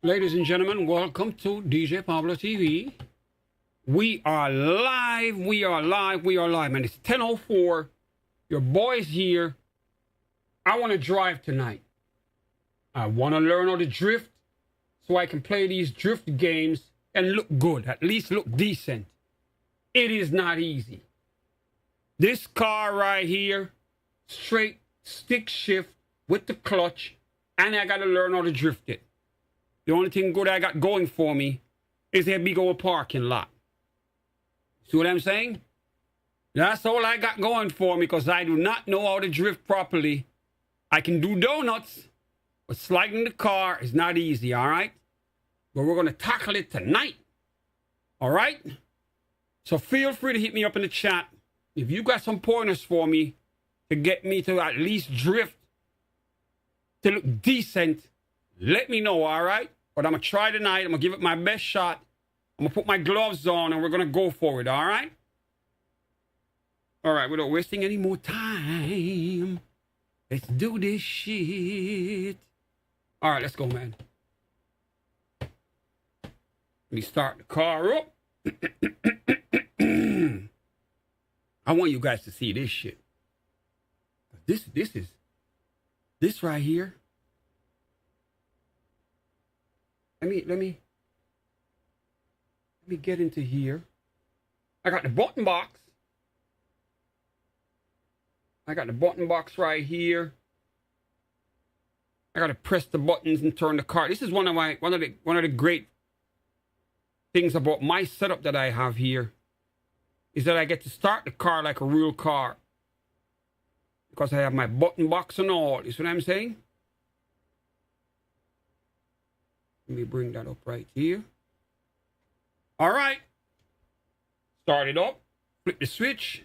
Ladies and gentlemen, welcome to DJ Pablo TV. We are live, man. It's 10:04. Your boy's here. I want to drive tonight. I want to learn how to drift so I can play these drift games and look good, at least look decent. It is not easy. This car right here, straight stick shift with the clutch, and I got to learn how to drift it. The only thing good I got going for me is a big old parking lot. See what I'm saying? That's all I got going for me because I do not know how to drift properly. I can do donuts, but sliding the car is not easy, all right? But we're going to tackle it tonight, all right? So feel free to hit me up in the chat. If you got some pointers for me to get me to at least drift to look decent, let me know, all right? But I'm going to try tonight. I'm going to give it my best shot. I'm going to put my gloves on, and we're going to go for it, all right? All right, without wasting any more time, let's do this shit. All right, let's go, man. Let me start the car up. I want you guys to see this shit. This right here. Let me get into here. I got the button box. I got the button box right here. I got to press the buttons and turn the car. This is one of the great things about my setup that I have here is that I get to start the car like a real car because I have my button box and all. You see what I'm saying? Let me bring that up right here. All right. Start it up. Flip the switch.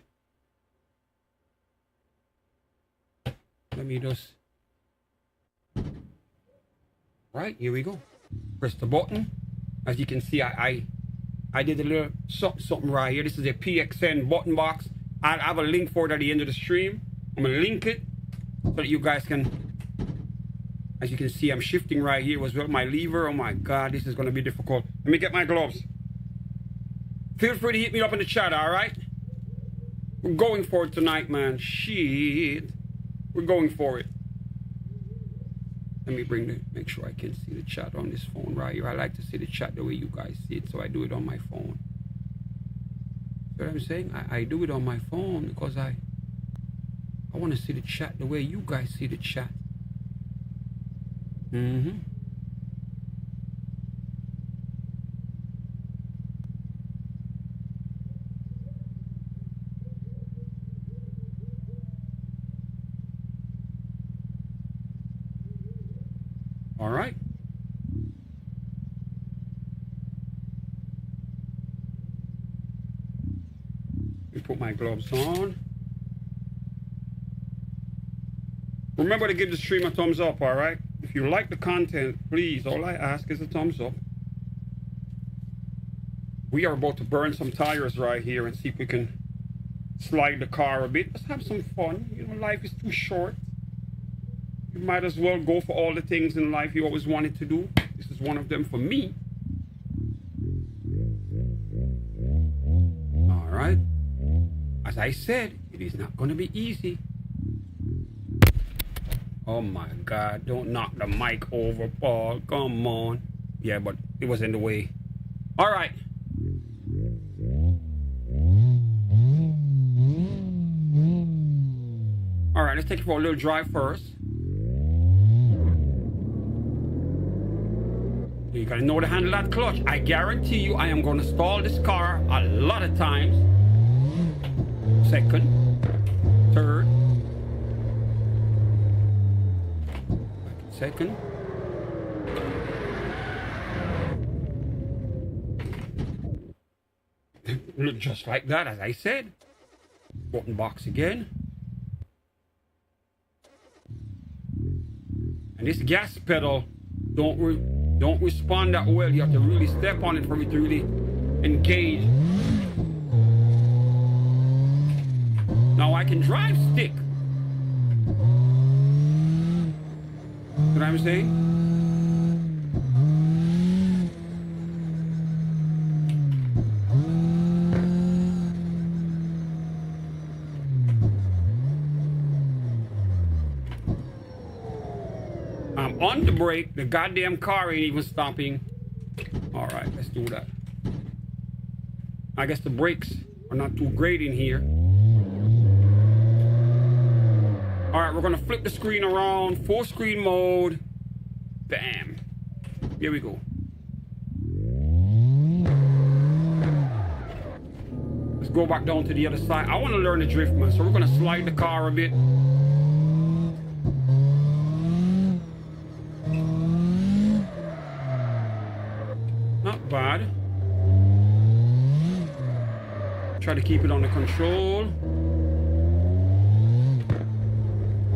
Let me just... Right, here we go. Press the button. As you can see, I did a little something right here. This is a PXN button box. I'll have a link for it at the end of the stream. I'm going to link it so that you guys can... As you can see, I'm shifting right here as well. My lever. Oh my God, this is going to be difficult. Let me get my gloves. Feel free to hit me up in the chat, all right? We're going for it tonight, man. Shit. We're going for it. Let me make sure I can see the chat on this phone right here. I like to see the chat the way you guys see it, so I do it on my phone. You know what I'm saying? I do it on my phone because I want to see the chat the way you guys see the chat. Mm-hmm. All right. Let me put my gloves on. Remember to give the stream a thumbs up, all right? If you like the content, please, all I ask is a thumbs up. We are about to burn some tires right here and see if we can slide the car a bit. Let's have some fun. You know, life is too short. You might as well go for all the things in life you always wanted to do. This is one of them for me. All right. As I said, it is not going to be easy. Oh my God, don't knock the mic over, Paul. Come on. Yeah, but it was in the way. All right. All right, let's take it for a little drive first. You gotta know to handle that clutch. I guarantee you I am gonna stall this car a lot of times. Second, third. Second. Look just like that, as I said. Button box again. And this gas pedal don't respond that well. You have to really step on it for it to really engage. Now I can drive stick. You know what I'm saying? I'm on the brake. The goddamn car ain't even stopping. All right, let's do that. I guess the brakes are not too great in here. All right, we're gonna flip the screen around, full screen mode. Bam. Here we go. Let's go back down to the other side. I want to learn the drift, man. So we're gonna slide the car a bit. Not bad. Try to keep it under control.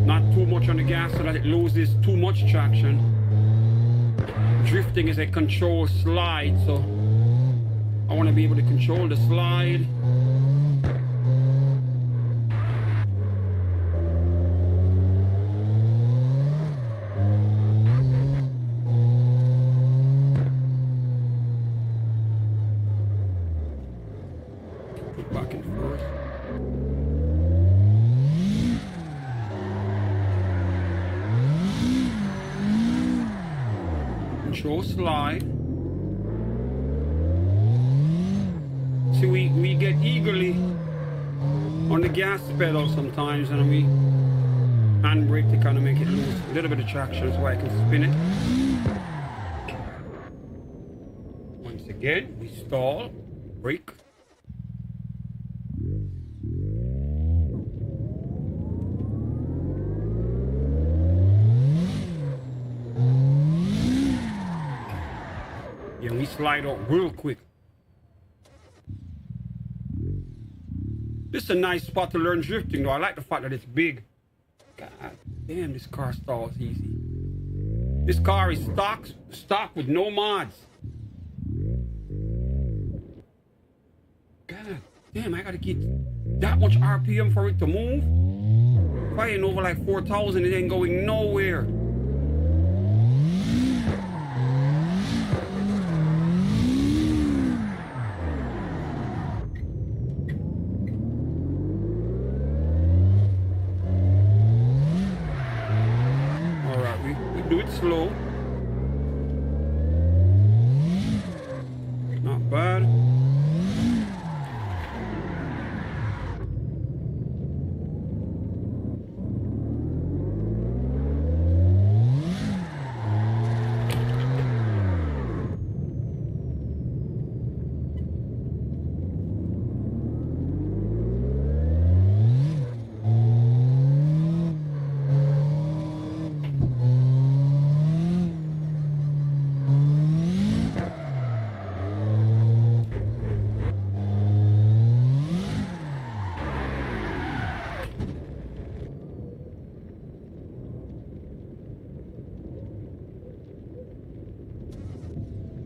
Not too much on the gas so that it loses too much traction. Drifting is a control slide, so I want to be able to control the slide. Put back in first. Control slide. See, we get eagerly on the gas pedal sometimes, and we handbrake to kind of make it lose a little bit of traction so I can spin it. Once again, we stall, brake. Yeah, we slide out real quick. This is a nice spot to learn drifting, though. I like the fact that it's big. God damn, this car stalls easy. This car is stock with no mods. God damn, I gotta get that much RPM for it to move. If I ain't over like 4,000, it ain't going nowhere. Do it slow. Not bad.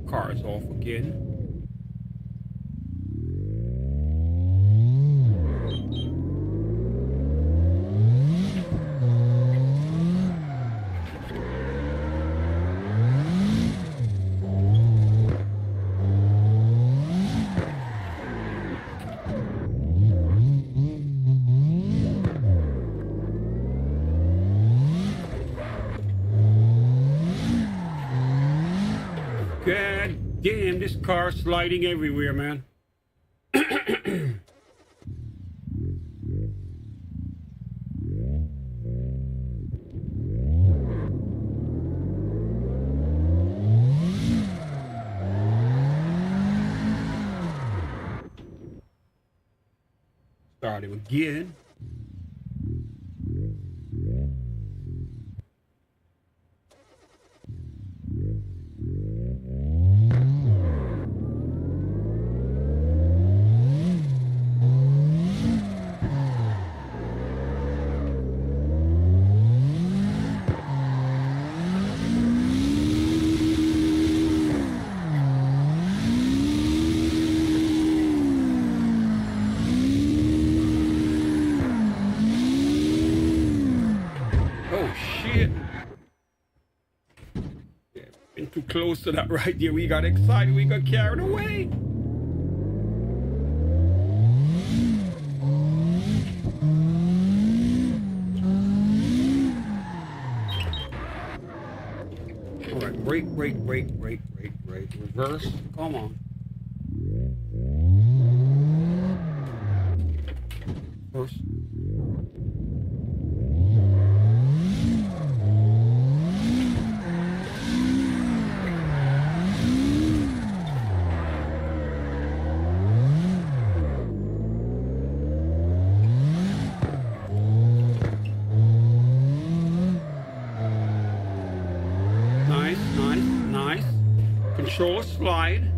Car is off again. God damn, this car sliding everywhere, man. Start him again. Too close to that right there. We got excited. We got carried away. All right, brake, reverse. Come on. First. Nice. Control slide.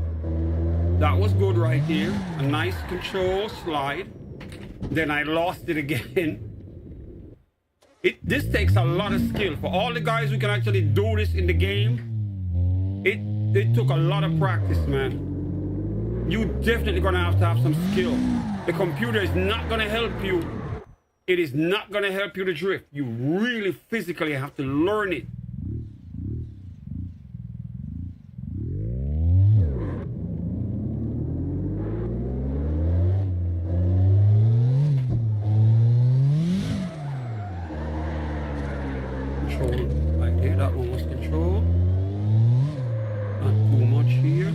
That was good right there. A nice control slide. Then I lost it again. This takes a lot of skill. For all the guys who can actually do this in the game, it took a lot of practice, man. You definitely gonna have to have some skill. The computer is not gonna help you. It is not gonna help you to drift. You really physically have to learn it. Right there, that one was control. Not too much here.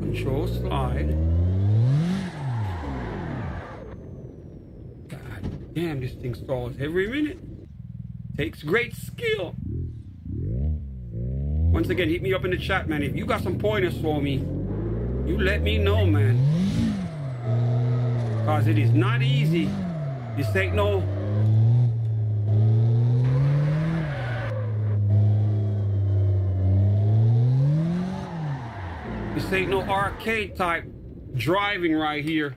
Control slide. God damn, this thing stalls every minute. Takes great skill. Once again, hit me up in the chat, man. If you got some pointers for me, you let me know, man. Cause it is not easy. This ain't no This ain't no arcade type driving right here.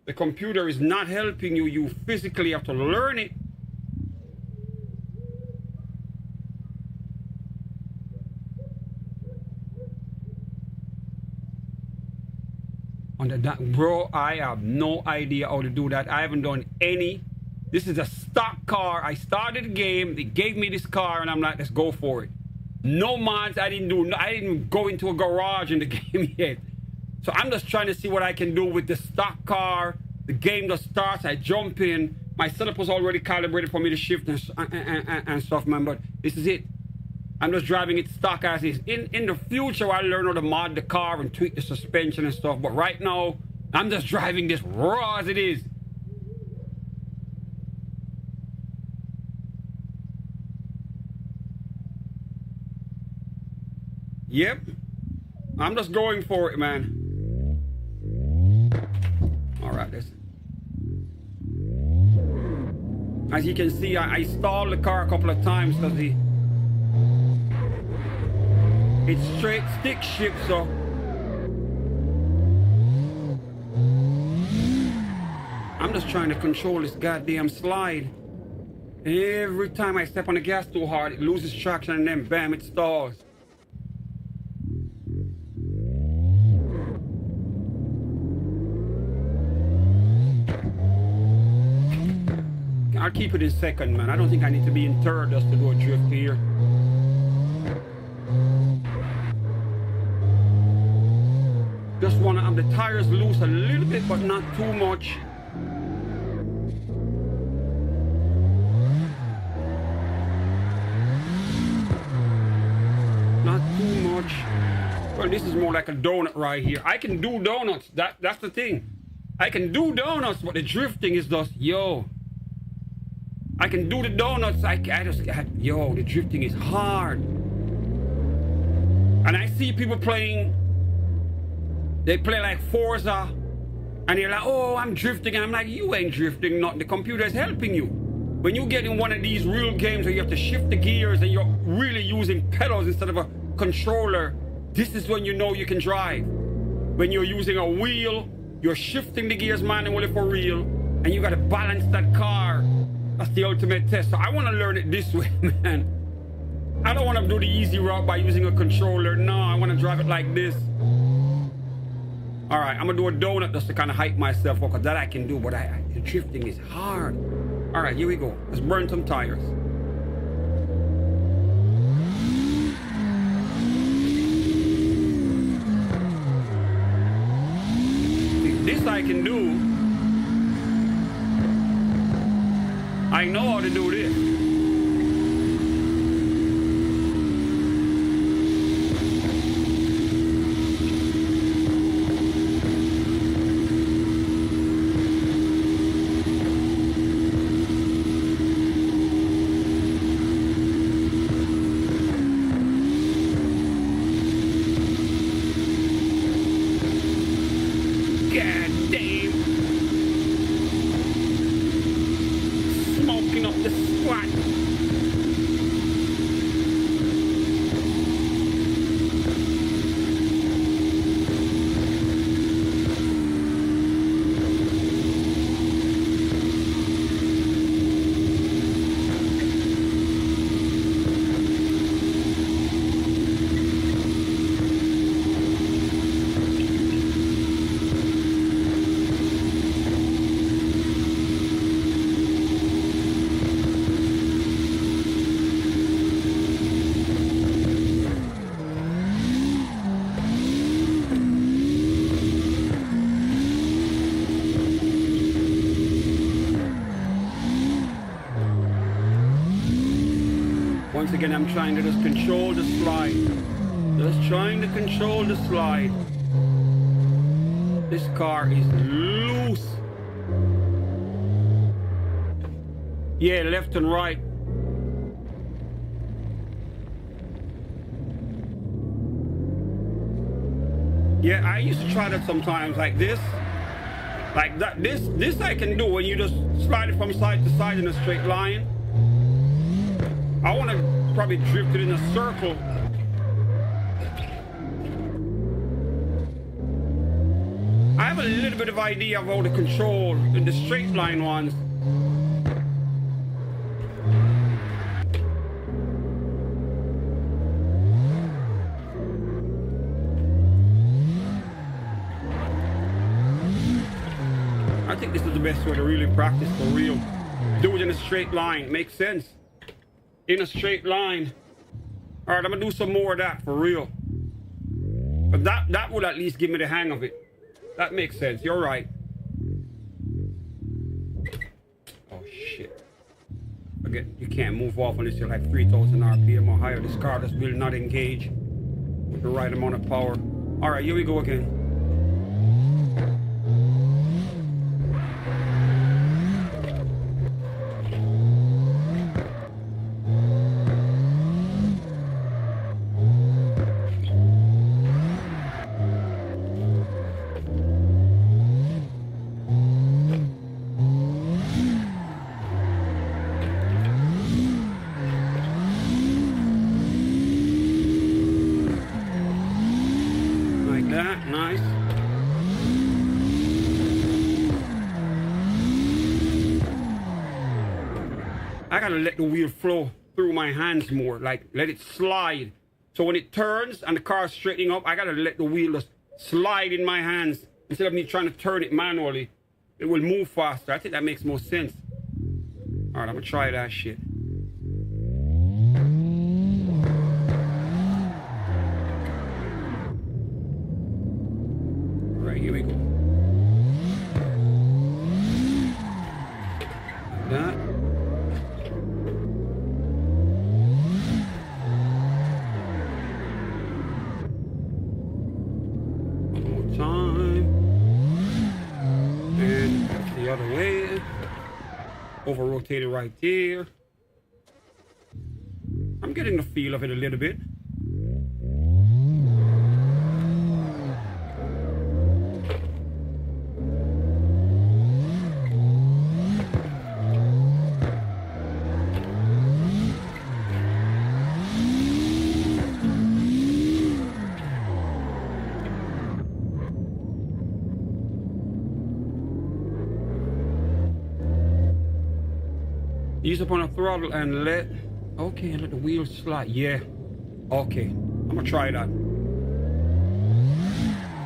The computer is not helping you. You physically have to learn it. Under that, bro, I have no idea how to do that. I haven't done any. This is a stock car. I started the game. They gave me this car, and I'm like, let's go for it. No mods. I didn't go into a garage in the game yet. So I'm just trying to see what I can do with the stock car. The game just starts. I jump in. My setup was already calibrated for me to shift and stuff, man. But this is it. I'm just driving it stock as is. In the future, I'll learn how to mod the car and tweak the suspension and stuff. But right now, I'm just driving this raw as it is. Yep. I'm just going for it, man. All right, listen. As you can see, I stalled the car a couple of times because it's straight stick shift, so I'm just trying to control this goddamn slide. Every time I step on the gas too hard, it loses traction and then bam, it stalls. I'll keep it in second, man. I don't think I need to be in third just to do a drift here. Just want to have the tires loose a little bit, but not too much. Not too much. Well, this is more like a donut right here. I can do donuts. That's the thing. I can do donuts, but the drifting is just, yo. I can do the donuts. Yo, the drifting is hard. And I see people playing. They play like Forza, and they're like, oh, I'm drifting. And I'm like, you ain't drifting, not the computer is helping you. When you get in one of these real games where you have to shift the gears and you're really using pedals instead of a controller, this is when you know you can drive. When you're using a wheel, you're shifting the gears manually for real, and you got to balance that car. That's the ultimate test. So I want to learn it this way, man. I don't want to do the easy route by using a controller. No, I want to drive it like this. All right, I'm gonna do a donut just to kind of hype myself up, because that I can do, but the drifting is hard. All right, here we go. Let's burn some tires. This I can do. I know how to do this. Once again, I'm trying to just control the slide. Just trying to control the slide. This car is loose. Yeah, left and right. Yeah, I used to try that sometimes, like this. Like that. This I can do when you just slide it from side to side in a straight line. I want to probably drift it in a circle. I have a little bit of idea of how to control in the straight line ones. I think this is the best way to really practice for real. Do it in a straight line. Makes sense. In a straight line. All right, I'm gonna do some more of that for real. But that will at least give me the hang of it. That makes sense. You're right. Oh shit. Again, you can't move off unless you're like 3,000 RPM or higher. This car just will not engage with the right amount of power. All right, here we go again. Nice. I gotta let the wheel flow through my hands more, like let it slide. So when it turns and the car's straightening up, I gotta let the wheel just slide in my hands instead of me trying to turn it manually. It will move faster. I think that makes more sense. All right, I'm gonna try that shit. Here we go. Like that. One more time. And the other way. Over rotated right there. I'm getting the feel of it a little bit. Ease upon a throttle and let Okay, and let the wheels slide. Yeah. Okay. I'm gonna try that.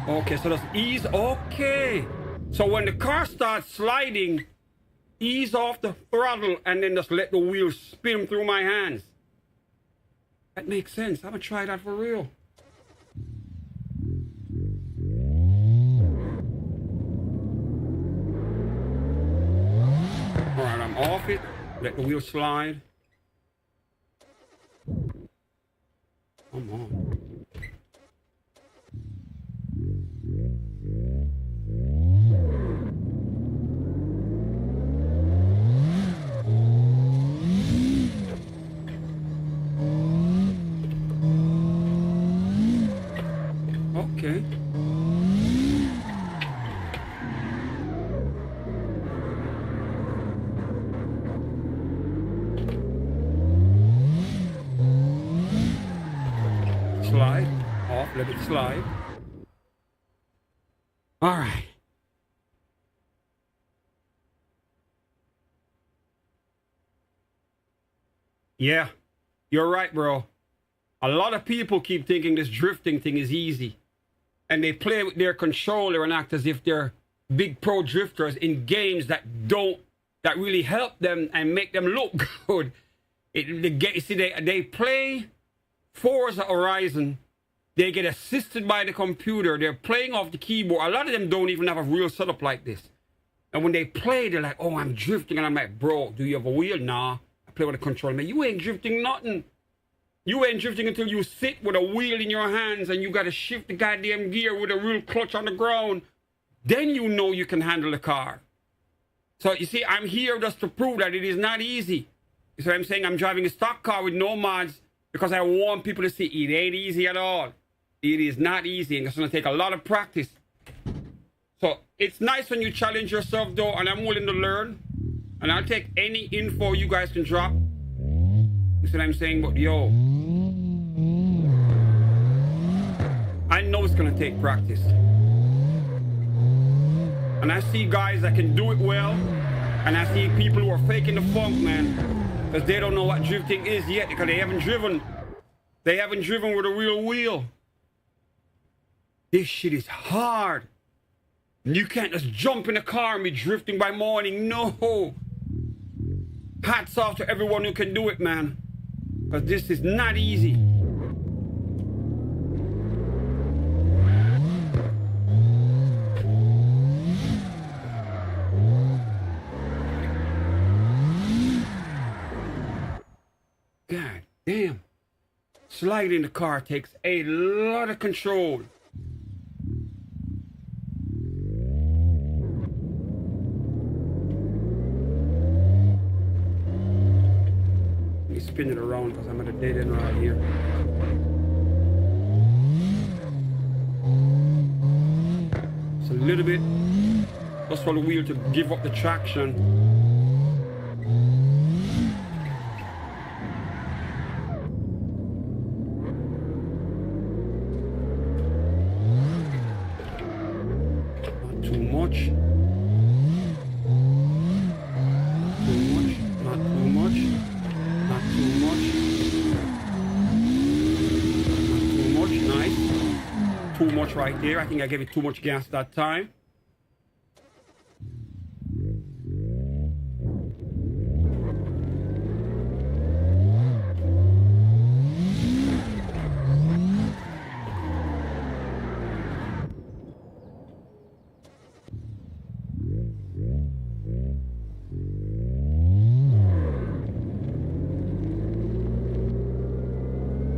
Okay, so that's ease. Okay. So when the car starts sliding, ease off the throttle and then just let the wheels spin through my hands. That makes sense. I'm gonna try that for real. All right, I'm off it. Let the wheel slide. Come on. Okay. Slide off, let it slide. All right. Yeah, you're right, bro. A lot of people keep thinking this drifting thing is easy. And they play with their controller and act as if they're big pro drifters in games that really help them and make them look good. They play Forza Horizon. They get assisted by the computer. They're playing off the keyboard. A lot of them don't even have a real setup like this. And when they play, they're like, oh, I'm drifting. And I'm like, bro, do you have a wheel? Nah. I play with a controller. Man, you ain't drifting nothing. You ain't drifting until you sit with a wheel in your hands and you got to shift the goddamn gear with a real clutch on the ground. Then you know you can handle the car. So, you see, I'm here just to prove that it is not easy. You see what I'm saying? I'm driving a stock car with no mods because I want people to see it ain't easy at all. It is not easy, and it's going to take a lot of practice. So, it's nice when you challenge yourself, though, and I'm willing to learn. And I'll take any info you guys can drop. You see what I'm saying? But, yo, I know it's going to take practice. And I see guys that can do it well. And I see people who are faking the funk, man. Because they don't know what drifting is yet. Because they haven't driven. They haven't driven with a real wheel. This shit is hard. You can't just jump in a car and be drifting by morning. No. Hats off to everyone who can do it, man. Because this is not easy. God damn. Sliding the car takes a lot of control. Spin it around because I'm at a dead end right here. It's a little bit just for the wheel to give up the traction. Not too much. Too much right there. I think I gave it too much gas that time.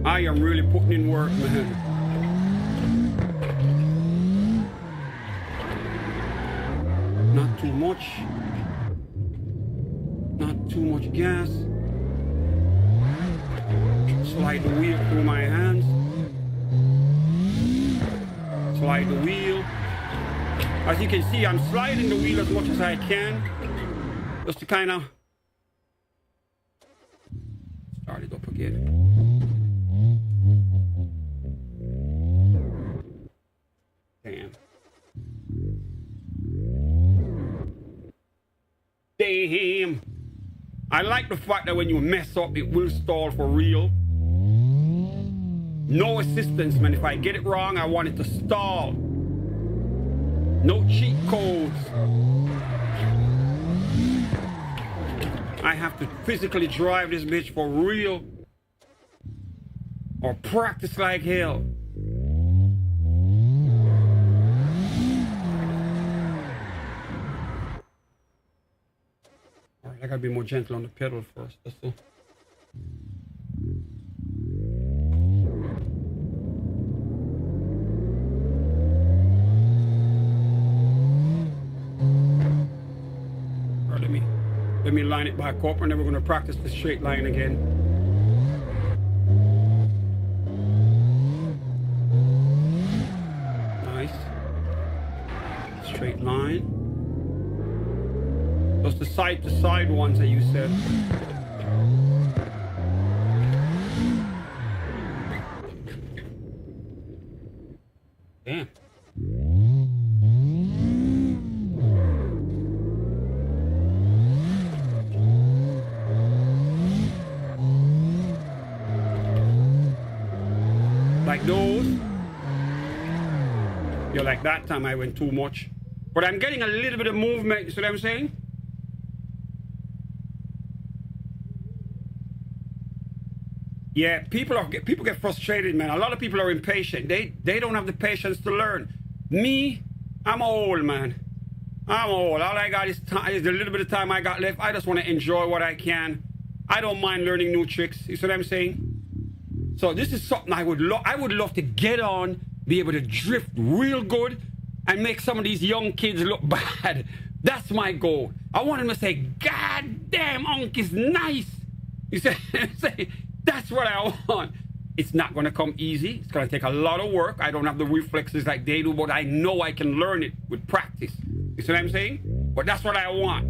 I am really putting in work, man. Not too much. Not too much gas. Slide the wheel through my hands. Slide the wheel. As you can see, I'm sliding the wheel as much as I can. Just to kind of start it up again. Damn. Damn. I like the fact that when you mess up, it will stall for real. No assistance, man. If I get it wrong, I want it to stall. No cheat codes. I have to physically drive this bitch for real. Or practice like hell. Alright, I gotta be more gentle on the pedal first. That's all. Let me line it back up, and then we're going to practice the straight line again. Nice. Straight line. Those the side-to-side ones that you said. Damn. Like those. You're like that time I went too much. But I'm getting a little bit of movement, you see what I'm saying? Yeah, people get frustrated, man. A lot of people are impatient. They don't have the patience to learn. Me, I'm old, man. I'm old. All I got is time, is the little bit of time I got left. I just want to enjoy what I can. I don't mind learning new tricks. You see what I'm saying? So this is something I would love to get on, be able to drift real good, and make some of these young kids look bad. That's my goal. I want them to say, "God damn, Unc is nice." You say, that's what I want. It's not going to come easy. It's going to take a lot of work. I don't have the reflexes like they do, but I know I can learn it with practice. You see what I'm saying? But that's what I want.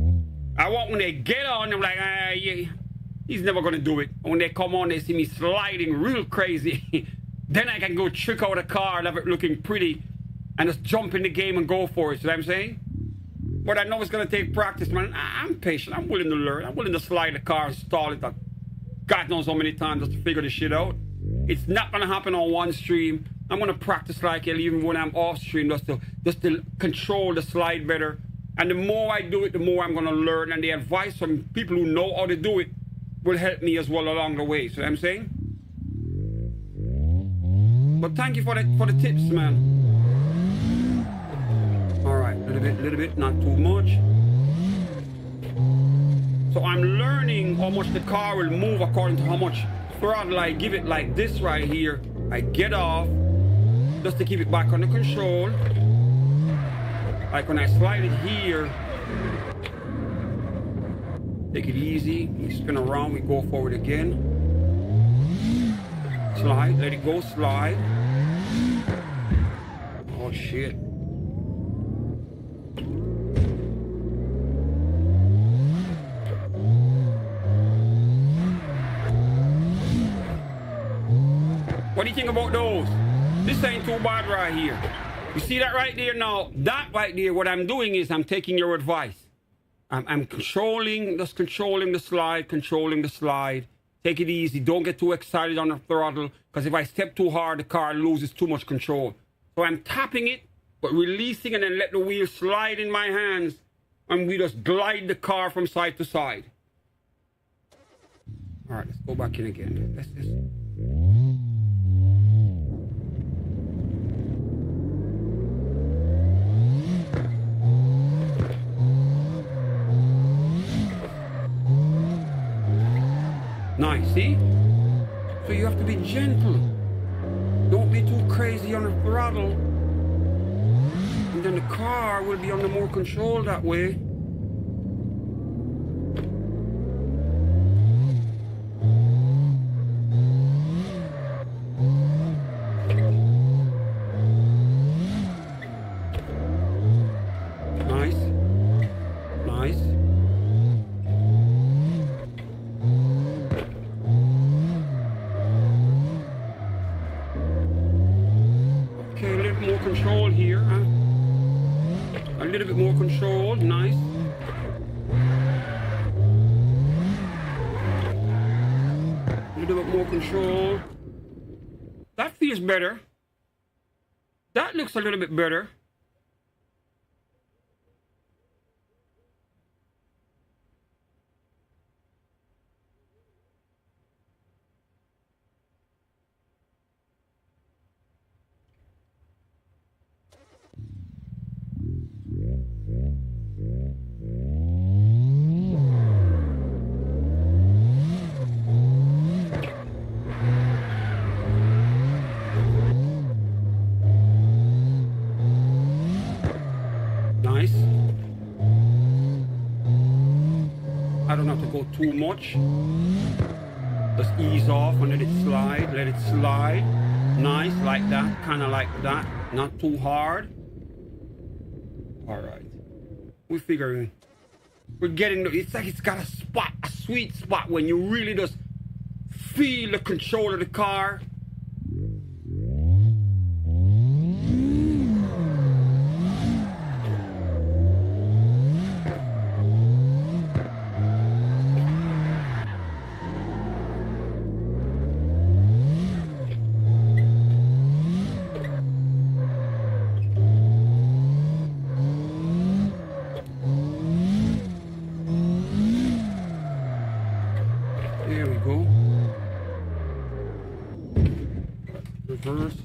I want when they get on, I'm like, yeah. He's never going to do it. When they come on, they see me sliding real crazy. Then I can go trick out a car and have it looking pretty and just jump in the game and go for it. See what I'm saying? But I know it's going to take practice, man. I'm patient. I'm willing to learn. I'm willing to slide the car and stall it God knows how many times just to figure this shit out. It's not going to happen on one stream. I'm going to practice like hell even when I'm off stream just to control the slide better. And the more I do it, the more I'm going to learn. And the advice from people who know how to do it will help me as well along the way. See what I'm saying? But thank you for the tips, man. All right, little bit, not too much. So I'm learning how much the car will move according to how much throttle I give it. Like this right here, I get off just to keep it back under control. Like when I slide it here, take it easy, we spin around, we go forward again. Slide, let it go, slide. Oh shit. What do you think about those? This ain't too bad right here. You see that right there now? That right there, what I'm doing is I'm taking your advice. I'm controlling the slide. Take it easy. Don't get too excited on the throttle, because if I step too hard, the car loses too much control. So I'm tapping it, but releasing, and then let the wheel slide in my hands, and we just glide the car from side to side. All right, let's go back in again. Let's just... Nice, see? So you have to be gentle. Don't be too crazy on the throttle. And then the car will be under more control that way. Nice. Nice. More control here, huh? A little bit more control, nice. remote control. That feels better. That looks a little bit better. Nice. I don't have to go too much. Just ease off and let it slide. Let it slide. Nice, like that. Kind of like that. Not too hard. All right. We're figuring. We're getting. It's like it's got a spot, a sweet spot when you really just feel the control of the car. There we go. Reverse.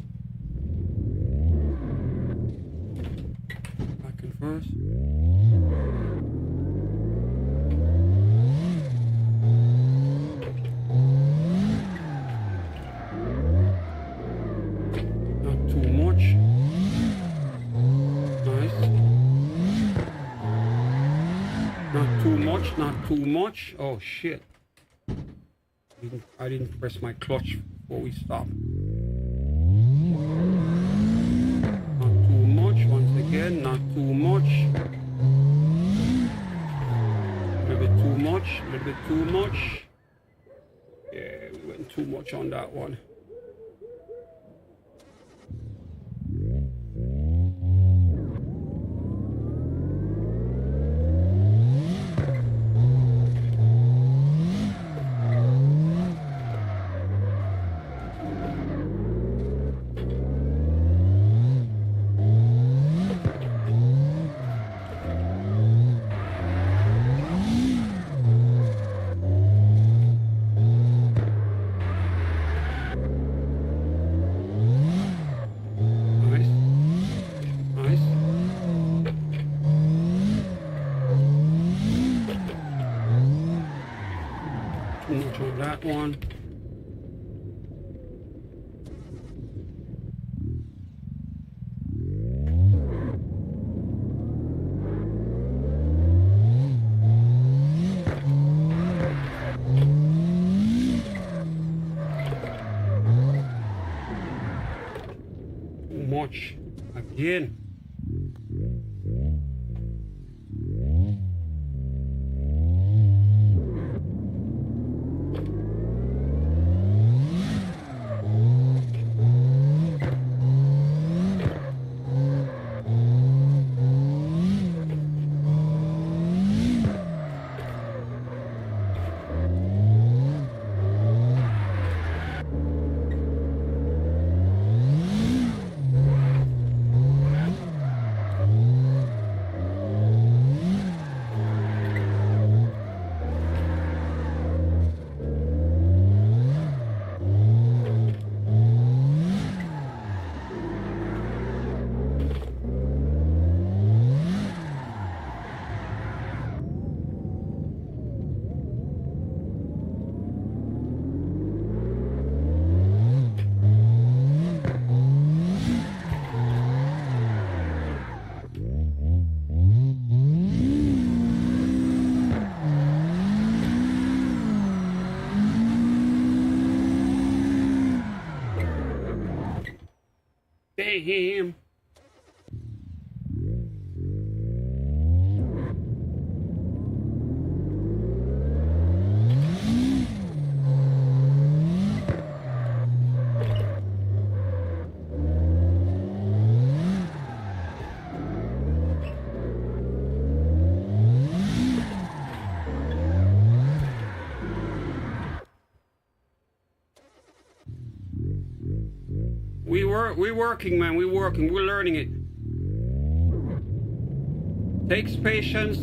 Back in first. Not too much. Nice. Not too much, not too much. Oh shit. I didn't press my clutch before we stopped. Not too much, once again, not too much. A little bit too much, a little bit too much. Yeah, we went too much on that one. Too much on that one. Too much again. Damn. We're working, man. We're working. We're learning it. Takes patience.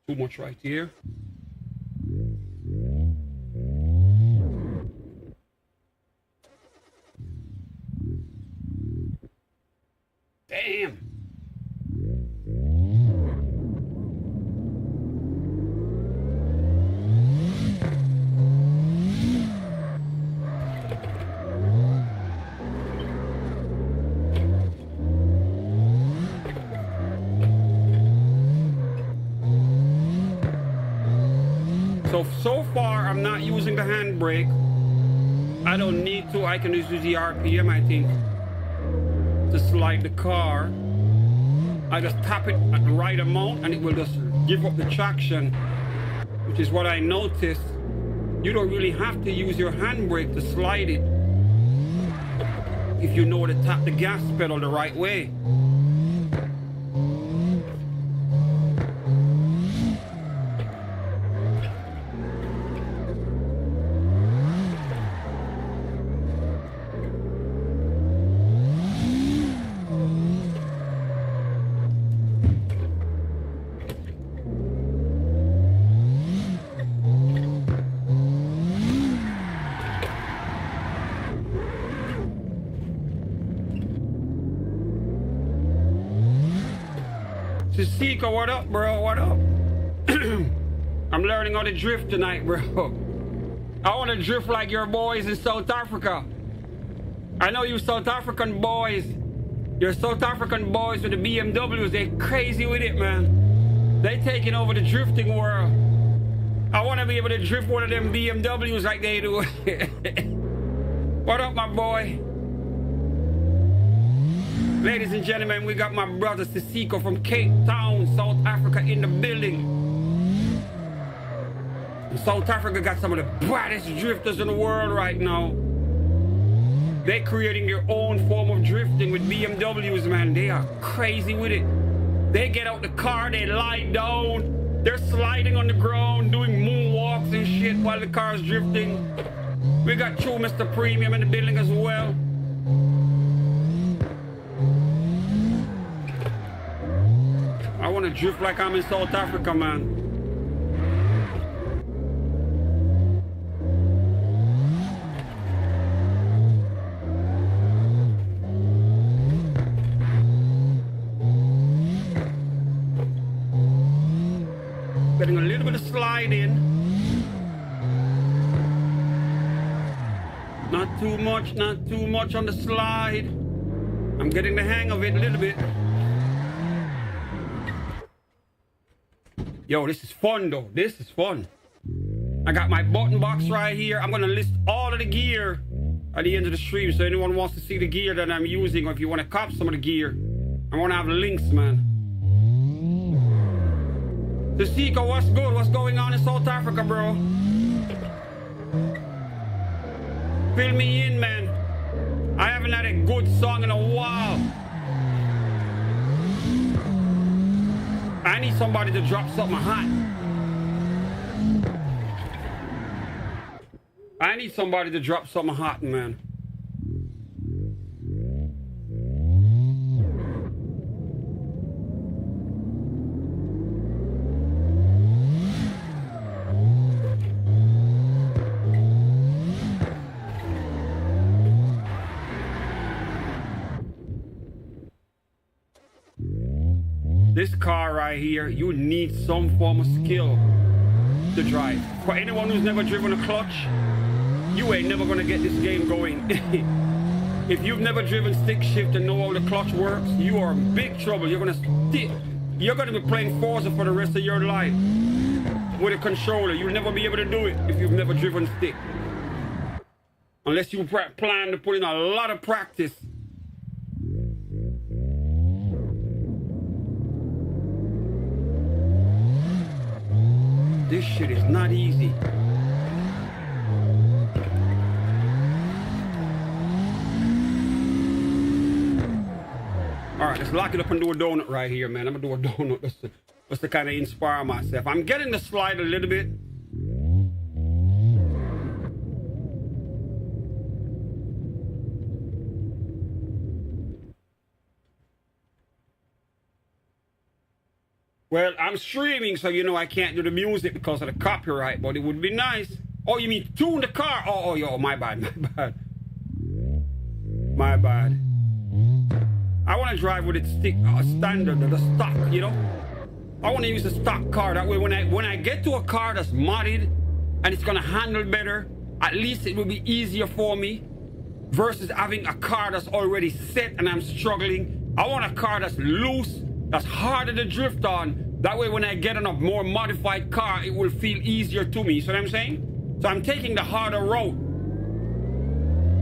Too much right here. Damn. So far, I'm not using the handbrake. I don't need to. I can just use the RPM, I think, to slide the car. I just tap it at the right amount and it will just give up the traction, which is what I noticed. You don't really have to use your handbrake to slide it if you know to tap the gas pedal the right way. Sika, what up, bro? What up? I'm learning how to drift tonight, bro. I want to drift like your boys in South Africa. I know you South African boys. Your South African boys with the BMWs, they crazy with it, man. They taking over the drifting world. I want to be able to drift one of them BMWs like they do. What up, my boy? Ladies and gentlemen, we got my brother Sisiko from Cape Town, South Africa in the building. And South Africa got some of the brightest drifters in the world right now. They're creating their own form of drifting with BMWs, man. They are crazy with it. They get out the car, they lie down, they're sliding on the ground, doing moonwalks and shit while the car's drifting. We got True Mr. Premium in the building as well. I want to drift like I'm in South Africa, man. Getting a little bit of slide in. Not too much on the slide. I'm getting the hang of it a little bit. Yo, this is fun though. This is fun. I got my button box right here. I'm gonna list all of the gear at the end of the stream. So anyone wants to see the gear that I'm using, or if you want to cop some of the gear, I want to have links, man. Sisiko, what's good? What's going on in South Africa, bro? Fill me in, man. I haven't had a good song in a while. I need somebody to drop something hot. I need somebody to drop something hot, man. This car right here, you need some form of skill to drive. For anyone who's never driven a clutch, you ain't never gonna get this game going. If you've never driven stick shift and know how the clutch works, you are in big trouble. You're gonna be playing Forza for the rest of your life with a controller. You'll never be able to do it if you've never driven stick. Unless you plan to put in a lot of practice. This shit is not easy. All right, let's lock it up and do a donut right here, man. I'm gonna do a donut just to kind of inspire myself. I'm getting the slide a little bit. Well, I'm streaming, so you know I can't do the music because of the copyright, but it would be nice. Oh, you mean tune the car? Oh, yo, my bad, my bad. My bad. I want to drive with it standard, the stock, you know? I want to use the stock car. That way, when I get to a car that's modded and it's going to handle better, at least it will be easier for me versus having a car that's already set and I'm struggling. I want a car that's loose, that's harder to drift on. That way, when I get on a more modified car, it will feel easier to me. You see what I'm saying? So I'm taking the harder road.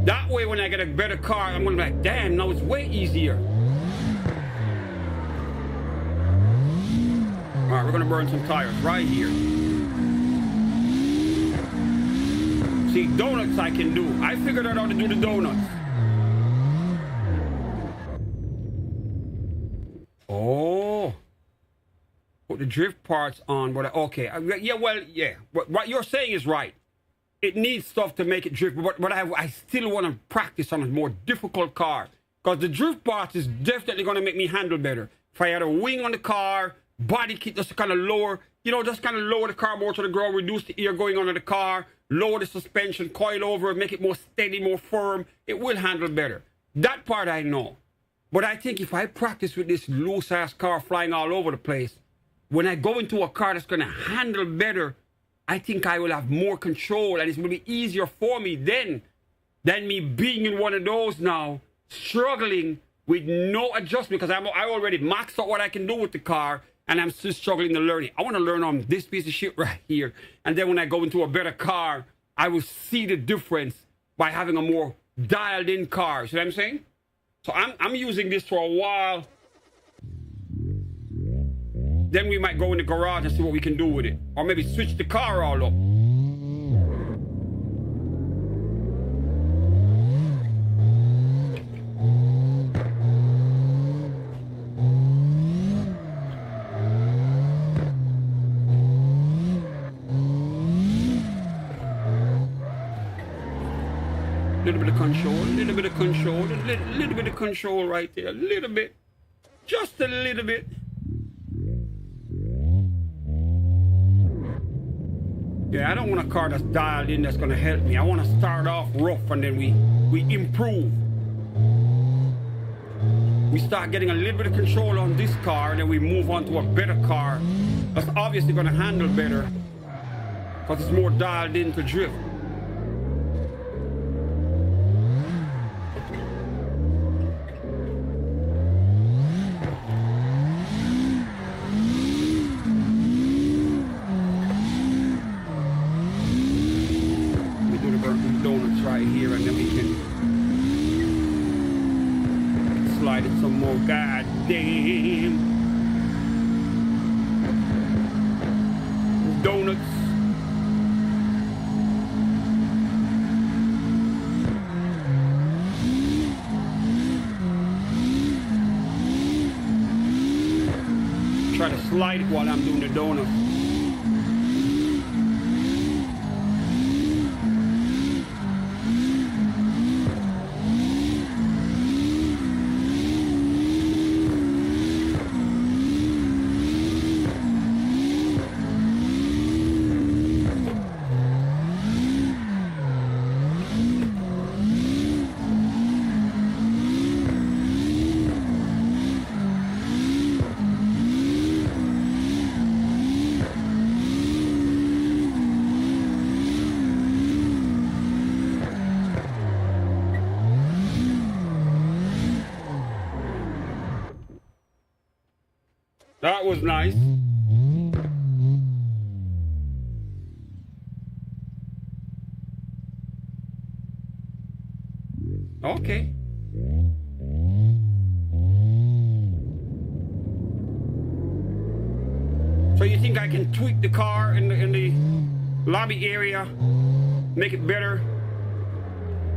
That way, when I get a better car, I'm going to be like, damn, now it's way easier. All right, we're going to burn some tires right here. See, donuts I can do. I figured out how to do the donuts. Oh, put the drift parts on, but okay, yeah, well, yeah. What you're saying is right. It needs stuff to make it drift, but I still want to practice on a more difficult car because the drift parts is definitely going to make me handle better. If I had a wing on the car, body kit just kind of lower, you know, just kind of lower the car more to the ground, reduce the air going on in the car, lower the suspension, coil over, make it more steady, more firm. It will handle better. That part I know. But I think if I practice with this loose-ass car flying all over the place, when I go into a car that's going to handle better, I think I will have more control and it's going to be easier for me then than me being in one of those now, struggling with no adjustment because I already maxed out what I can do with the car and I'm still struggling to learn it. I want to learn on this piece of shit right here. And then when I go into a better car, I will see the difference by having a more dialed-in car. See what I'm saying? So I'm using this for a while. Then we might go in the garage and see what we can do with it. Or maybe switch the car all up. Little bit of control, little bit of control, little bit of control right there, a little bit, just a little bit. Yeah, I don't want a car that's dialed in that's gonna help me. I want to start off rough and then we improve. We start getting a little bit of control on this car and then we move on to a better car that's obviously gonna handle better because it's more dialed in to drift. Right here, and then we can slide it some more. Goddamn donuts. Try to slide it while I'm doing the donuts. That was nice. Okay. So you think I can tweak the car in the lobby area, make it better?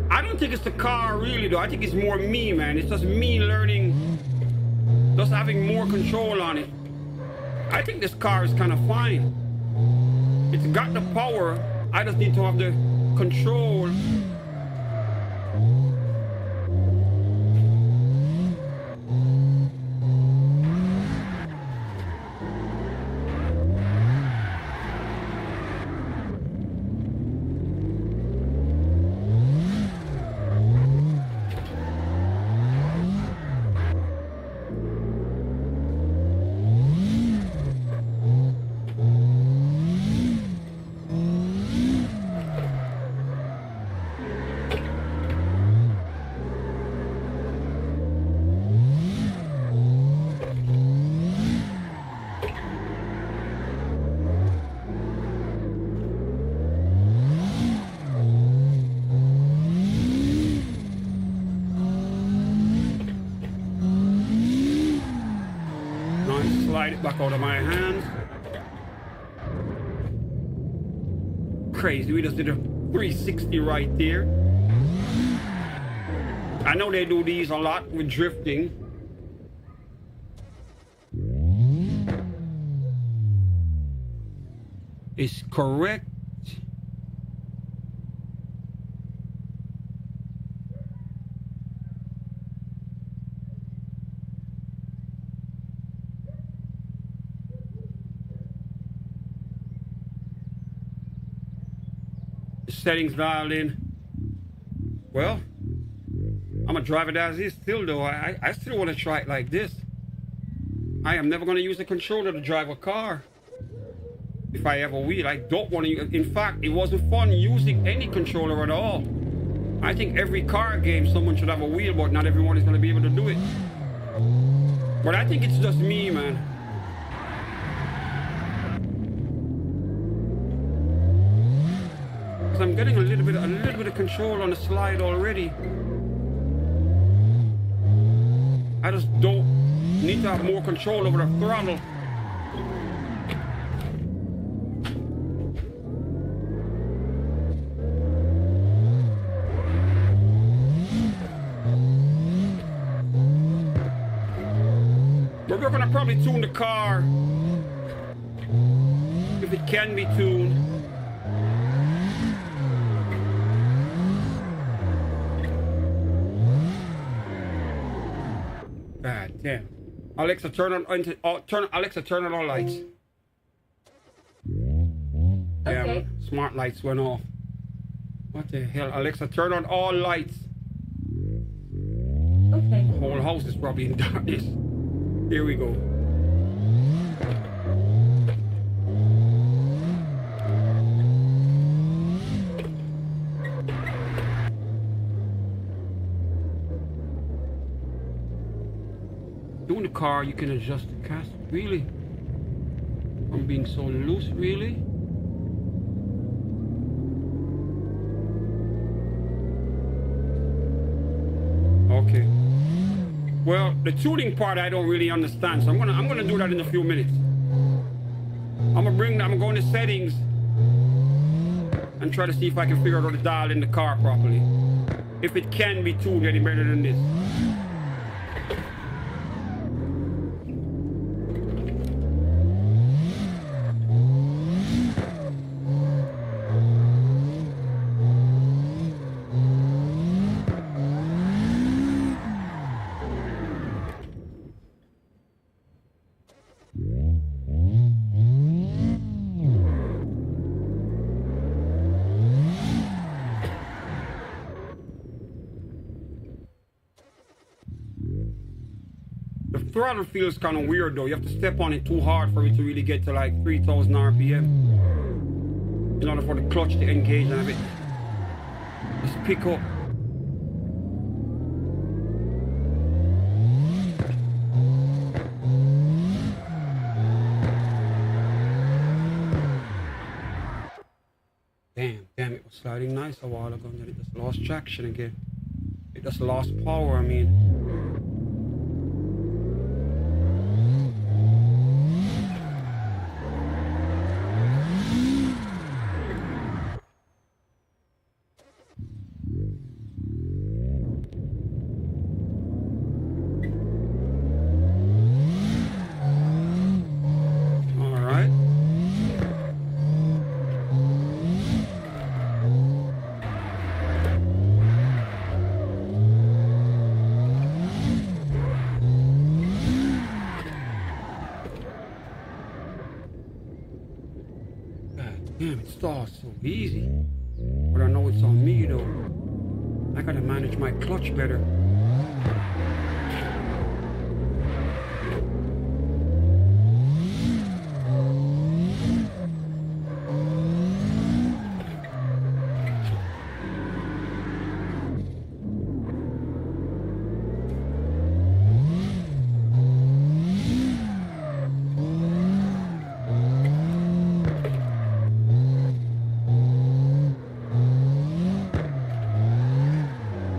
I don't think it's the car really though. I think it's more me, man. It's just me learning, just having more control on it. I think this car is kind of fine. It's got the power. I just need to have the control. Slide it back out of my hands. Crazy, we just did a 360 right there. I know they do these a lot with drifting. Is correct. Settings dialed in. Well, I'm gonna drive it as is still though. I still want to try it like this. I am never gonna use a controller to drive a car. If I ever will, I don't want to. In fact, it wasn't fun using any controller at all. I think every car game someone should have a wheel, but not everyone is gonna be able to do it. But I think it's just me, man. I'm getting a little bit of control on the slide already. I just don't need to have more control over the throttle. But we're gonna probably tune the car if it can be tuned. God damn. Alexa, turn on all lights. Okay. Damn, smart lights went off. What the hell? Alexa, turn on all lights. Okay. The whole house is probably in darkness. Here we go. Doing the car, you can adjust the cast. Really? I'm being so loose, really? Okay. Well, the tuning part I don't really understand, so I'm gonna do that in a few minutes. I'm gonna go into settings and try to see if I can figure out how to dial in the car properly. If it can be tuned any better than this. Throttle feels kind of weird though. You have to step on it too hard for it to really get to like 3,000 RPM in order for the clutch to engage and have it just pick up. Damn, it was sliding nice a while ago and then it just lost traction again. It just lost power, I mean. Damn, it starts so easy. But I know it's on me though. I gotta manage my clutch better.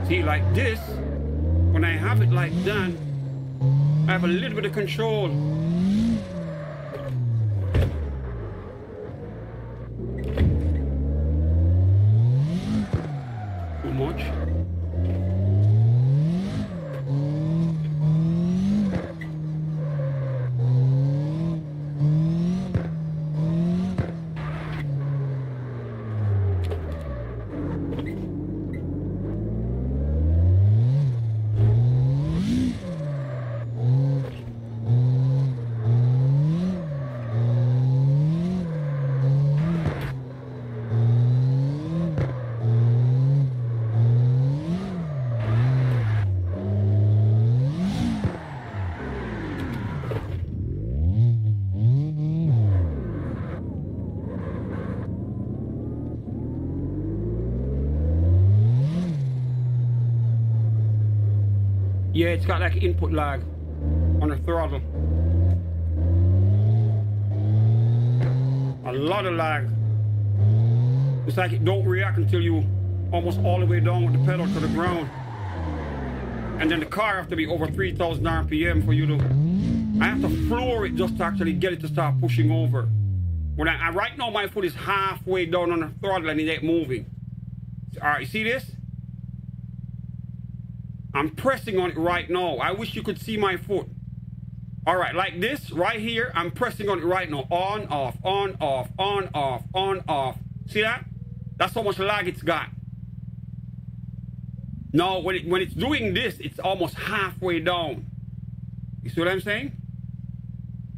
See, like this, when I have it like that, I have a little bit of control. Too much. Yeah, it's got like input lag on the throttle. A lot of lag. It's like it don't react until you almost all the way down with the pedal to the ground. And then the car have to be over 3,000 RPM for you to... I have to floor it just to actually get it to start pushing over. When I right now my foot is halfway down on the throttle and it ain't moving. Alright, you see this? I'm pressing on it right now. I wish you could see my foot. All right, like this right here. I'm pressing on it right now. On, off, on, off, on, off, on, off. See that? That's how much lag it's got. Now, when it's doing this, it's almost halfway down. You see what I'm saying?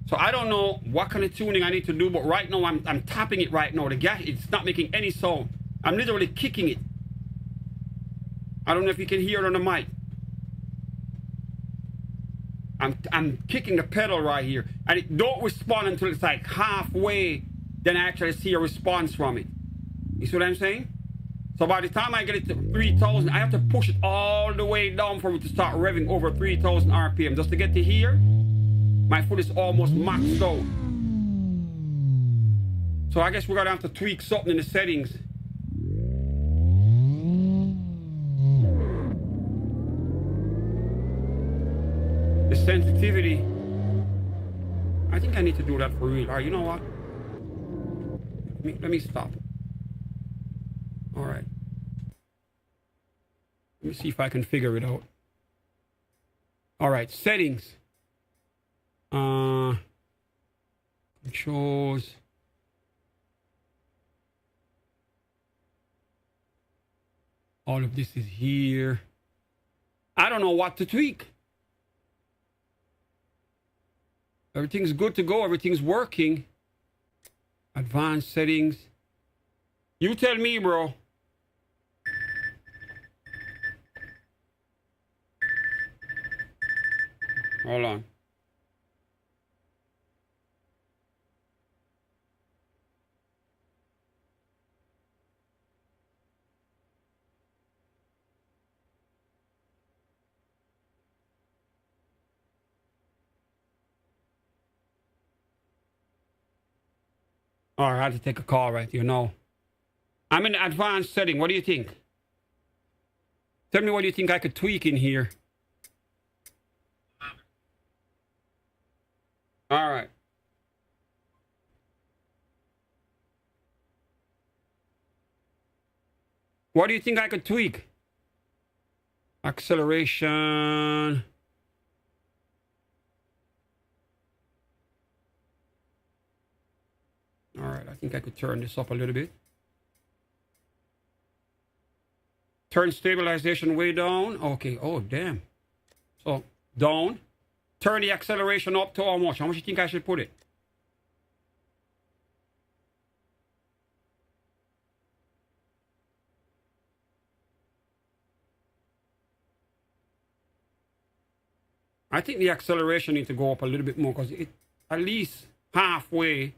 So I don't know what kind of tuning I need to do, but right now I'm tapping it right now. The gas, it's not making any sound. I'm literally kicking it. I don't know if you can hear it on the mic. I'm kicking the pedal right here, and it don't respond until it's like halfway. Then I actually see a response from it. You see what I'm saying? So by the time I get it to 3,000, I have to push it all the way down for it to start revving over 3,000 RPM. Just to get to here, my foot is almost maxed out. So I guess we're gonna have to tweak something in the settings. The sensitivity. I think I need to do that for real. All right, you know what? Let me stop. All right. Let me see if I can figure it out. All right, settings. Controls. All of this is here. I don't know what to tweak. Everything's good to go. Everything's working. Advanced settings. You tell me, bro. Hold on. All right, I had to take a call right here. No. I'm in advanced setting. What do you think? Tell me what you think I could tweak in here. All right. What do you think I could tweak? Acceleration. All right, I think I could turn this up a little bit. Turn stabilization way down. Okay, oh damn. So down. Turn the acceleration up to how much? How much do you think I should put it? I think the acceleration needs to go up a little bit more because it at least halfway.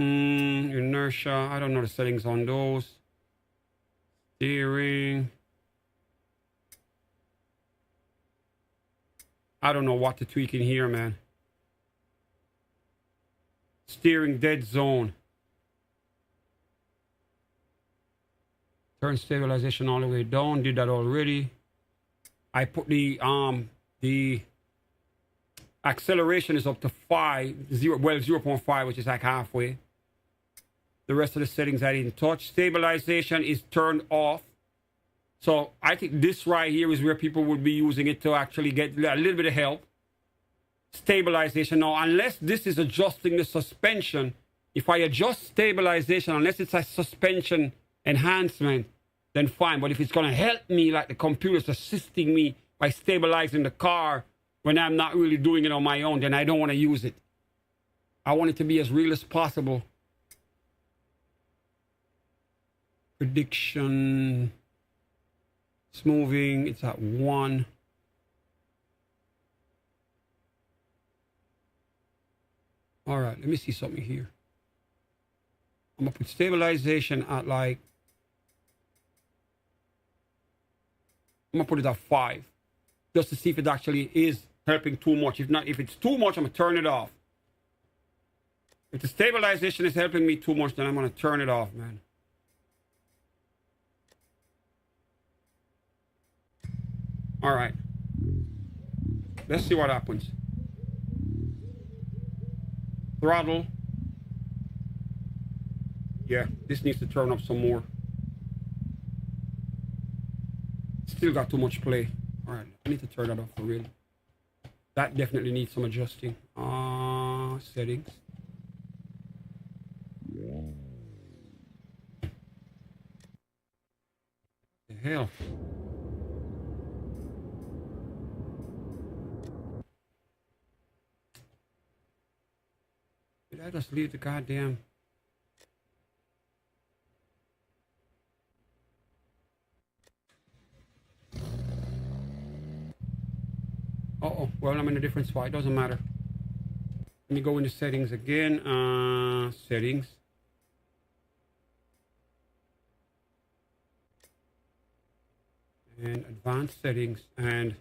Inertia. I don't know the settings on those. Steering. I don't know what to tweak in here, man. Steering dead zone. Turn stabilization all the way down. Did that already. I put the acceleration is up to 0.5, which is like halfway. The rest of the settings I didn't touch. Stabilization is turned off. So I think this right here is where people would be using it to actually get a little bit of help. Stabilization. Now, unless this is adjusting the suspension, if I adjust stabilization, unless it's a suspension enhancement, then fine. But if it's going to help me, like the computer's assisting me by stabilizing the car when I'm not really doing it on my own, then I don't want to use it. I want it to be as real as possible. Prediction. Smoothing, it's at 1. All right, let me see something here. I'm gonna put stabilization at like, I'm gonna put it at 5, just to see if it actually is helping too much. If not, if it's too much, I'm gonna turn it off. If the stabilization is helping me too much, then I'm gonna turn it off, man. All right. Let's see what happens. Throttle. Yeah, this needs to turn up some more. Still got too much play. All right, I need to turn that off for real. That definitely needs some adjusting. Settings. The hell? Did I just leave the goddamn... Uh-oh, well, I'm in a different spot. It doesn't matter. Let me go into settings again. Settings. And advanced settings. And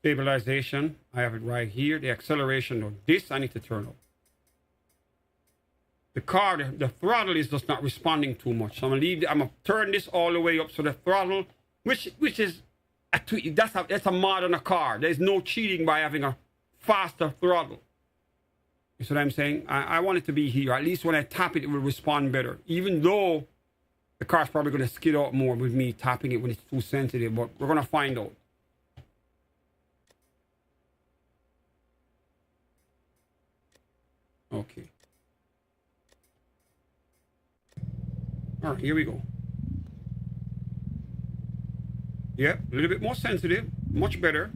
stabilization. I have it right here. The acceleration of this, I need to turn up. The car, the throttle is just not responding too much. So I'm gonna turn this all the way up so the throttle, which is that's a mod on a car. There's no cheating by having a faster throttle. You see what I'm saying? I want it to be here. At least when I tap it, it will respond better. Even though the car's probably gonna skid out more with me tapping it when it's too sensitive, but we're gonna find out. Okay. All right, here we go. Yep, a little bit more sensitive, much better.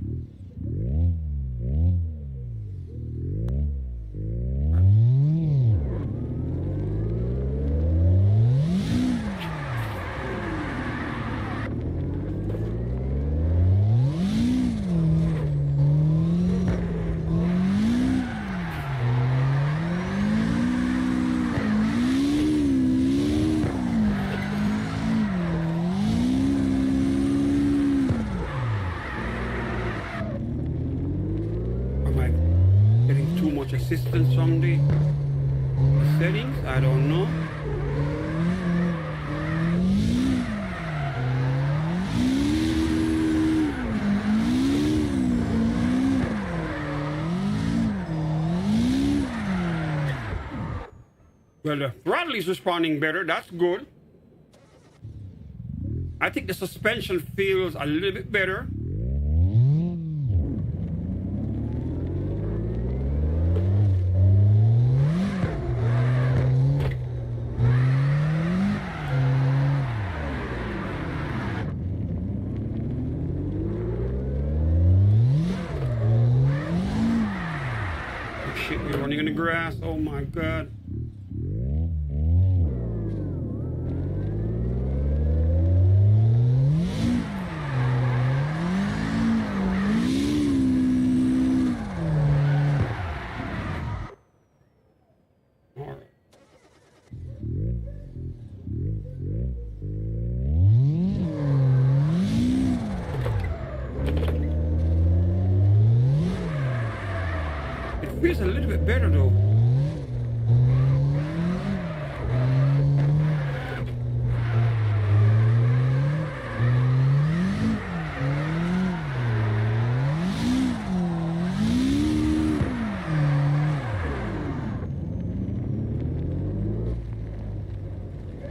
assistance from the settings. I don't know. Well, the throttle is responding better. That's good. I think the suspension feels a little bit better. Oh shit, we're running in the grass. Oh my God. Feels a little bit better though.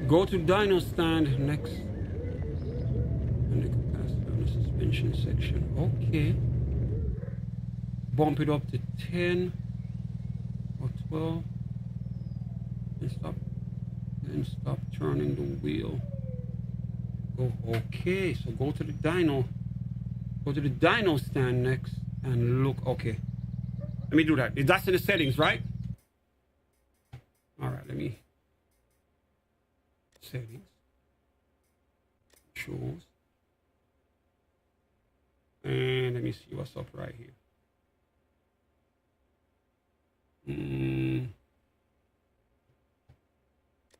Go to dyno stand next. And the capacitor on the suspension section. Okay. Bump it up to 10 or 12 and stop turning the wheel. Go okay, so go to the dyno stand next and look. Okay, let me do that. That's in the settings, right? All right, let me settings, shows, and let me see what's up right here.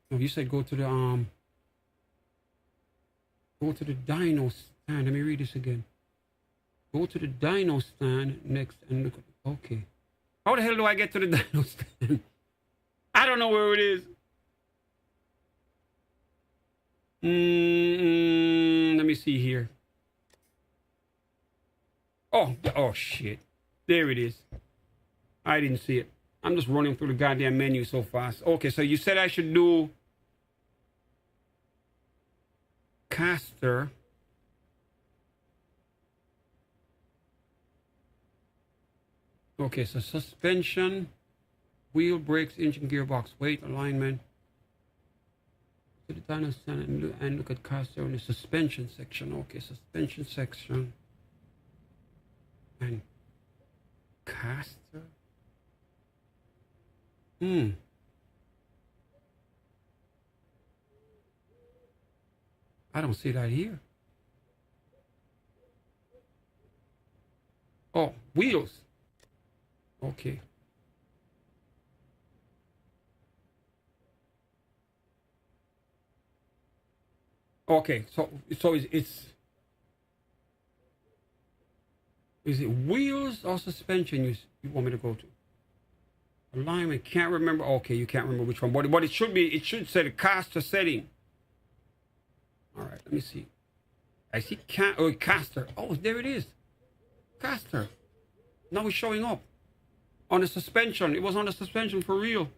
No, you said go to the dyno stand. Let me read this again. Go to the dyno stand next and look at, okay. How the hell do I get to the dyno stand? I don't know where it is. Let me see here. Oh shit. There it is. I didn't see it. I'm just running through the goddamn menu so fast. Okay, so you said I should do caster. Okay, so suspension, wheel, brakes, engine, gearbox, weight, alignment. To the dyno stand and look at caster in the suspension section. Okay, suspension section. And caster. I don't see that here. Oh, wheels. Okay. Okay, so is it wheels or suspension you want me to go to? Alignment, can't remember. Okay, you can't remember which one. But it should say the caster setting. All right, let me see. I see caster. Oh, there it is. Caster. Now it's showing up. On the suspension. It was on the suspension for real.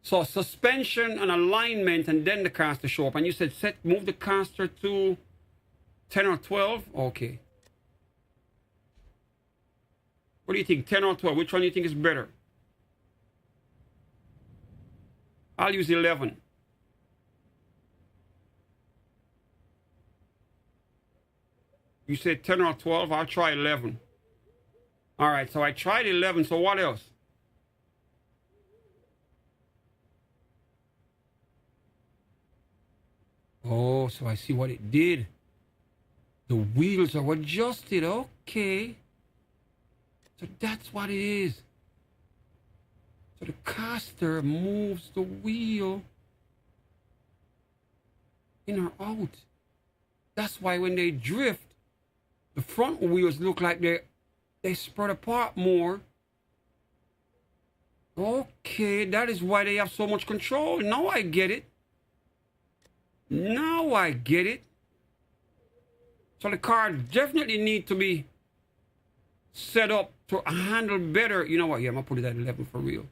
So suspension and alignment and then the caster show up. And you said move the caster to 10 or 12? Okay. What do you think, 10 or 12? Which one do you think is better? I'll use 11. You said 10 or 12, I'll try 11. All right, so I tried 11, so what else? Oh, so I see what it did. The wheels are adjusted, okay. So that's what it is. So the caster moves the wheel in or out. That's why when they drift, the front wheels look like they spread apart more, Okay, that is why they have so much control. Now I get it. Now I get it. So the car definitely need to be set up to handle better. You know what? Yeah, I'm gonna put it at 11 for real.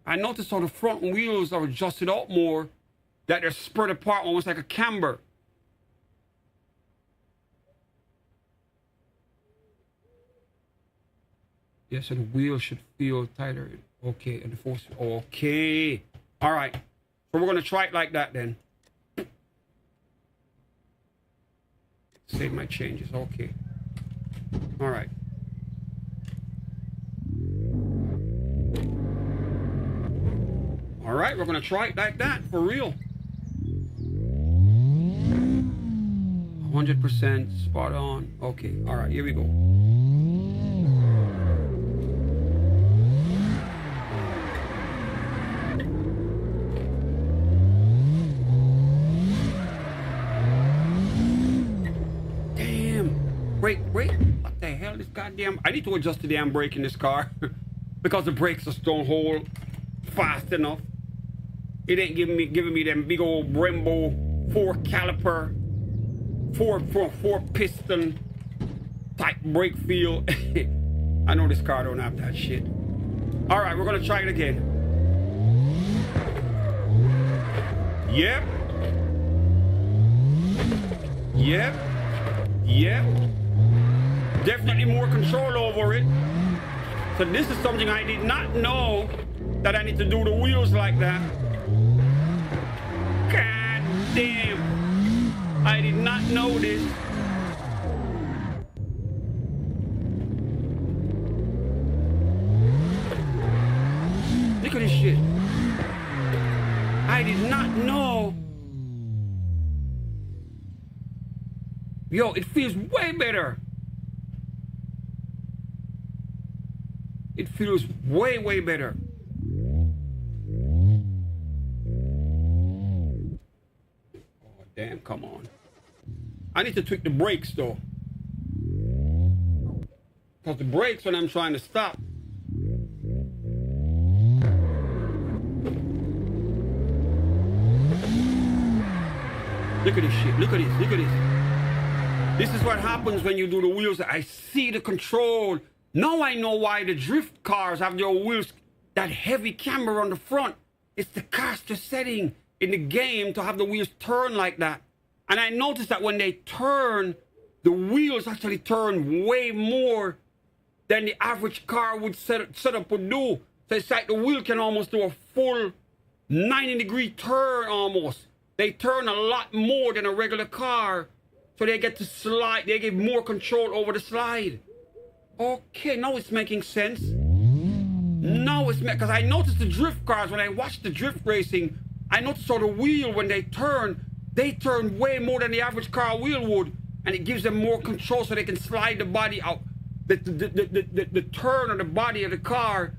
I noticed how the front wheels are adjusted out more, that they're spread apart almost like a camber. Yeah, so the wheel should feel tighter. Okay, and the force. Okay. All right. So we're going to try it like that then. Save my changes. Okay. All right. All right, we're going to try it like that for real. 100% spot on. Okay. All right, here we go. Wait, what the hell is goddamn? I need to adjust the damn brake in this car because the brakes just don't hold fast enough. It ain't giving me them big old Brembo 4 piston type brake feel. I know this car don't have that shit. All right, we're gonna try it again. Yep. Definitely more control over it. So this is something I did not know, that I need to do the wheels like that. God damn. I did not know this. Look at this shit. I did not know. Yo, it feels way better. It feels way, way better. Oh, damn, come on. I need to tweak the brakes, though. Because the brakes, when I'm trying to stop, look at this shit. Look at this. Look at this. This is what happens when you do the wheels. I see the control. Now I know why the drift cars have their wheels, that heavy camber on the front. It's the caster setting in the game to have the wheels turn like that. And I noticed that when they turn, the wheels actually turn way more than the average car would set up would do. So it's like the wheel can almost do a full 90-degree turn almost. They turn a lot more than a regular car. So they get to slide, they get more control over the slide. Okay, now it's making sense. Now it's because I noticed the drift cars, when I watched the drift racing, I noticed how the wheel, when they turn way more than the average car wheel would, and it gives them more control so they can slide the body out. The turn of the body of the car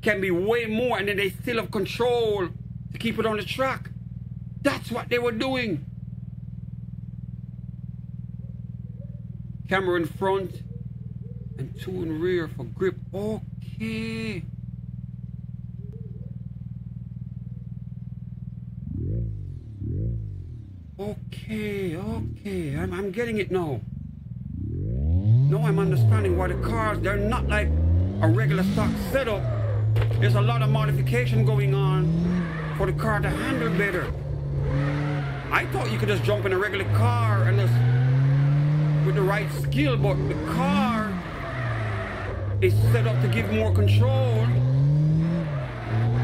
can be way more, and then they still have control to keep it on the track. That's what they were doing. Camera in front and 2 in rear for grip. Okay. Okay. I'm getting it now. Now I'm understanding why the cars, they're not like a regular stock setup. There's a lot of modification going on for the car to handle better. I thought you could just jump in a regular car and just with the right skill, but the car is set up to give more control.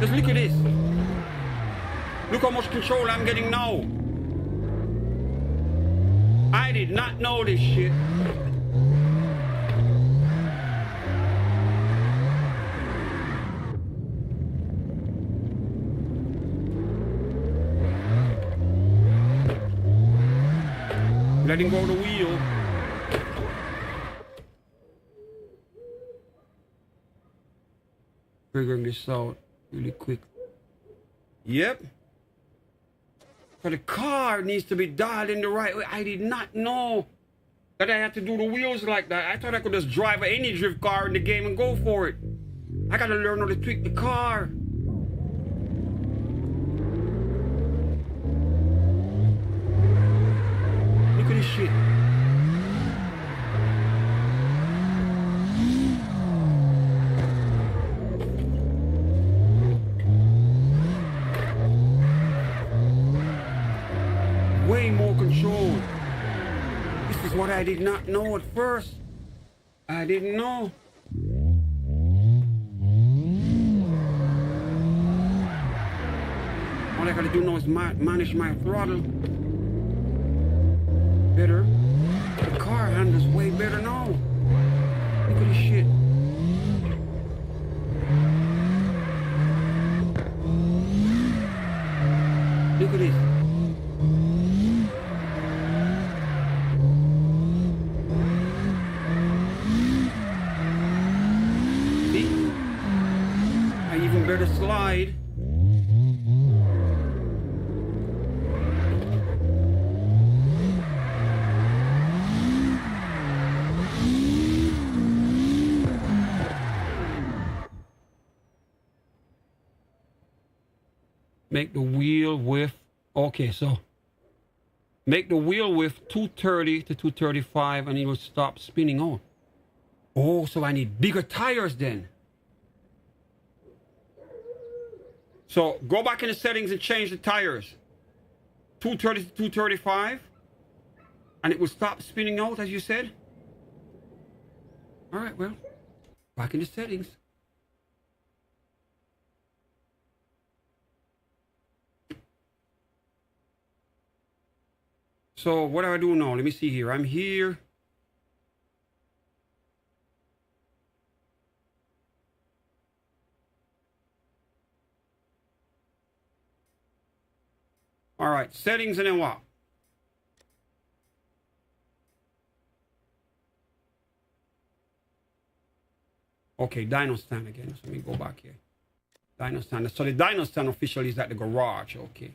Just look at this. Look how much control I'm getting now. I did not know this shit. Letting go of the wheel. Figuring this out really quick. Yep. So the car needs to be dialed in the right way. I did not know that I had to do the wheels like that. I thought I could just drive any drift car in the game and go for it. I gotta learn how to tweak the car. Look at this shit. Way more control. This is what I did not know at first. I didn't know. All I gotta do now is manage my throttle better. The car handles way better now. Look at this shit. Look at this. See? I even better slide. Make the wheel width, okay, so make the wheel width 230 to 235 and it will stop spinning on. Oh, so I need bigger tires then. So go back in the settings and change the tires. 230 to 235 and it will stop spinning out as you said. All right, well, back in the settings. So what do I do now? Let me see here. I'm here. All right, settings and then what? Okay, dyno stand again. So let me go back here. Dyno stand. So the dyno stand officially is at the garage. Okay.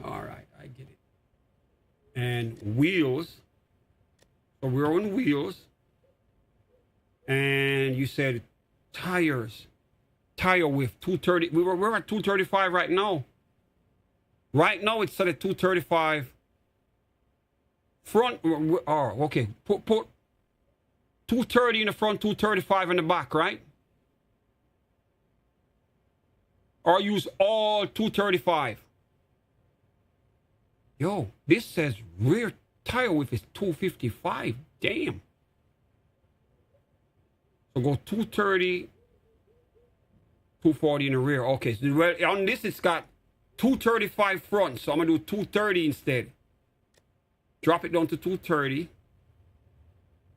All right, I get it. And wheels. So we're on wheels. And you said tires. Tire width 230. We're at 235 right now. Right now it's set at 235. Front. Oh, okay. Put 230 in the front, 235 in the back, right? Or use all 235. Yo, this says rear tire width is 255. Damn. So go 230, 240 in the rear. Okay, so on this it's got 235 front. So I'm going to do 230 instead. Drop it down to 230.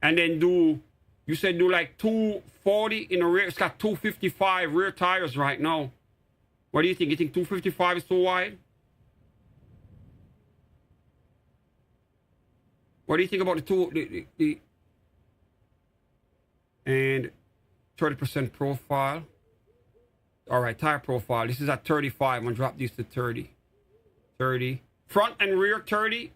And then you said do like 240 in the rear. It's got 255 rear tires right now. What do you think? You think 255 is too wide? What do you think about the and 30% profile? All right, tire profile. This is at 35. I'm gonna drop these to 30. 30. Front and rear 30.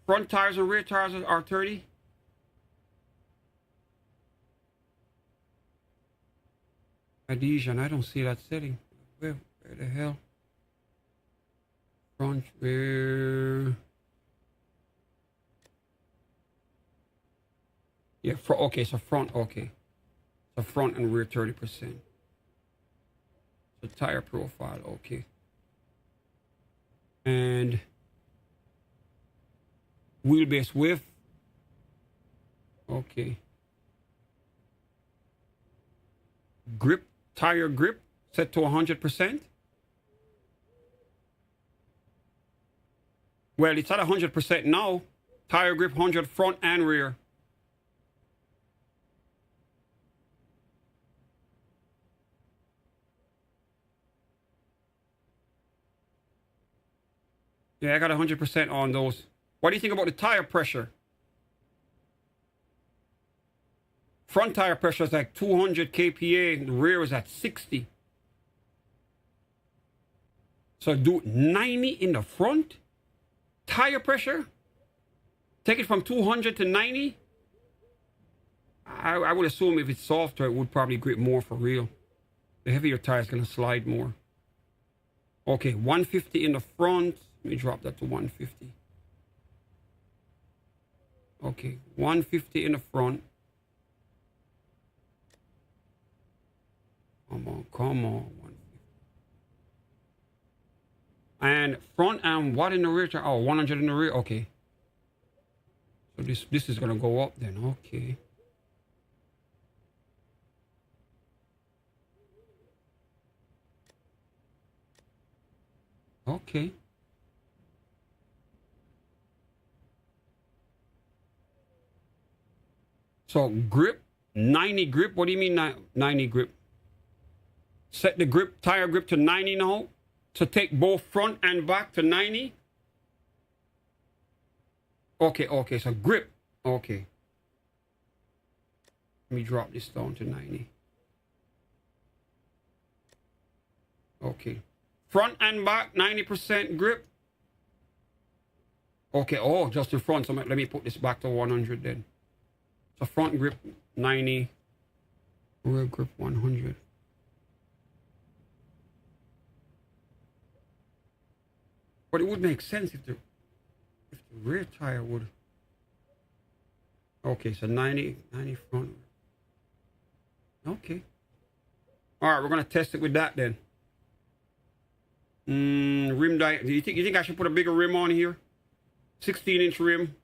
Front tires and rear tires are 30. Adhesion, I don't see that setting. Where the hell? Front, rear. Yeah, okay, so front, okay. So front and rear 30%. So tire profile, okay. And wheelbase width, okay. Grip, tire grip set to 100%. Well, it's at 100% now. Tire grip 100 front and rear. Yeah, I got 100% on those. What do you think about the tire pressure? Front tire pressure is like 200 kPa, and the rear is at 60. So do 90 in the front. Tire pressure. Take it from 200 to 90. I would assume if it's softer, it would probably grip more for real. The heavier tire is going to slide more. Okay, 150 in the front. Let me drop that to 150. Okay, 150 in the front. Come on, come on. 150. And front and what in the rear? Oh, 100 in the rear. Okay. So this is going to go up then. Okay. Okay. So grip, 90 grip. What do you mean 90 grip? Set the grip, tire grip to 90 now. So take both front and back to 90. Okay, okay. So grip. Okay. Let me drop this down to 90. Okay. Front and back, 90% grip. Okay, oh, just in front. So let me put this back to 100 then. So front grip, 90. Rear grip, 100. But it would make sense if the rear tire would. Okay, so 90 front. Okay. All right, we're going to test it with that then. Rim diet. You think I should put a bigger rim on here? 16-inch rim.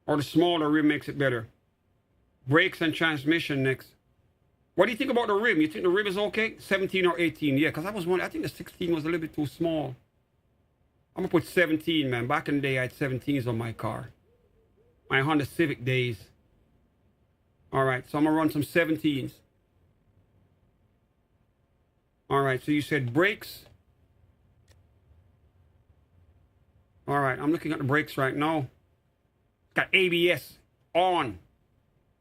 Or the smaller rim makes it better. Brakes and transmission next. What do you think about the rim? You think the rim is okay? 17 or 18? Yeah, because I was wondering. I think the 16 was a little bit too small. I'm going to put 17, man. Back in the day, I had 17s on my car. My Honda Civic days. All right, so I'm going to run some 17s. All right, so you said brakes. All right, I'm looking at the brakes right now. Got ABS on.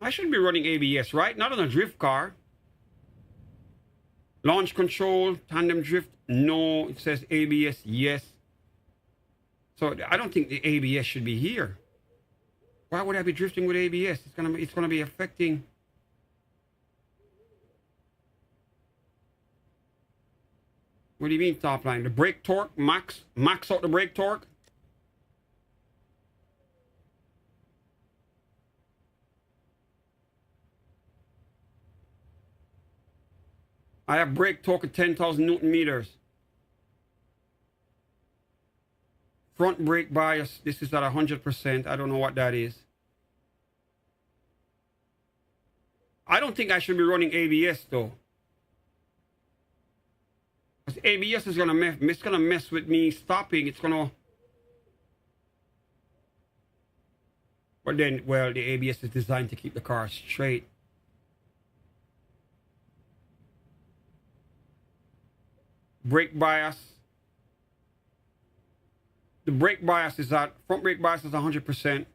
I shouldn't be running ABS, right? Not on a drift car. Launch control, tandem drift, no. It says ABS, yes. So I don't think the ABS should be here. Why would I be drifting with ABS? It's gonna be affecting. What do you mean top line? The brake torque, max out the brake torque? I have brake torque at 10,000 Newton meters. Front brake bias, this is at 100%. I don't know what that is. I don't think I should be running ABS though. Because ABS is gonna mess with me stopping. It's gonna. But then, well, the ABS is designed to keep the car straight. Brake bias. The brake bias is at, front brake bias is 100%.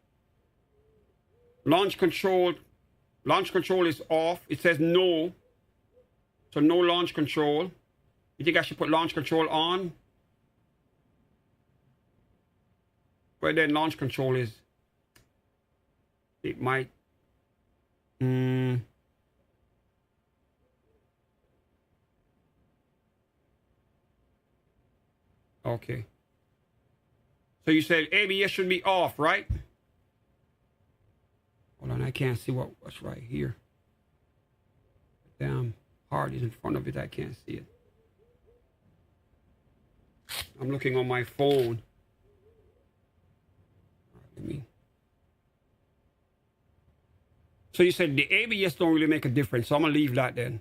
Launch control is off. It says no. So no launch control. You think I should put launch control on? But then launch control is, it might. Okay. So you said ABS should be off, right? Hold on, I can't see what's right here. Damn hard is in front of it, I can't see it. I'm looking on my phone. Let me. So you said the ABS don't really make a difference, so I'm gonna leave that then.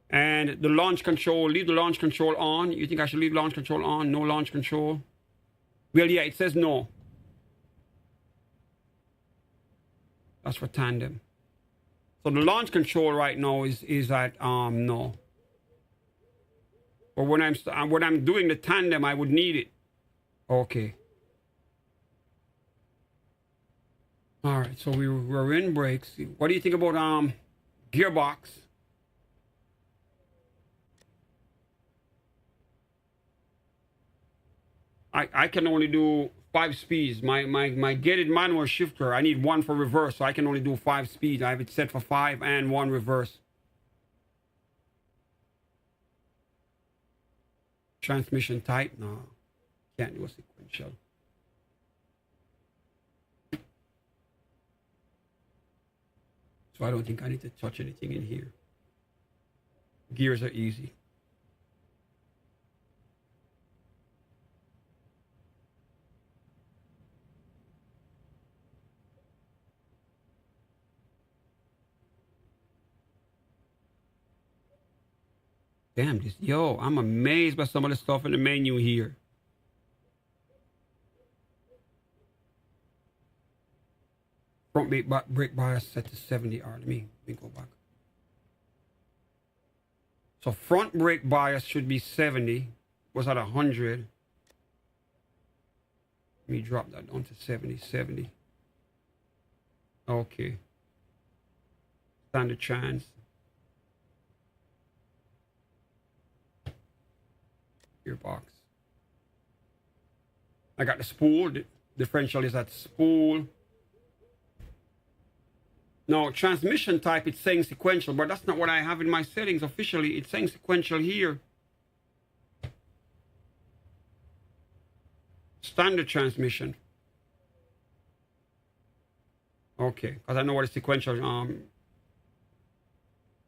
And the launch control, leave the launch control on. You think I should leave launch control on? No launch control? Well, yeah, it says no. That's for tandem. So the launch control right now is at no. But when I'm doing the tandem, I would need it. Okay. All right, so we're in brakes. What do you think about gearbox? I can only do 5 speeds. My gated manual shifter, I need 1 for reverse, so I can only do 5 speeds. I have it set for 5 and 1 reverse. Transmission type, no, can't do a sequential. So I don't think I need to touch anything in here. Gears are easy. Damn, I'm amazed by some of the stuff in the menu here. Front brake bias set to 70. All right, let me go back. So front brake bias should be 70. Was at 100. Let me drop that down to 70. Okay. Standard trans. Gearbox. I got the spool. The differential is at spool. No, transmission type, it's saying sequential, but that's not what I have in my settings officially. It's saying sequential here. Standard transmission. Okay, because I know what a sequential,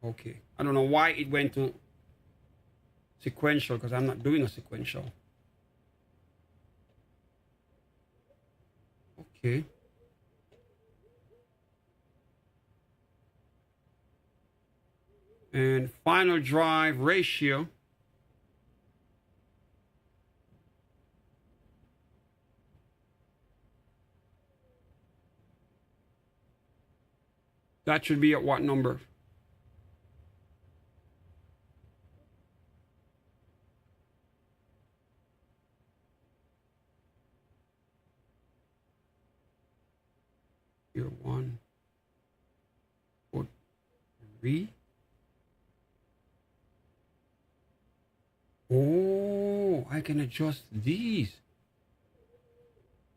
okay. I don't know why it went to sequential, because I'm not doing a sequential. Okay. And final drive ratio. That should be at what number? Here, 1, 4, 3. Oh, I can adjust these.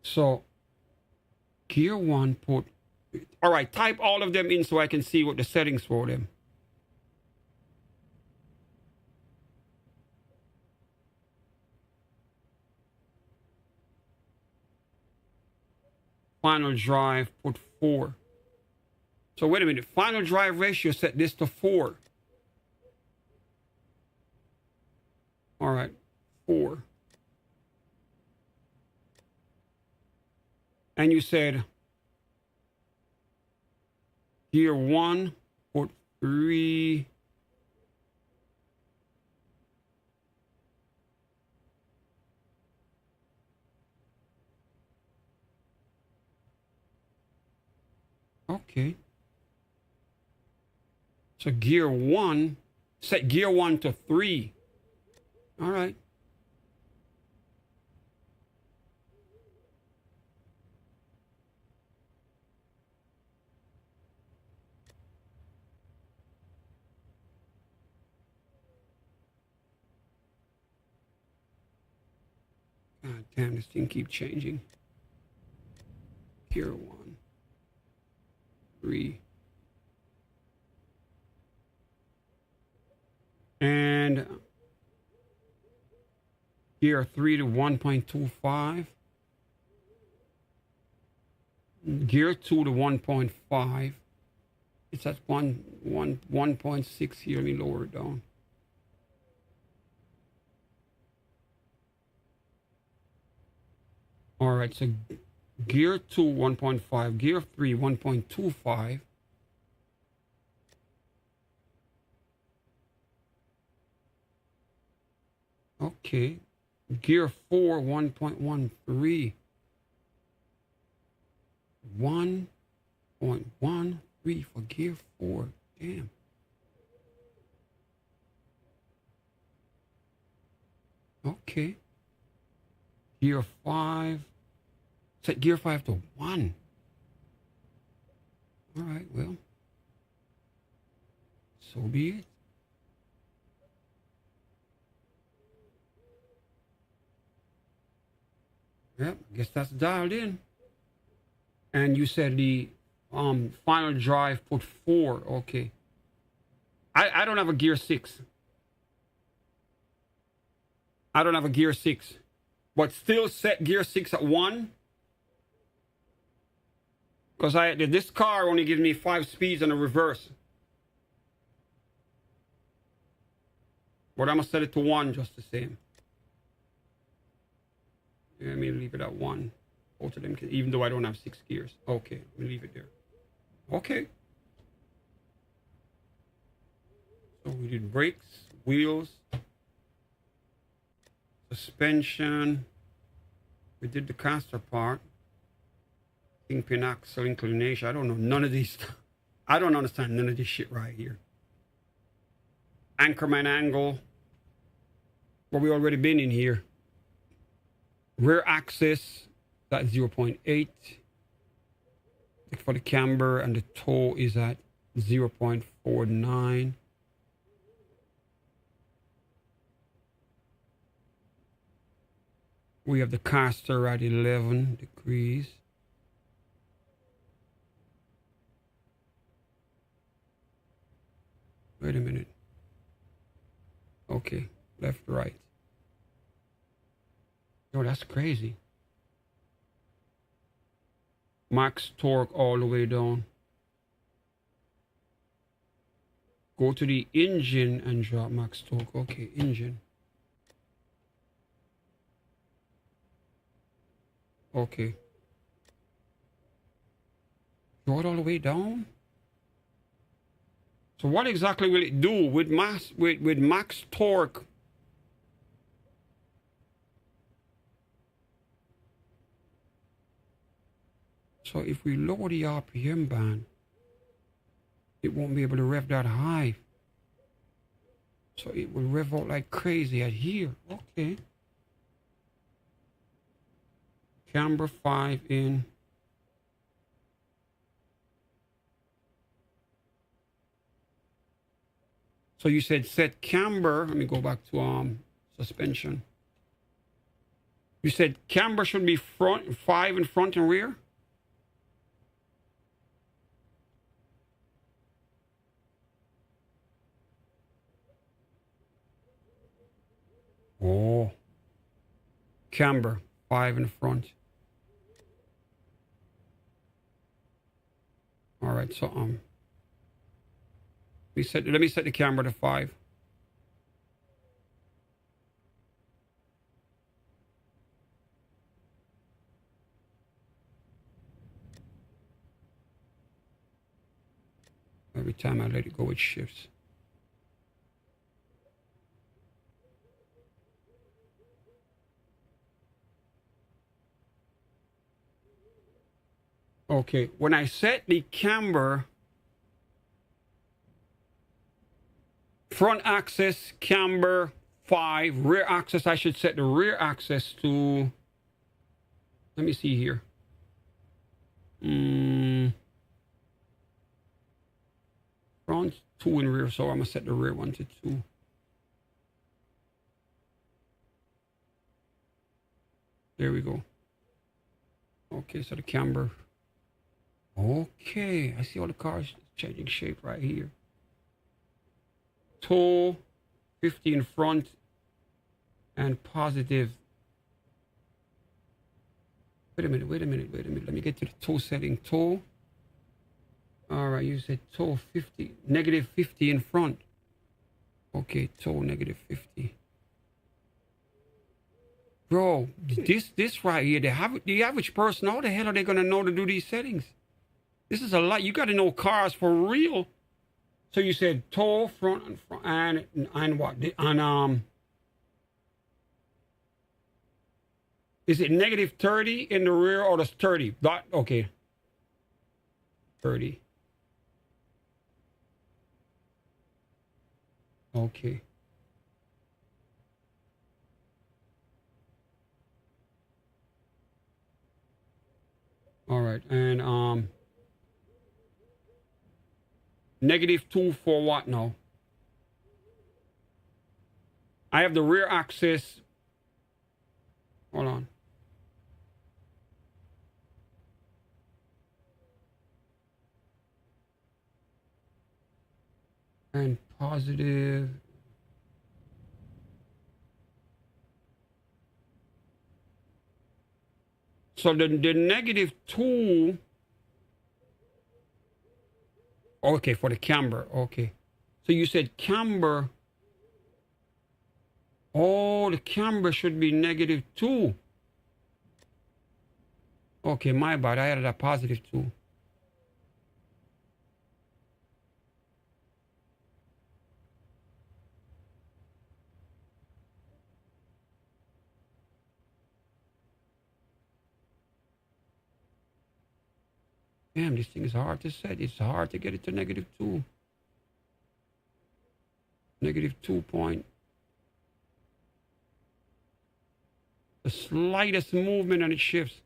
So, gear 1 put. All right, type all of them in so I can see what the settings for them. Final drive, put 4. So wait a minute, final drive ratio, set this to 4. All right, 4. And you said gear 1, put 3. Okay. So gear 1, set gear 1 to 3. All right. God damn, this thing keeps changing. Gear 1, 3. And gear 3 to 1.25. Gear 2 to 1.5. It's at 1.6 here. Let me lower it down. All right, so gear 2, 1.5. Gear 3, 1.25. Okay. Gear 4, 1.13. 1.13 for gear 4. Damn. Okay. Gear 5. Set gear 5 to 1. All right, well, so be it. Yep, I guess that's dialed in. And you said the final drive put 4. Okay. I don't have a gear 6. I don't have a gear 6. But still set gear 6 at 1. Because this car only gives me 5 speeds and a reverse. But I'm going to set it to 1 just the same. Let me leave it at 1. Both of them, even though I don't have 6 gears. Okay, let me leave it there. Okay. So we did brakes, wheels, suspension. We did the caster part. Kingpin axle inclination. I don't know none of these. I don't understand none of this shit right here. Anchorman angle. Well, we already been in here. Rear axis, that's 0.8. For the camber, and the toe is at 0.49. We have the caster at 11 degrees. Wait a minute. Okay, left, right. Yo, that's crazy. Max torque all the way down. Go to the engine and drop max torque. Okay, engine. Okay. Draw it all the way down. So what exactly will it do with max torque? So if we lower the RPM band, it won't be able to rev that high. So it will rev out like crazy at here. Okay. Camber 5 in. So you said set camber. Let me go back to suspension. You said camber should be 5 in front and rear? Oh. Camber 5 in front. All right, so let me set the camera to 5. Every time I let it go, it shifts. Okay, when I set the camber, front axis, camber 5, rear axis, I should set the rear axis to, let me see here. Front 2 and rear, so I'm gonna set the rear one to 2. There we go. Okay, so the camber. Okay, I see all the cars changing shape right here. Toe 50 in front and positive. Wait a minute. Let me get to the toe setting. Toe. All right, you said toe 50, negative 50 in front. Okay, toe negative 50. Bro, this right here, the average person, how the hell are they gonna know to do these settings? This is a lot. You got to know cars for real. So you said toe, front, and what? And is it negative 30 in the rear or the 30? That okay. 30. Okay. All right, and -2 for what now? I have the rear axis. Hold on. And positive. So the -2. Okay, for the camber. Okay. So you said camber. Oh, the camber should be -2. Okay, my bad. I added a +2. Damn, this thing is hard to set. It's hard to get it to -2. -2 point. The slightest movement and it shifts.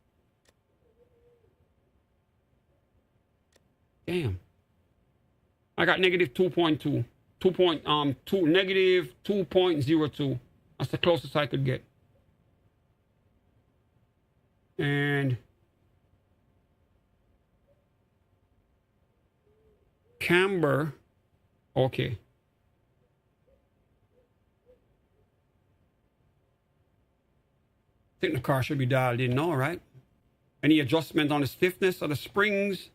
Damn. I got -2.2. -2.02. That's the closest I could get. And camber. Okay. I think the car should be dialed in now, right? Any adjustment on the stiffness of the springs?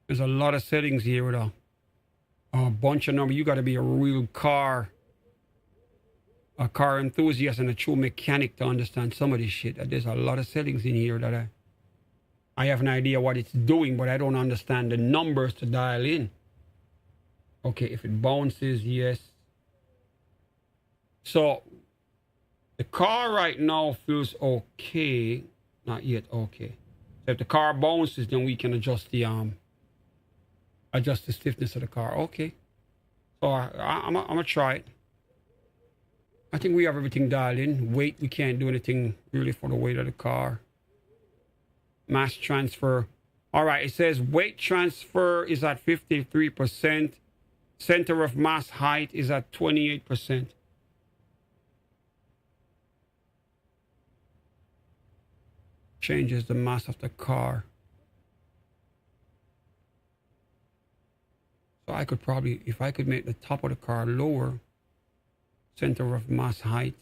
There's a lot of settings here with a bunch of numbers. You got to be a real car enthusiast and a true mechanic to understand some of this shit. There's a lot of settings in here that I have an idea what it's doing, but I don't understand the numbers to dial in. Okay, if it bounces, yes. So the car right now feels okay. Not yet okay. So if the car bounces, then we can adjust the stiffness of the car. Okay. So I'm gonna try it. I think we have everything dialed in. Weight, we can't do anything really for the weight of the car. Mass transfer. All right, it says weight transfer is at 53%. Center of mass height is at 28%. Changes the mass of the car. So I could probably, if I could make the top of the car lower, center of mass height.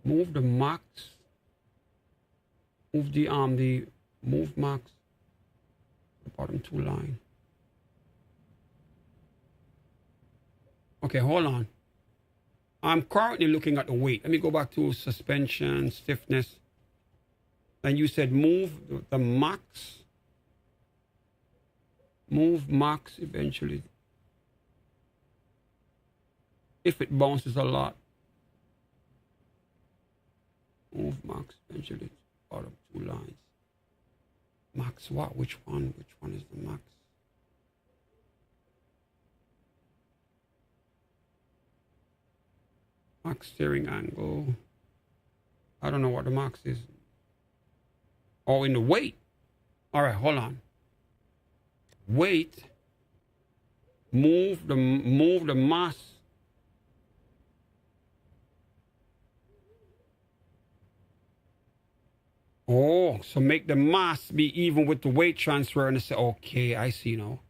Move the max. Move the move max. The bottom two line. Okay, hold on. I'm currently looking at the weight. Let me go back to suspension, stiffness. And you said move the max. Move max eventually. If it bounces a lot. Move max eventually. Bottom two lines. Max what? Which one? Which one is the max? Max steering angle. I don't know what the max is. Oh, in the weight. All right, hold on. Weight. Move the mass. Oh, so make the mass be even with the weight transfer, and say, okay, I see now.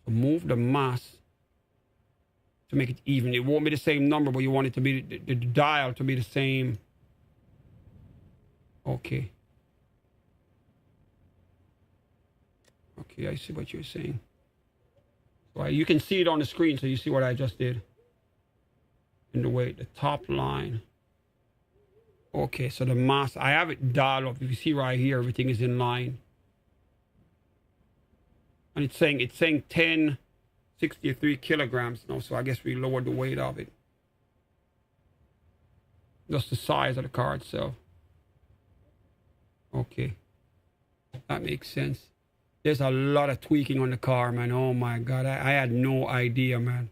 So move the mass to make it even. It won't be the same number, but you want it to be the dial to be the same. Okay. Okay, I see what you're saying. So you can see it on the screen, so you see what I just did. In the weight, the top line. Okay, so the mass, I have it dialed up. If you see right here, everything is in line. And it's saying 10 63 kilograms now, so I guess we lowered the weight of it. Just the size of the car itself. Okay. That makes sense. There's a lot of tweaking on the car, man. Oh my God. I had no idea, man.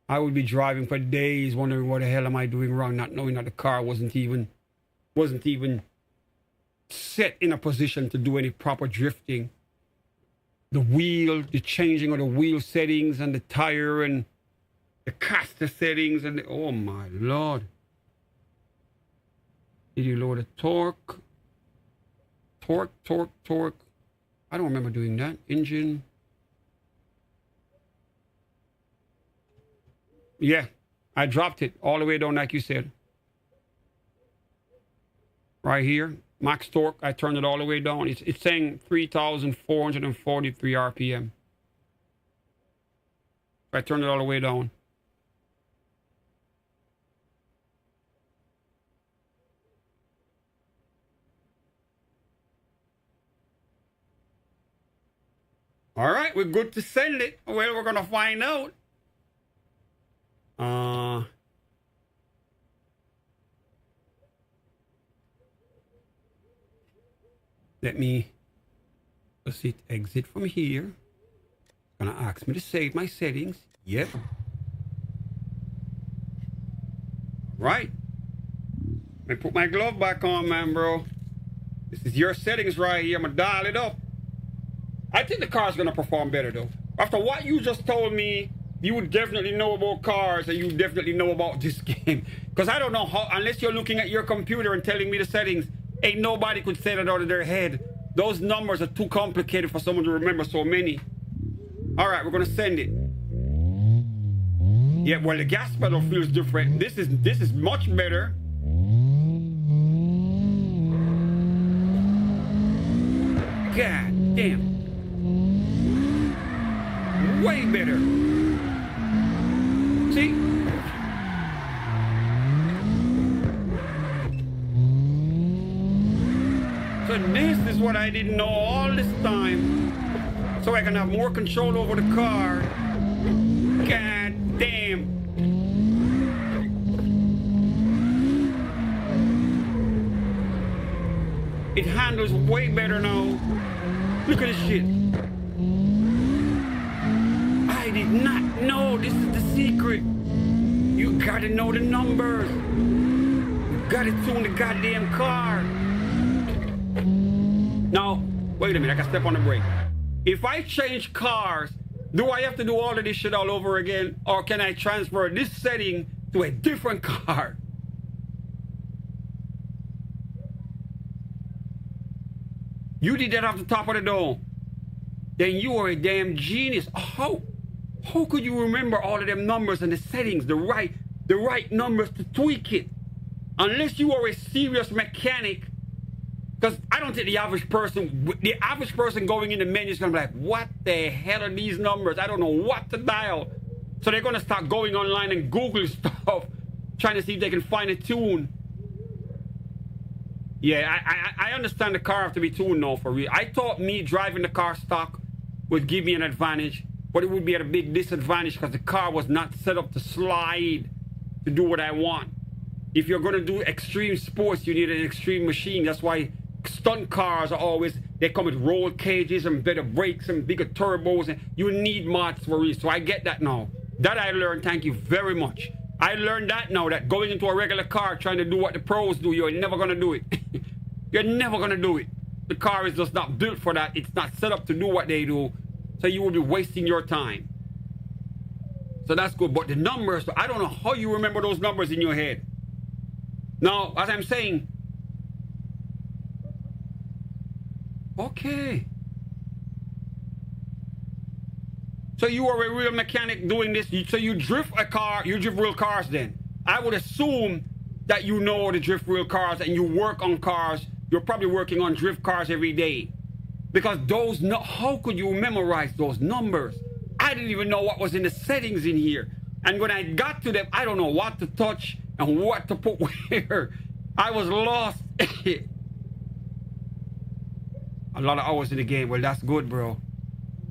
I would be driving for days wondering what the hell am I doing wrong, not knowing that the car wasn't even set in a position to do any proper drifting. The wheel, the changing of the wheel settings and the tire and the caster settings and oh my Lord. Did you lower the torque? Torque. I don't remember doing that. Engine. Yeah, I dropped it all the way down like you said. Right here, max torque, I turned it all the way down. It's saying 3,443 RPM. I turned it all the way down. All right, we're good to send it. Well, we're gonna find out. Let me just hit exit from here. It's gonna ask me to save my settings. Yep. Right. Let me put my glove back on, man, bro. This is your settings right here. I'm gonna dial it up. I think the car's gonna perform better though. After what you just told me, you would definitely know about cars and you definitely know about this game. Because I don't know how, unless you're looking at your computer and telling me the settings, ain't nobody could say that out of their head. Those numbers are too complicated for someone to remember so many. All right, we're gonna send it. Yeah, well, the gas pedal feels different. This is much better. God damn. Way better. See? So this is what I didn't know all this time. So I can have more control over the car. God damn. It handles way better now. Look at this shit. I did not know. This is the secret. You gotta know the numbers. You gotta tune the goddamn car. Now, wait a minute. I gotta step on the brake. If I change cars, do I have to do all of this shit all over again? Or can I transfer this setting to a different car? You did that off the top of the dome. Then you are a damn genius. How could you remember all of them numbers and the settings, the right numbers to tweak it? Unless you are a serious mechanic. Because I don't think the average person going in the menu is going to be like, what the hell are these numbers? I don't know what to dial. So they're going to start going online and Google stuff, trying to see if they can find a tune. Yeah, I understand the car have to be tuned now for real. I thought me driving the car stock would give me an advantage, but it would be at a big disadvantage because the car was not set up to slide to do what I want. If you're going to do extreme sports, you need an extreme machine. That's why stunt cars are always, they come with roll cages and better brakes and bigger turbos, and you need mods for real. So I get that now. That I learned, thank you very much. I learned that now, that going into a regular car trying to do what the pros do, you're never going to do it. You're never going to do it. The car is just not built for that. It's not set up to do what they do. So you will be wasting your time. So that's good. But the numbers, I don't know how you remember those numbers in your head. Now, as I'm saying, okay. So you are a real mechanic doing this. So you drift a car, you drift real cars then. I would assume that you know how to drift real cars and you work on cars. You're probably working on drift cars every day. Because those, how could you memorize those numbers? I didn't even know what was in the settings in here. And when I got to them, I don't know what to touch and what to put where. I was lost. A lot of hours in the game. Well, that's good, bro.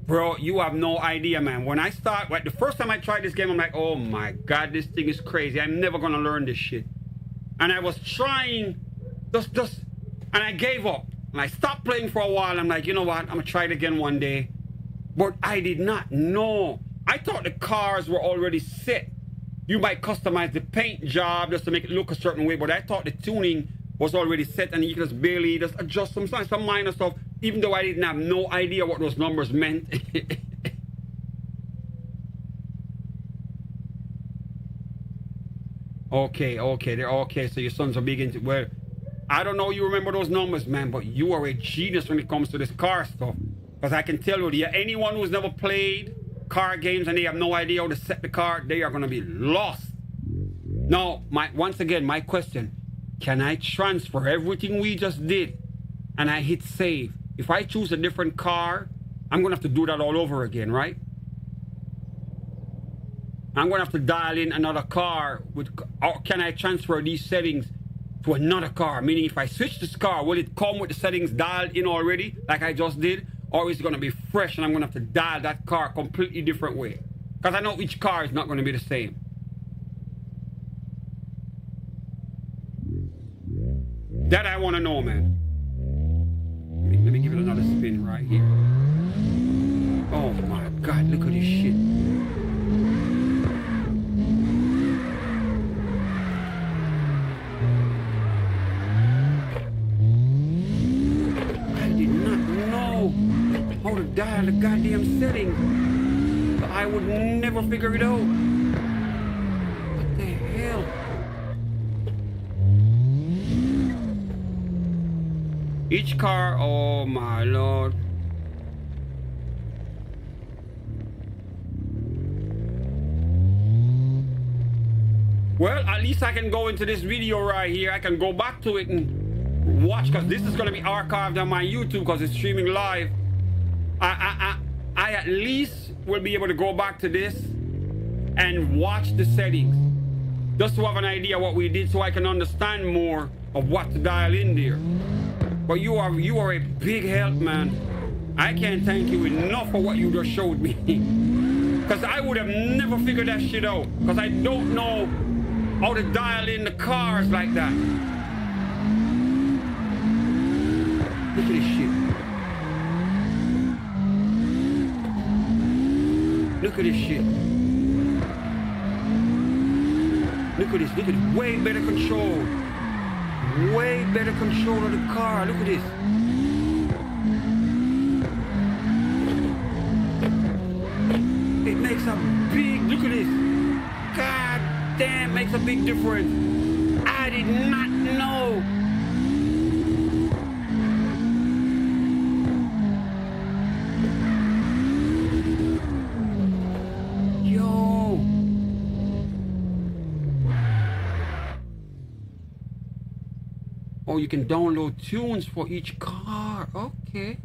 Bro, you have no idea, man. When I start, the first time I tried this game, I'm like, oh my God, this thing is crazy. I'm never gonna learn this shit. And I was trying, and I gave up. And I stopped playing for a while. I'm like, you know what? I'm gonna try it again one day. But I did not know. I thought the cars were already set. You might customize the paint job just to make it look a certain way, but I thought the tuning was already set and you can just barely just adjust some minor stuff, even though I didn't have no idea what those numbers meant. Okay, so your sons are big into, well, I don't know you remember those numbers, man, but you are a genius when it comes to this car stuff. Because I can tell you, anyone who's never played car games and they have no idea how to set the car, they are going to be lost. Now, once again, my question, can I transfer everything we just did and I hit save? If I choose a different car, I'm going to have to do that all over again, right? I'm going to have to dial in another car. Or can I transfer these settings to another car? Meaning if I switch this car, will it come with the settings dialed in already like I just did? Or is it going to be fresh and I'm going to have to dial that car a completely different way? Because I know each car is not going to be the same. That I want to know, man. Let me give it another spin right here. Oh my God, look at this shit. I did not know how to dial the goddamn settings. I would never figure it out. What the hell? Each car, oh my Lord. Well, at least I can go into this video right here. I can go back to it and watch, because this is going to be archived on my YouTube because it's streaming live. I at least will be able to go back to this and watch the settings just to have an idea what we did so I can understand more of what to dial in there. But you are a big help, man. I can't thank you enough for what you just showed me. Because I would have never figured that shit out. Because I don't know how to dial in the cars like that. Look at this shit. Look at this shit. Look at it. Way better control. Way better control of the car. Look at this. It makes a big, look at this. God damn, makes a big difference. I did not know. Oh, you can download tunes for each car. Okay.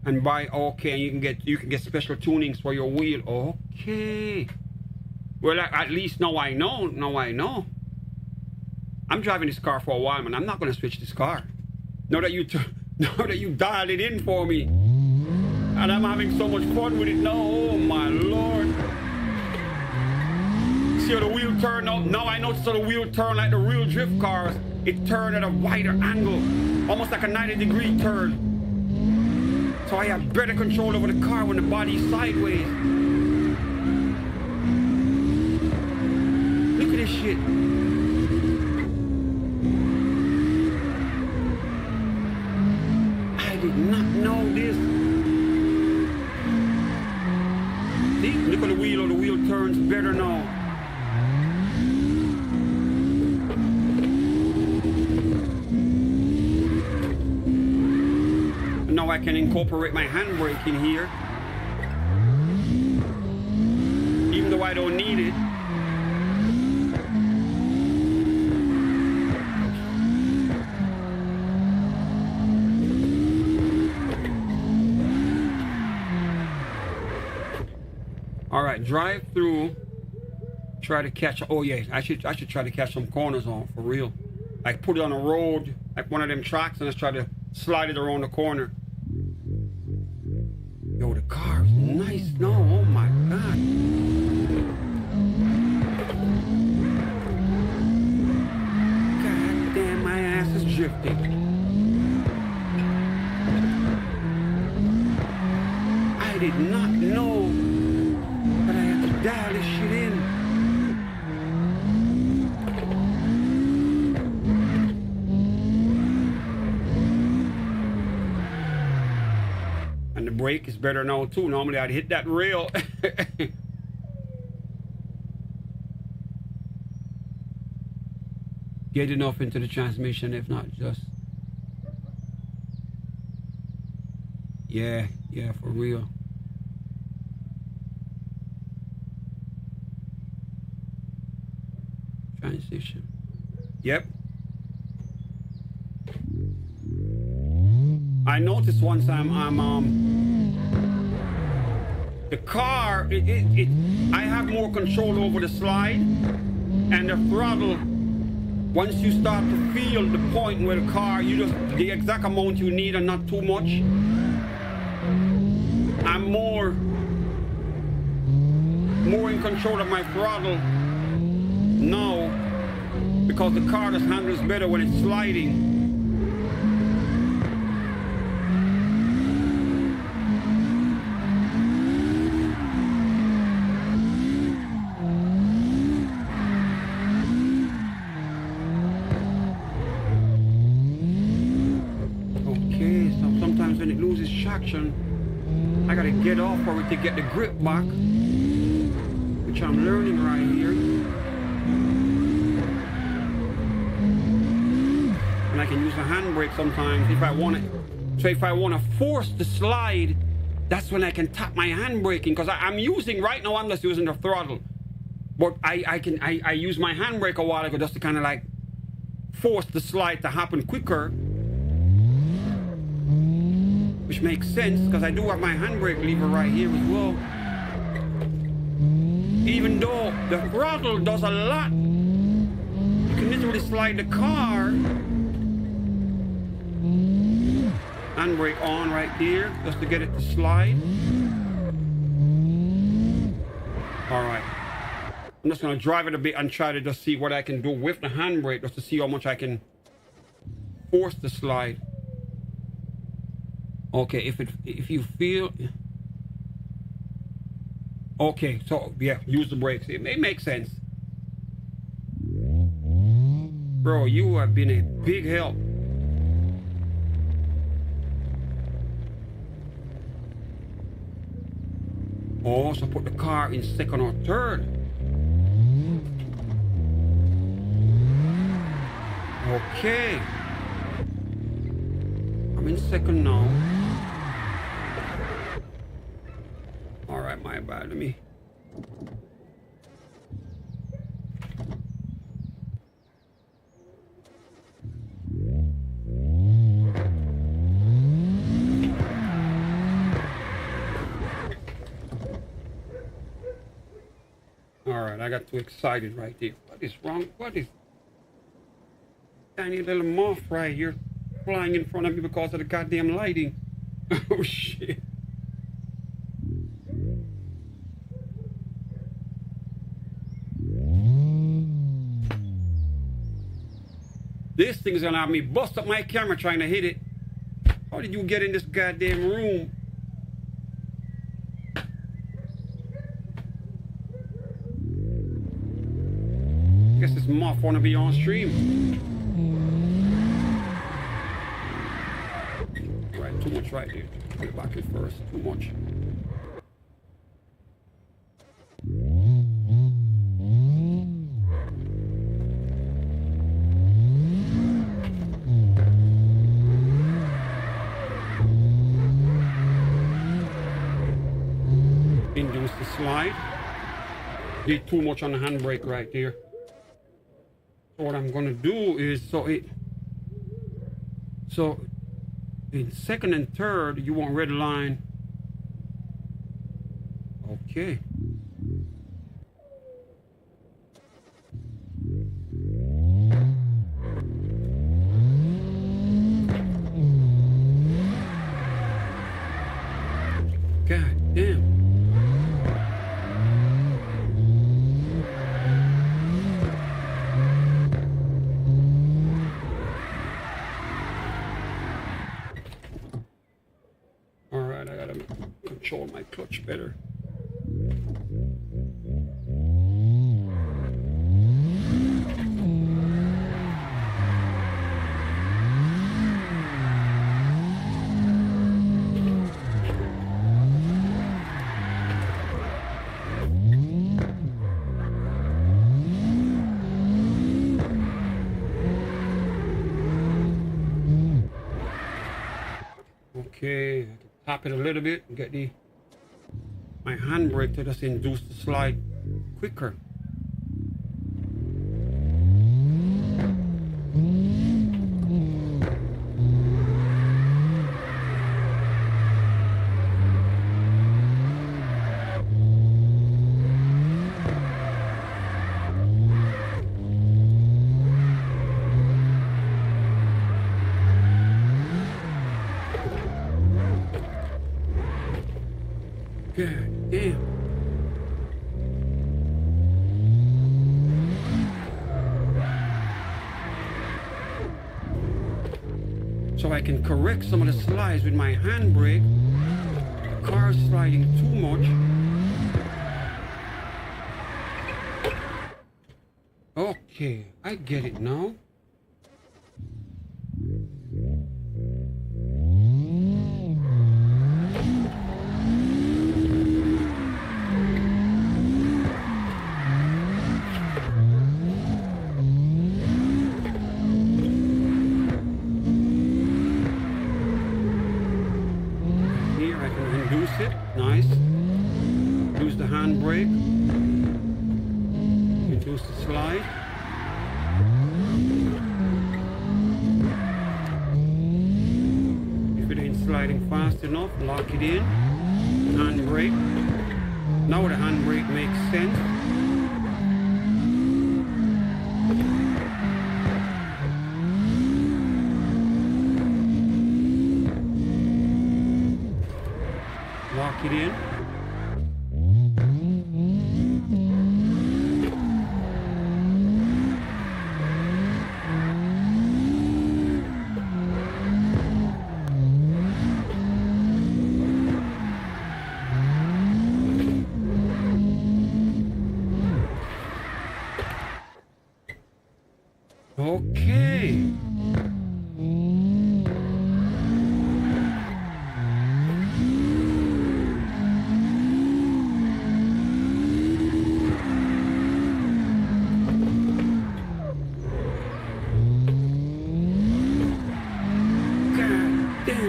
And you can get special tunings for your wheel. Okay. Well, at least now I know. Now I know. I'm driving this car for a while, man. I'm not gonna switch this car. Now that you dialed it in for me. And I'm having so much fun with it now. Oh my Lord. See how the wheel turn out? Now I notice how the wheel turn like the real drift cars. It turned at a wider angle. Almost like a 90-degree turn. So I have better control over the car when the body's sideways. Look at this shit. I did not know this. Look at the wheel turns better now. And now I can incorporate my handbrake in here. Even though I don't need it. All right, drive through try to catch. Oh yeah, I should try to catch some corners on for real. Like put it on a road, like one of them tracks, and let's try to slide it around the corner. Yo, the car's nice. No, oh my God. God damn, my ass is drifting. I did not know that I had to dial this shit in. And the brake is better now too. Normally I'd hit that rail. Get enough into the transmission, if not just. Yeah, for real. Transition. Yep. I noticed one time the car I have more control over the slide and the throttle. Once you start to feel the point where the car, you just the exact amount you need and not too much. I'm more in control of my throttle now because the car just handles better when it's sliding. Okay, so sometimes when it loses traction, I gotta get off for it to get the grip back, which I'm learning right here. And I can use a handbrake sometimes if I want it. So if I want to force the slide, that's when I can tap my handbraking, because I'm using right now. I'm just using the throttle, but I use my handbrake a while ago just to kind of like force the slide to happen quicker. Which makes sense because I do have my handbrake lever right here as well. Even though the throttle does a lot, you can literally slide the car. Handbrake on right there just to get it to slide. All right. I'm just going to drive it a bit and try to just see what I can do with the handbrake just to see how much I can force the slide. Okay, if you feel okay, so yeah, use the brakes. It may make sense. Bro, you have been a big help. Oh, so put the car in second or third. Okay. I'm in second now. All right, my bad. Let me. All right, I got too excited right there. What is wrong? What is tiny little moth right here flying in front of me because of the goddamn lighting? Oh shit. This thing's gonna have me bust up my camera trying to hit it. How did you get in this goddamn room? I guess this moth wanna be on stream. Right, too much right there. Put it back in first. Too much. Induce the slide. Did too much on the handbrake right there. So what I'm gonna do is so in second and third you want red line. Okay. control my clutch better. Okay, I can tap it a little bit and get my handbrake to just induce the slide quicker. God damn. So I can correct some of the slides with my handbrake. The car is sliding too much. Okay, I get it now. It. Nice. Use the handbrake. Reduce the slide. If it ain't sliding fast enough, lock it in. Handbrake. Now the handbrake makes sense. Lock it in. Okay.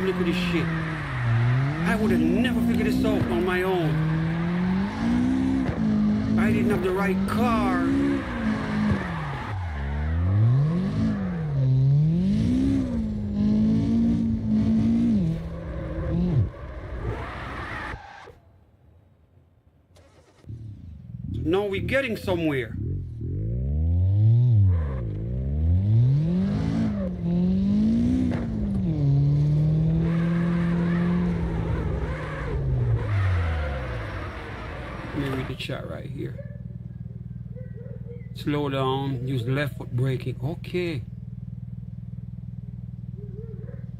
Look at this shit. I would have never figured this out on my own. I didn't have the right car. So now we're getting somewhere. Let me read the chat right here. Slow down, use left foot braking. Okay.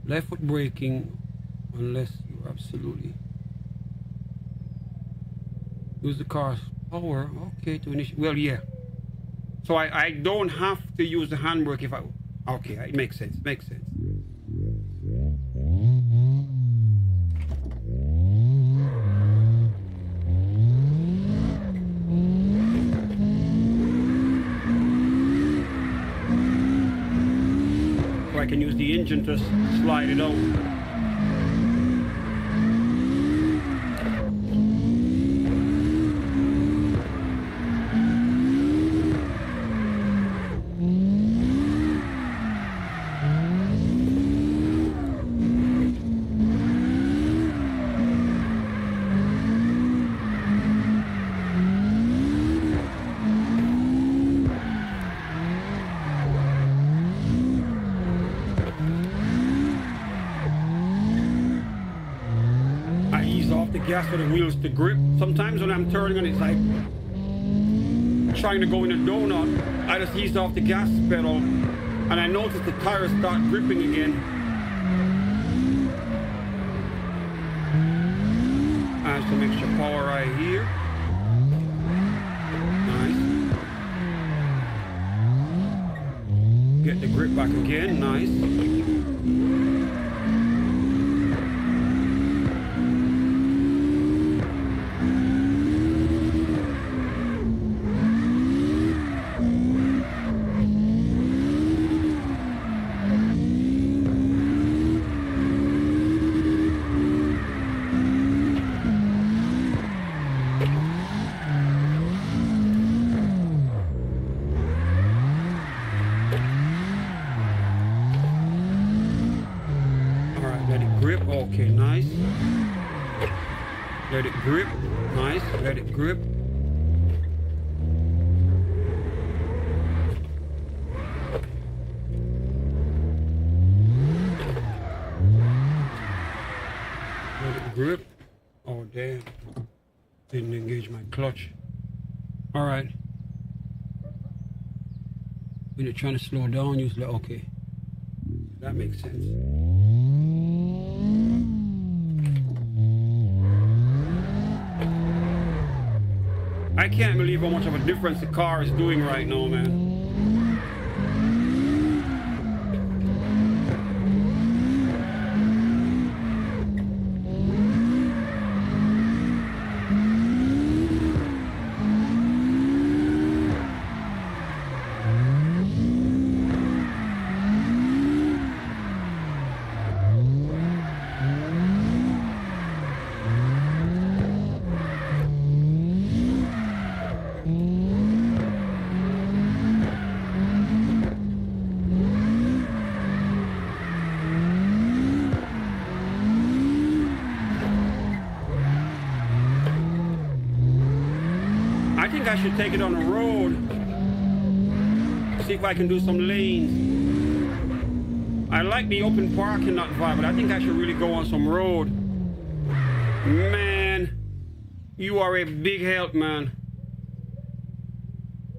Left foot braking, unless you're absolutely. Use the car's power. Okay, to initiate. Well, yeah. So I don't have to use the handbrake if I. Okay, it makes sense. Makes sense. I can use the engine to slide it out. Off the gas for the wheels to grip. Sometimes when I'm turning and it's like trying to go in a donut, I just ease off the gas pedal and I notice the tires start gripping again. some extra power right here. Nice. Get the grip back again. Nice. Okay, nice. Let it grip. Nice. Let it grip. Let it grip. Oh, damn. Didn't engage my clutch. All right. When you're trying to slow down, use the okay. That makes sense. I can't believe how much of a difference the car is doing right now, man. I think I should take it on the road. See if I can do some lanes. I like the open parking lot vibe, but I think I should really go on some road. Man, you are a big help, man.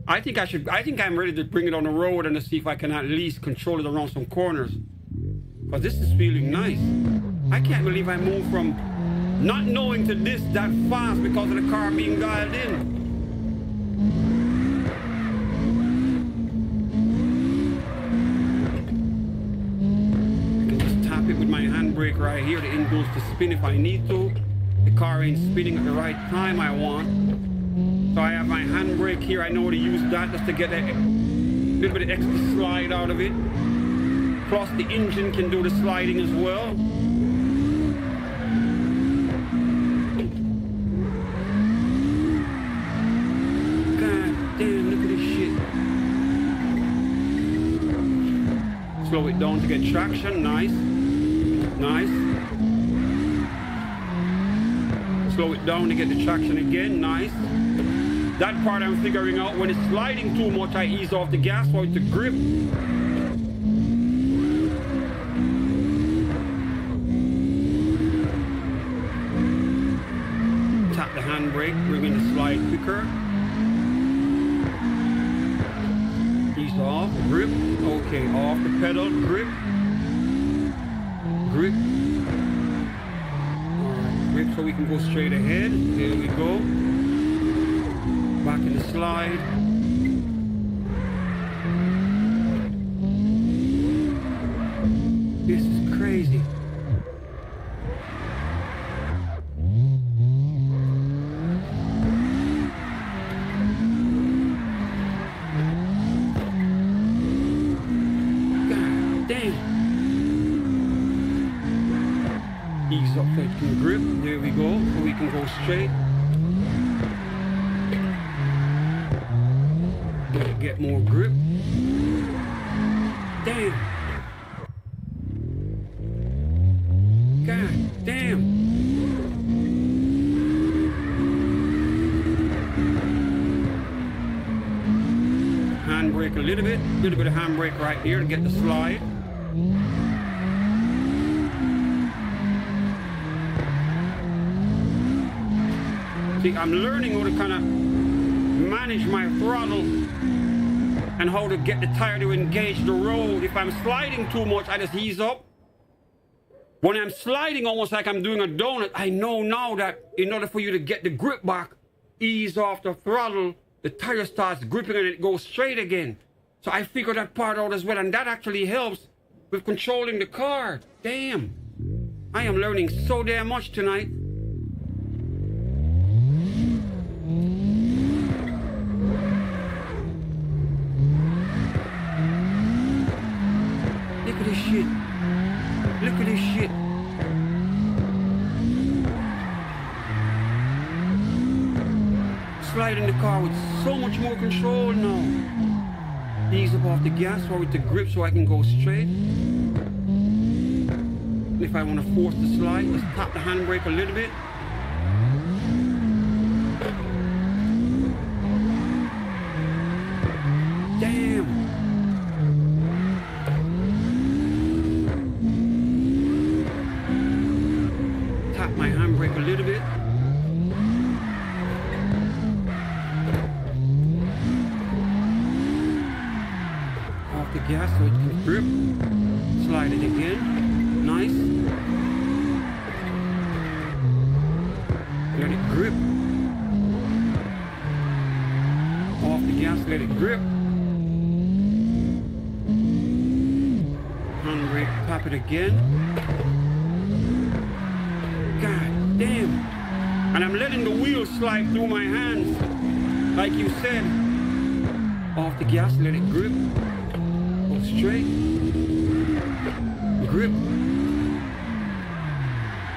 I think I'm ready to bring it on the road and to see if I can at least control it around some corners. Because this is feeling nice. I can't believe I moved from not knowing to this that fast because of the car being dialed in. With my handbrake right here, the engine goes to spin if I need to. The car ain't spinning at the right time I want. So I have my handbrake here. I know how to use that just to get a little bit of extra slide out of it. Plus the engine can do the sliding as well. God damn, look at this shit. Slow it down to get traction, nice. Nice. Slow it down to get the traction again. Nice. That part I'm figuring out. When it's sliding too much, I ease off the gas for it to grip. Tap the handbrake, bring in the slide quicker. Ease off, grip. Okay, off the pedal, grip. Grip. Alright, grip so we can go straight ahead. There we go. Back in the slide. This is crazy. God damn. Ease up that grip. There we go. So we can go straight. Get more grip. Damn. God damn. Handbrake a little bit of handbrake right here to get the slide. See, I'm learning how to kind of manage my throttle and how to get the tire to engage the road. If I'm sliding too much, I just ease up. When I'm sliding almost like I'm doing a donut, I know now that in order for you to get the grip back, ease off the throttle, the tire starts gripping and it goes straight again. So I figured that part out as well, and that actually helps with controlling the car. Damn. I am learning so damn much tonight. Look at this shit. Look at this shit. Sliding the car with so much more control now. Ease up off the gas or with the grip so I can go straight. And if I want to force the slide, let's tap the handbrake a little bit. Damn. Tap my handbrake a little bit. Off the gas so it can grip. Slide it again. Nice. Let it grip. Off the gas, let it grip. Handbrake, tap it again. God damn. And I'm letting the wheels slide through my hands. Like you said. Off the gas, let it grip. Go straight. Grip.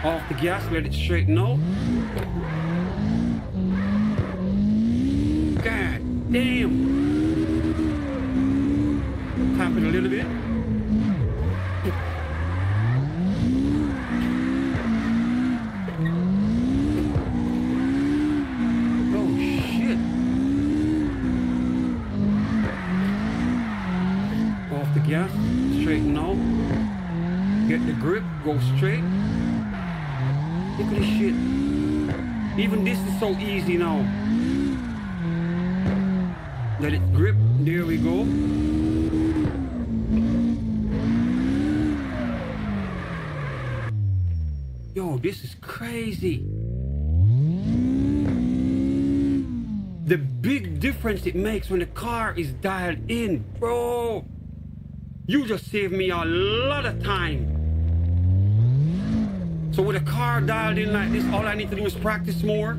Off the gas, let it straighten out. God damn. Tap it a little bit. Oh shit. Off the gas, straighten out. Get the grip, go straight. Look at this shit. Even this is so easy now. Let it grip. There we go. Yo, this is crazy. The big difference it makes when the car is dialed in, bro. You just saved me a lot of time. So with a car dialed in like this, all I need to do is practice more.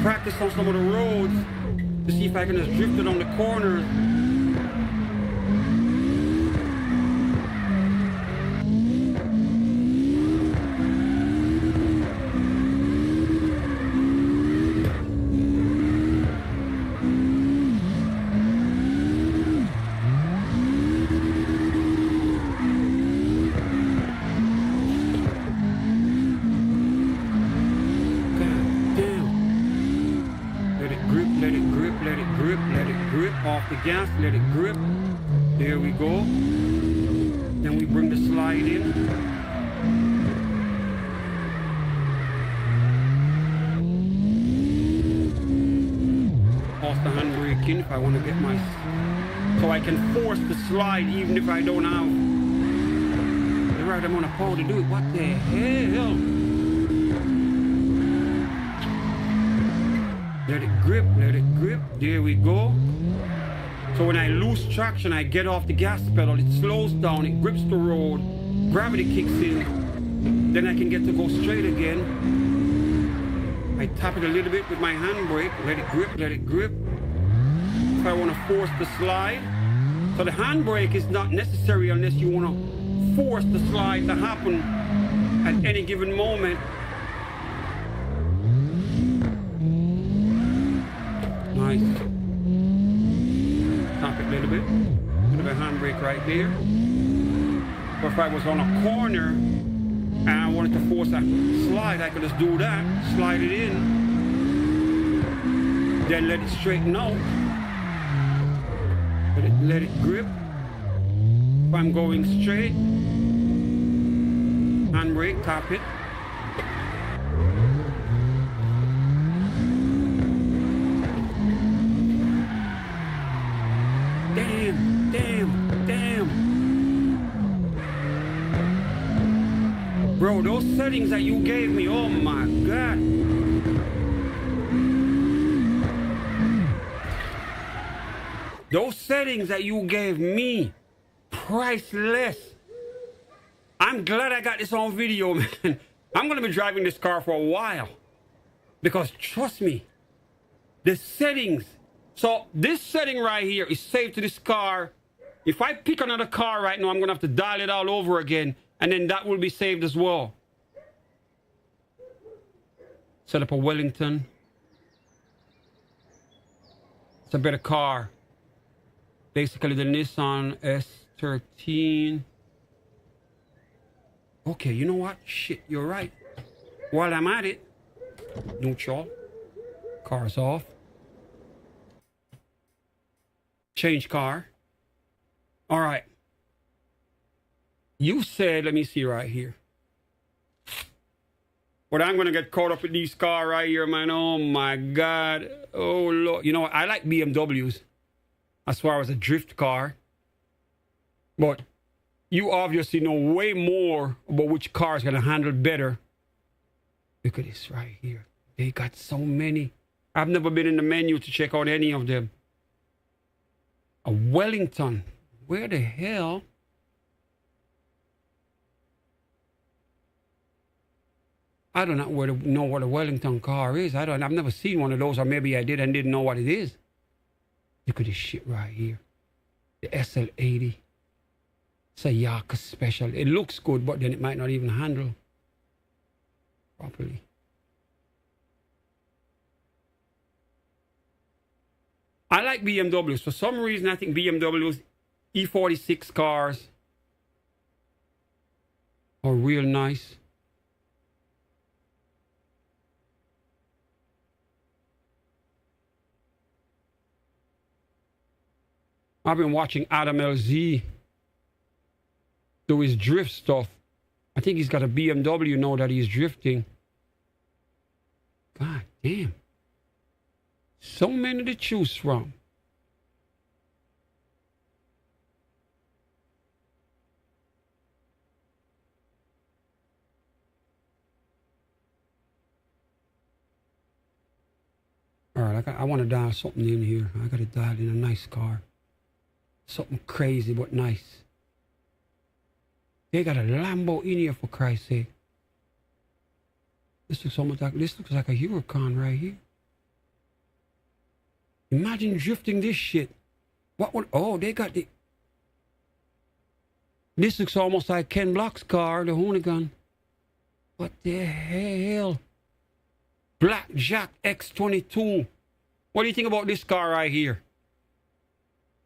Practice on some of the roads to see if I can just drift it on the corners. Off the gas, let it grip. There we go. Then we bring the slide in. Off the handbrake in if I want to get my... So I can force the slide even if I don't have the right amount of power to do it. What the hell? Let it grip, let it grip. There we go. So when I lose traction, I get off the gas pedal, it slows down, it grips the road, gravity kicks in, then I can get to go straight again. I tap it a little bit with my handbrake, let it grip, let it grip. If I want to force the slide, so the handbrake is not necessary unless you want to force the slide to happen at any given moment. Nice. Tap it a little bit. Bit of a handbrake right there. Or if I was on a corner and I wanted to force a slide, I could just do that. Slide it in. Then let it straighten out. Let it grip. If I'm going straight, handbrake, tap it. Bro, those settings that you gave me, oh my God. Those settings that you gave me, priceless. I'm glad I got this on video, man. I'm gonna be driving this car for a while. Because trust me, the settings. So this setting right here is saved to this car. If I pick another car right now, I'm gonna have to dial it all over again. And then that will be saved as well. Set up a Wellington. It's a better car. Basically the Nissan S13. Okay, you know what? Shit, you're right. While I'm at it, neutral. Car's off. Change car. All right. You said, let me see right here. But I'm going to get caught up with these cars right here, man. Oh, my God. Oh, Lord. You know what? I like BMWs. As far as a drift car. But you obviously know way more about which car is going to handle better. Look at this right here. They got so many. I've never been in the menu to check out any of them. A Wellington. Where the hell? I don't know what a Wellington car is. I've never seen one of those, or maybe I did and didn't know what it is. Look at this shit right here. The SL80. It's a Yaka special. It looks good, but then it might not even handle properly. I like BMWs. For some reason, I think BMWs E46 cars are real nice. I've been watching Adam LZ do his drift stuff. I think he's got a BMW now that he's drifting. God damn. So many to choose from. All right, I want to dial something in here. I got to dial in a nice car. Something crazy but nice. They got a Lambo in here, for Christ's sake. This looks like a Huracan right here. Imagine drifting this shit. Oh, they got the... This looks almost like Ken Block's car, the Hoonigan. What the hell? Blackjack X22. What do you think about this car right here?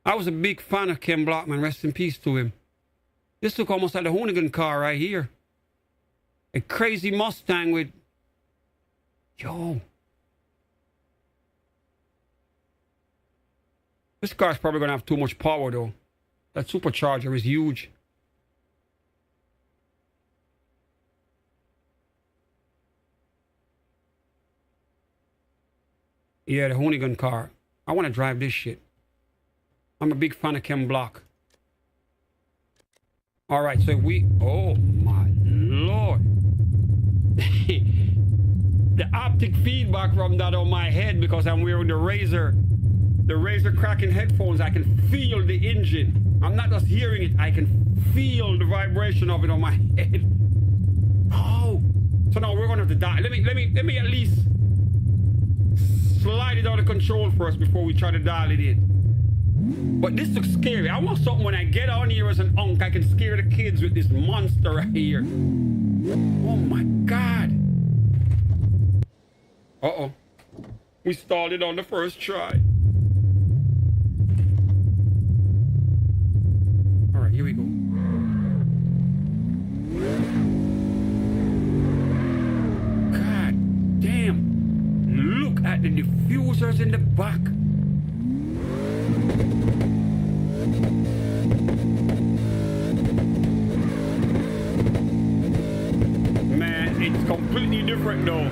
I was a big fan of Ken Block, man. Rest in peace to him. This looks almost like the Hoonigan car right here. A crazy Mustang with... Yo. This car's probably going to have too much power, though. That supercharger is huge. Yeah, the Hoonigan car. I want to drive this shit. I'm a big fan of Ken Block. All right, so oh my Lord. The optic feedback from that on my head, because I'm wearing the Razer cracking headphones. I can feel the engine. I'm not just hearing it. I can feel the vibration of it on my head. Oh, so now we're gonna have to die. Let me at least slide it out of control first before we try to dial it in. But this looks scary. I want something when I get on here as an unk, I can scare the kids with this monster right here. Oh my God. Uh-oh. We stalled it on the first try. All right, here we go. God damn. Look at the diffusers in the back. Man, it's completely different though.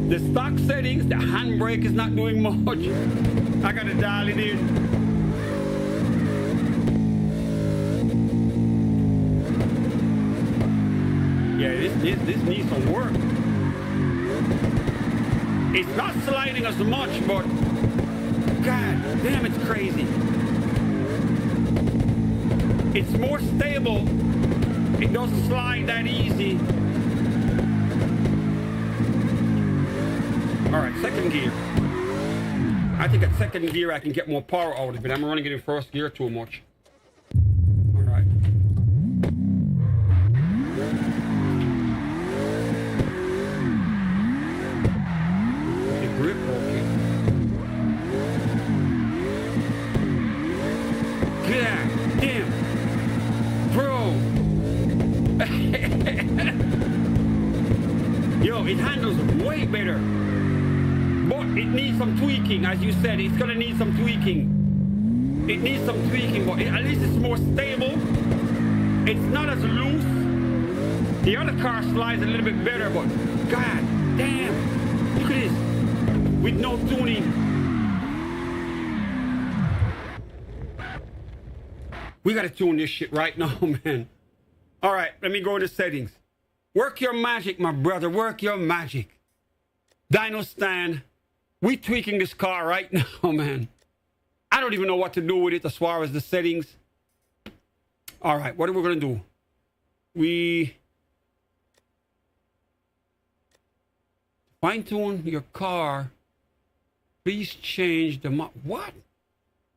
The stock settings, the handbrake is not doing much. I gotta dial it in. Yeah, this needs some work. It's not sliding as much, but God damn, it's crazy. It's more stable. It doesn't slide that easy. All right, second gear. I think at second gear I can get more power out of it. I'm running it in first gear too much. All right. The grip, okay. God damn. Bro. Yo, it handles way better. But it needs some tweaking, as you said. It's gonna need some tweaking. It needs some tweaking, but at least it's more stable. It's not as loose. The other car slides a little bit better, but God damn, look at this. With no tuning. We gotta tune this shit right now, man. All right, let me go into settings. Work your magic, my brother. Work your magic. Dyno stand. We tweaking this car right now, man. I don't even know what to do with it as far as the settings. All right, what are we going to do? We fine-tune your car. Please change the what?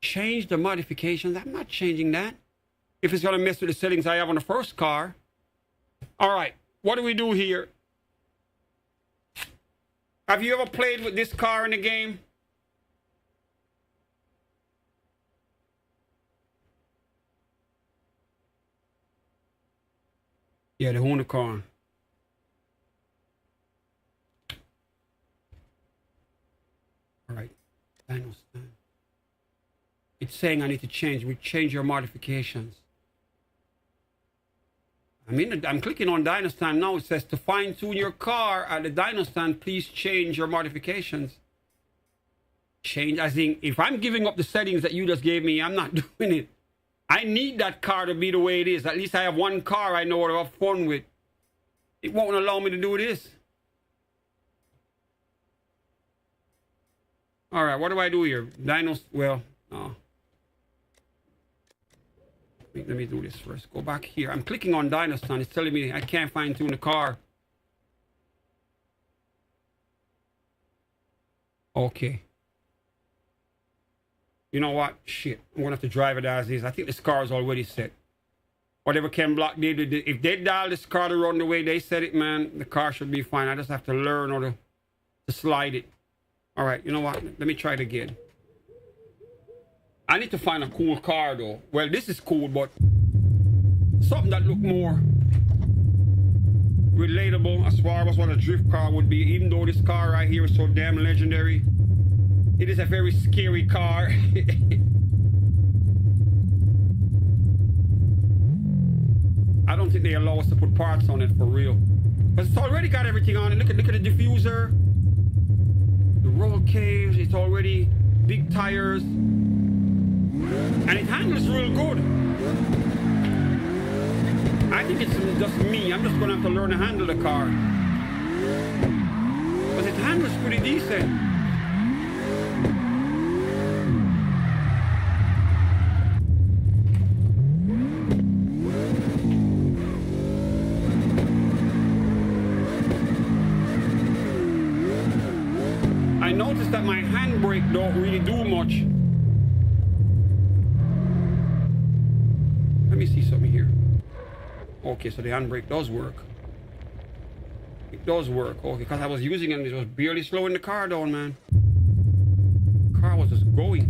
Change the modifications. I'm not changing that. If it's going to mess with the settings I have on the first car. All right, what do we do here? Have you ever played with this car in the game? Yeah, the Honda car. All right. Dyno stand. It's saying I need to change. We change your modifications. I'm clicking on Dyno stand now. It says to fine tune your car at the Dyno stand, please change your modifications. Change, as in, if I'm giving up the settings that you just gave me, I'm not doing it. I need that car to be the way it is. At least I have one car I know what to have fun with. It won't allow me to do this. All right, what do I do here? Dyno, well, no. Let me do this first. Go back here. I'm clicking on Dyno stand. It's telling me I can't fine tune the car. Okay. You know what? Shit. I'm going to have to drive it as is. I think this car is already set. Whatever Ken Block did, if they dial this car to run the way they said it, man, the car should be fine. I just have to learn how to slide it. All right. You know what? Let me try it again. I need to find a cool car, though. Well, this is cool, but something that look more relatable as far as what a drift car would be. Even though this car right here is so damn legendary, it is a very scary car. I don't think they allow us to put parts on it for real. But it's already got everything on it. Look at the diffuser, the roll caves. It's already big tires. And it handles real good. I think it's just me. I'm just going to have to learn to handle the car. Because it handles pretty decent. I noticed that my handbrake don't really do much. Let me see something here. Okay, so the handbrake does work. It does work. Okay, because I was using it and it was barely slowing the car down, man. The car was just going.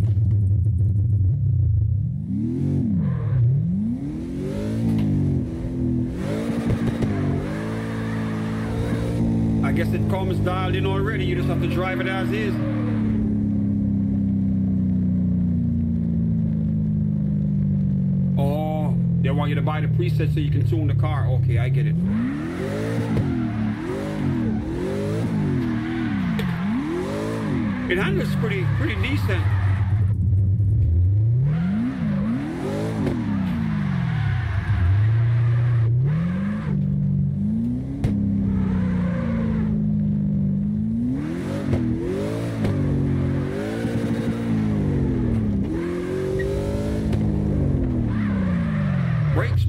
I guess it comes dialed in already. You just have to drive it as is. They want you to buy the preset so you can tune the car. Okay, I get it. It handles pretty decent.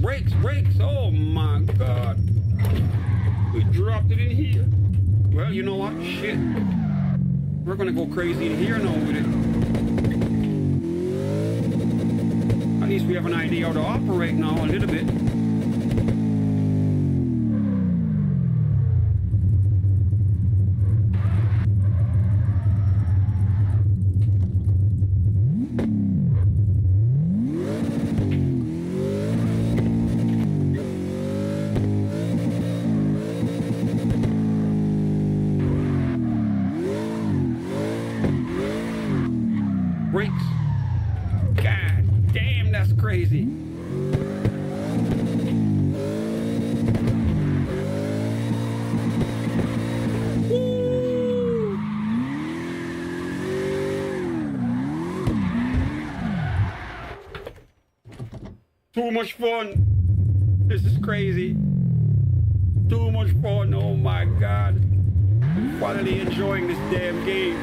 brakes, brakes. Oh my God. We dropped it in here. Well, you know what? Shit. We're gonna go crazy in here now with it. At least we have an idea how to operate now a little bit. Brakes. God damn, that's crazy. Woo! Too much fun. This is crazy. Too much fun. Oh my God. I'm finally enjoying this damn game.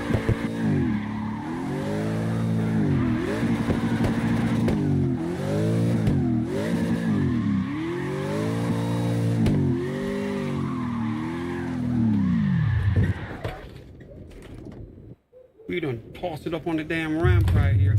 We done tossed it up on the damn ramp right here.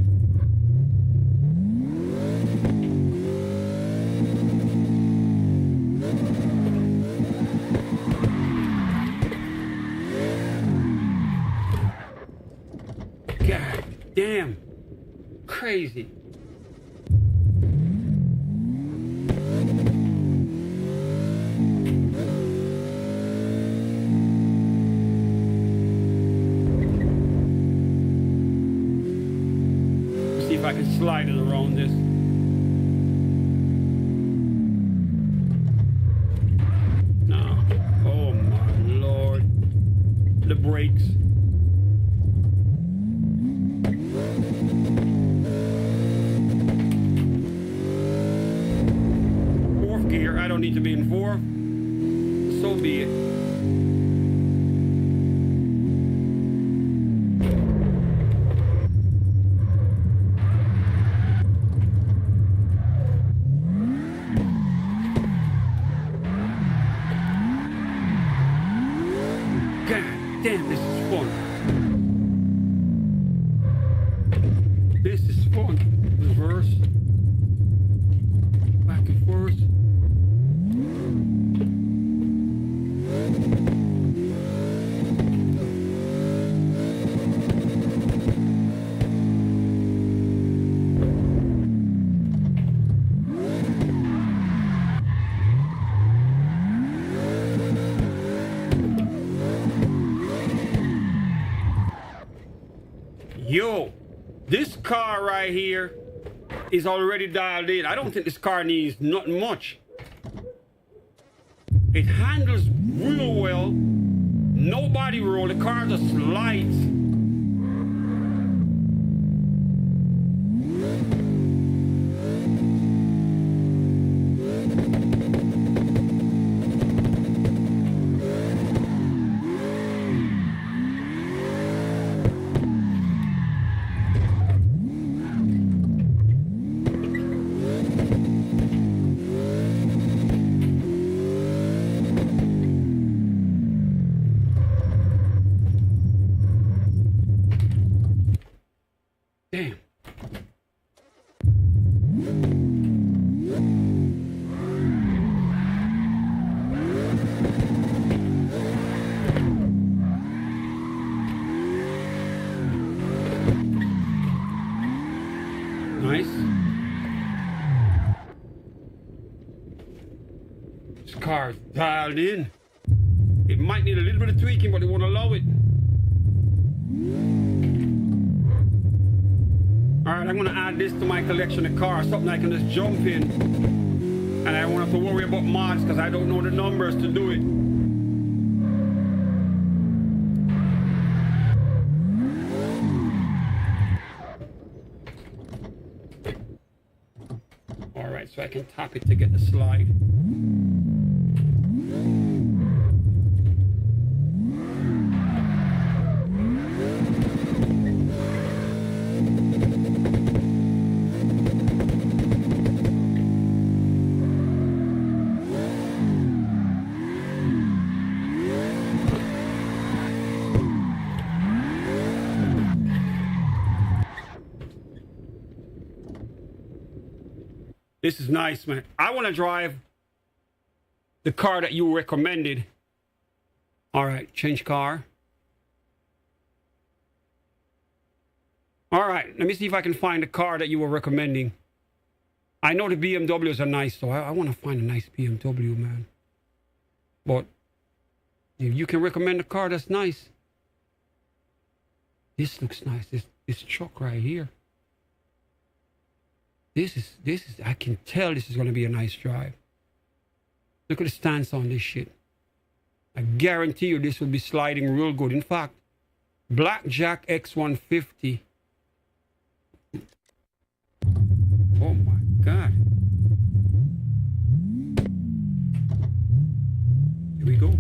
God damn. Crazy. If I can slide it around this. No. Oh my Lord. The brakes. Fourth gear. I don't need to be in fourth. So be it. Damn, this is fun. This is fun. Reverse. Back and forth. Yo, this car right here is already dialed in. I don't think this car needs nothing much. It handles real well. No body roll. The car just slides. Damn. Nice. This car is dialed in. It might need a little bit of tweaking, but they won't allow it. Alright, I'm going to add this to my collection of cars, something I can just jump in. And I won't have to worry about mods because I don't know the numbers to do it. Alright, so I can tap it to get the slide. This is nice, man. I want to drive the car that you recommended. All right, change car. All right, let me see if I can find the car that you were recommending. I know the BMWs are nice, so I want to find a nice BMW, man. But if you can recommend a car that's nice. This looks nice. This truck right here. This is, I can tell this is going to be a nice drive. Look at the stance on this shit. I guarantee you this will be sliding real good. In fact, Blackjack X150. Oh my God. Here we go.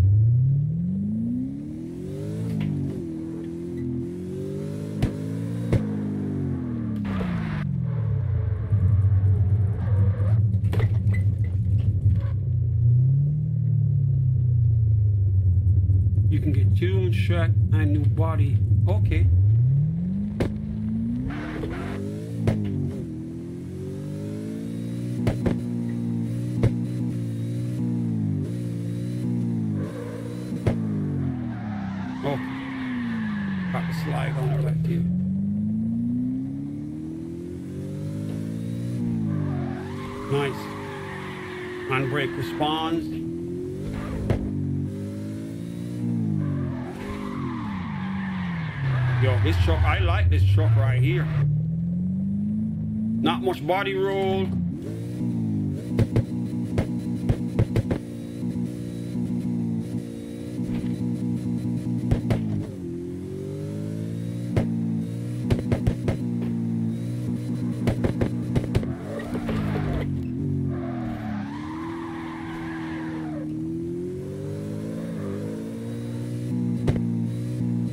You can get tuned, track, and new body. Okay. Oh, got the slide on it right here. Nice. Handbrake responds. Yo, this truck, I like this truck right here. Not much body roll.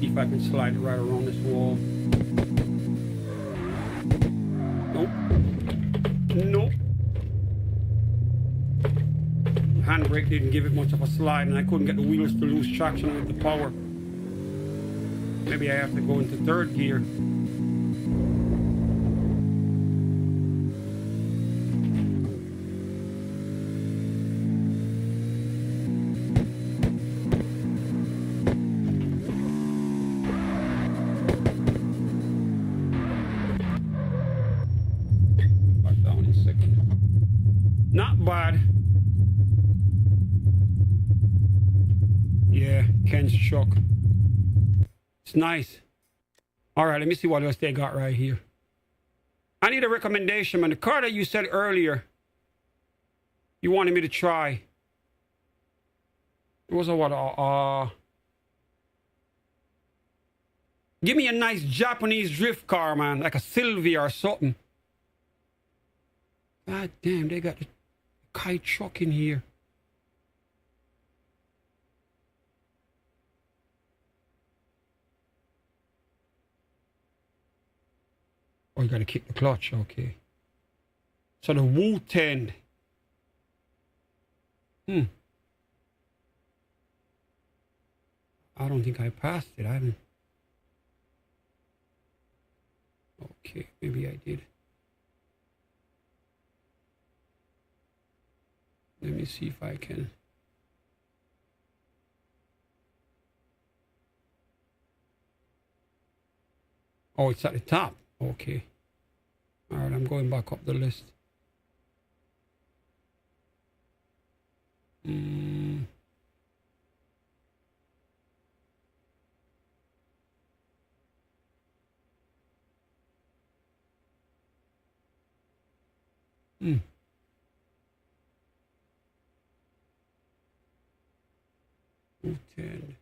If I can slide it right around this wall. Nope. Nope. Handbrake didn't give it much of a slide, and I couldn't get the wheels to lose traction with the power. Maybe I have to go into third gear. Not bad. Yeah, Ken's truck. It's nice. All right, let me see what else they got right here. I need a recommendation, man. The car that you said earlier, you wanted me to try. It was a what? Give me a nice Japanese drift car, man, like a Sylvia or something. God damn, they got the kite truck in here. Oh, you gotta kick the clutch, okay. So the Wu-10. I don't think I passed it. I haven't. Okay, maybe I did. Let me see if I can. Oh, it's at the top. Okay. All right, I'm going back up the list. Wu-10.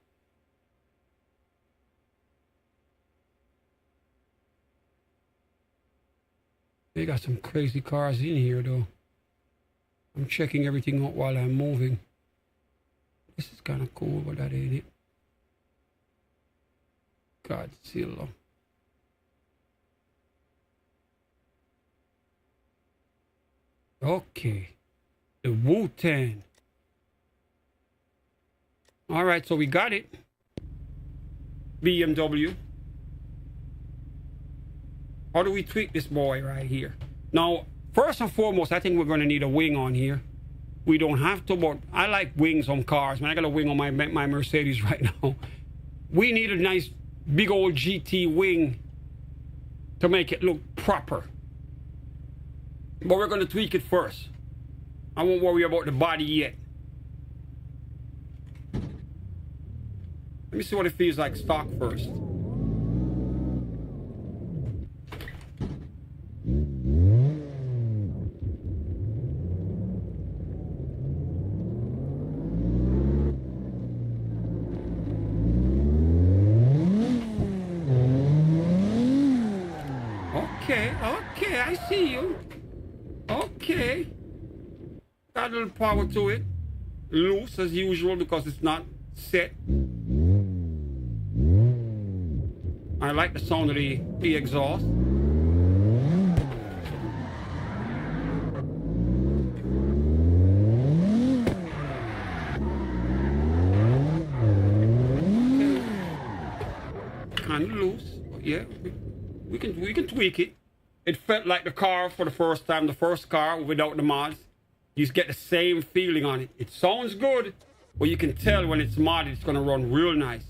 They got some crazy cars in here, though. I'm checking everything out while I'm moving. This is kind of cool, but that ain't it. Godzilla. Okay. The Wu-10. All right, so we got it. BMW. How do we tweak this boy right here? Now, First and foremost, I think we're going to need a wing on here. We don't have to, but I like wings on cars. Man, I got a wing on my Mercedes right now. We need a nice big old GT wing to make it look proper. But we're going to tweak it first. I won't worry about the body yet. Let me see what it feels like stock first. Okay, I see you. Okay. Got a little power to it. Loose as usual because it's not set. I like the sound of the exhaust. Kind of loose. Yeah, we can tweak it. It felt like the car for the first time, the first car without the mods. You just get the same feeling on it. It sounds good, but you can tell when it's modded, it's gonna run real nice.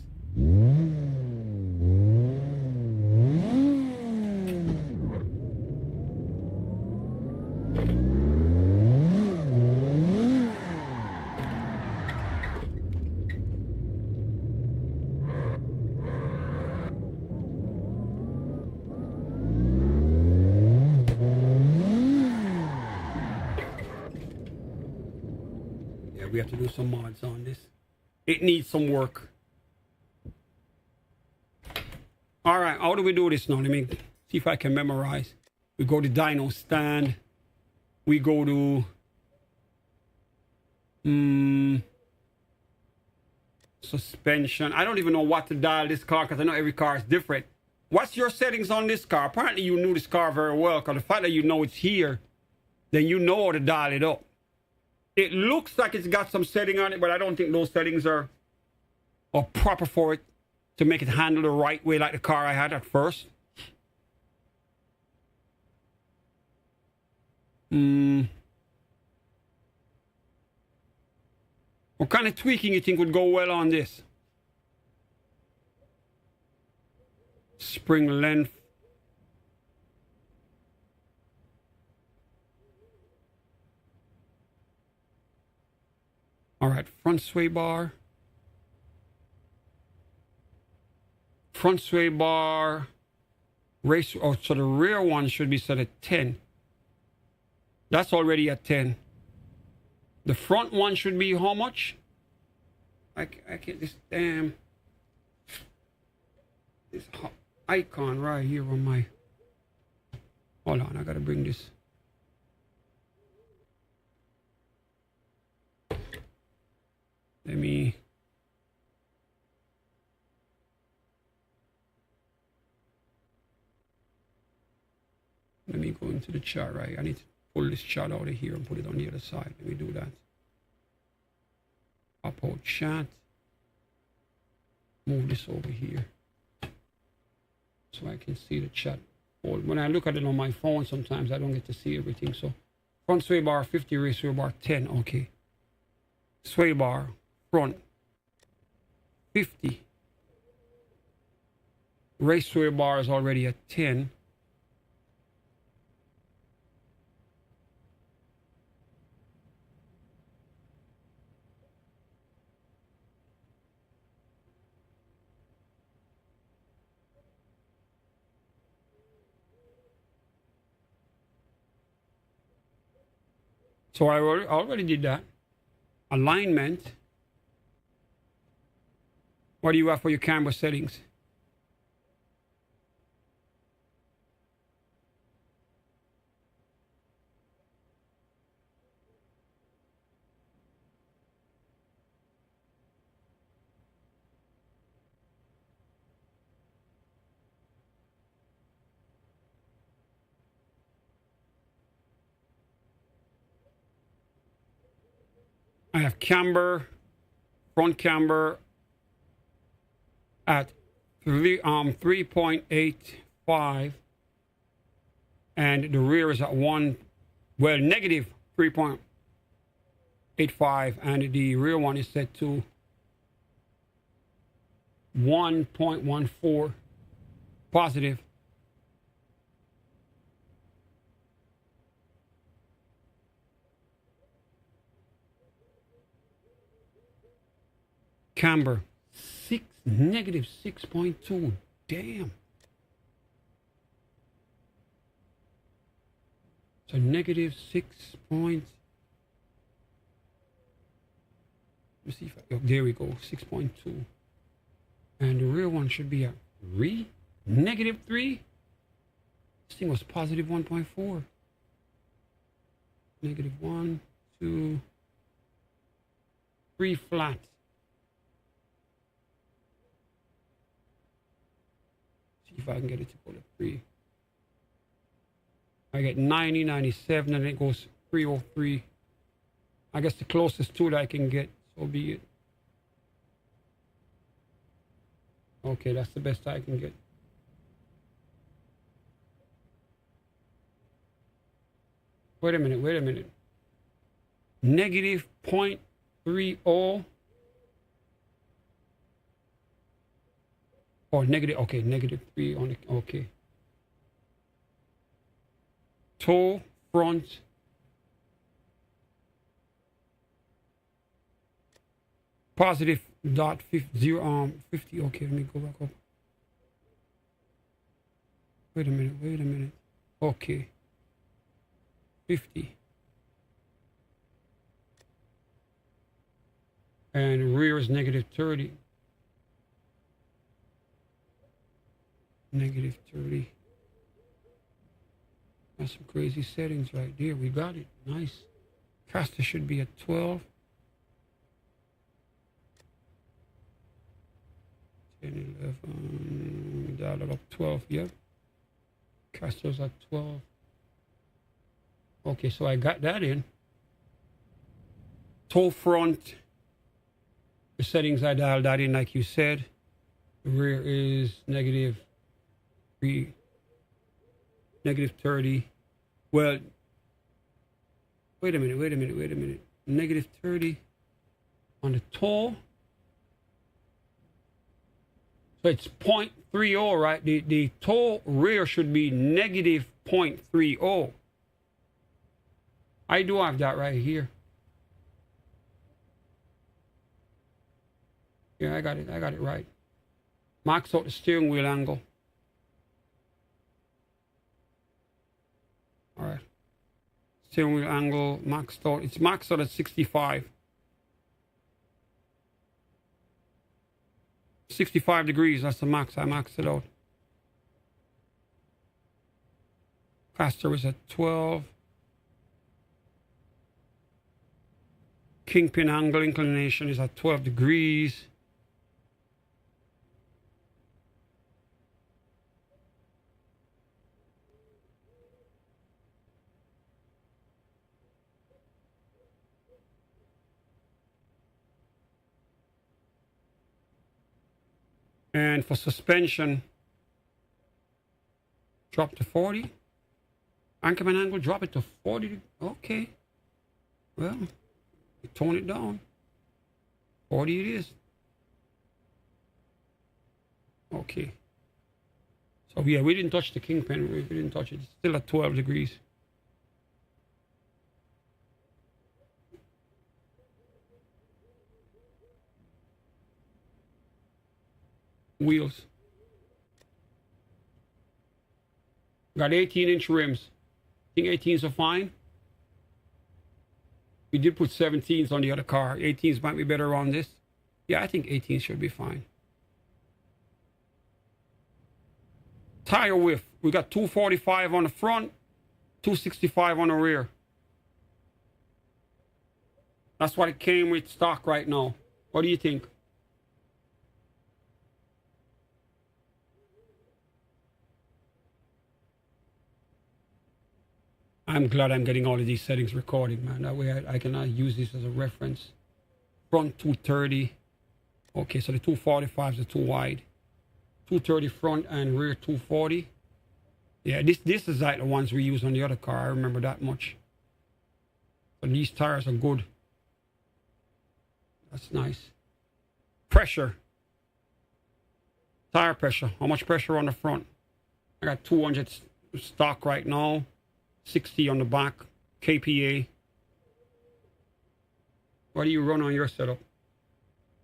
We have to do some mods on this. It needs some work. All right, how do we do this now? Let me see if I can memorize. We go to dyno stand. We go to suspension. I don't even know what to dial this car because I know every car is different. What's your settings on this car? Apparently you knew this car very well because the fact that you know it's here, then you know how to dial it up. It looks like it's got some setting on it, but I don't think those settings are proper for it to make it handle the right way like the car I had at first. What kind of tweaking you think would go well on this? Spring length. All right, front sway bar. Front sway bar. Race. Oh, so the rear one should be set at 10. That's already at 10. The front one should be how much? I can't, this damn. This icon right here on my. Hold on, I gotta bring this. Let me go into the chart, right? I need to pull this chart out of here and put it on the other side. Let me do that. Pop out chat. Move this over here so I can see the chat. When I look at it on my phone, sometimes I don't get to see everything. So front sway bar 50, rear sway bar 10. Okay. Sway bar front 50. Race sway bar is already at 10. So I already did that. Alignment. What do you have for your camera settings? I have camber, front camber at 3.85, and the rear is at 1 well, negative 3.85, and the rear one is set to 1.14 positive. Camber, negative 6.2. Damn. So negative 6 points. Let me see if I, oh, there we go, 6.2. And the real one should be a negative 3. This thing was positive 1.4. Negative 1, 2, 3 flat. See if I can get it to go to 3. I get 90, 97, and it goes 303. I guess the closest to it I can get, so be it. Okay, that's the best I can get. Wait a minute. Negative 0.30. Or negative, okay, negative 3 on the, okay. Toe, front. Positive dot 50, okay, let me go back up. Wait a minute. Okay. 50. And rear is negative 30. Negative 30. That's some crazy settings right there. We got it. Nice. Caster should be at 12. 10, 11. Dial it up 12. Yep. Caster's at 12. Okay, so I got that in. Toe front. The settings I dialed that in like you said. The rear is negative 3. Negative 30. Well, wait a minute. Negative 30 on the toe. So it's 0.30, right? The toe rear should be negative 0.30. I do have that right here. Yeah, I got it right. Max out the steering wheel angle. All right. Steering wheel angle maxed out. It's maxed out at 65. 65 degrees, that's the max. I maxed it out. Caster is at 12. Kingpin angle inclination is at 12 degrees. And for suspension, drop to 40. Anchorman angle, drop it to 40. Okay. Well, you tone it down. 40 it is. Okay. So yeah, we didn't touch the kingpin. We didn't touch it. It's still at 12 degrees. Wheels. Got 18-inch rims. I think 18s are fine. We did put 17s on the other car. 18s might be better on this. Yeah, I think 18s should be fine. Tire width. We got 245 on the front, 265 on the rear. That's what it came with stock right now. What do you think? I'm glad I'm getting all of these settings recorded, man. That way I can use this as a reference. Front 230. Okay, so the 245s are too wide. 230 front and rear 240. Yeah, this is like the ones we use on the other car. I remember that much. But these tires are good. That's nice. Pressure. Tire pressure. How much pressure on the front? I got 200 stock right now. 60 on the back. KPA. What do you run on your setup?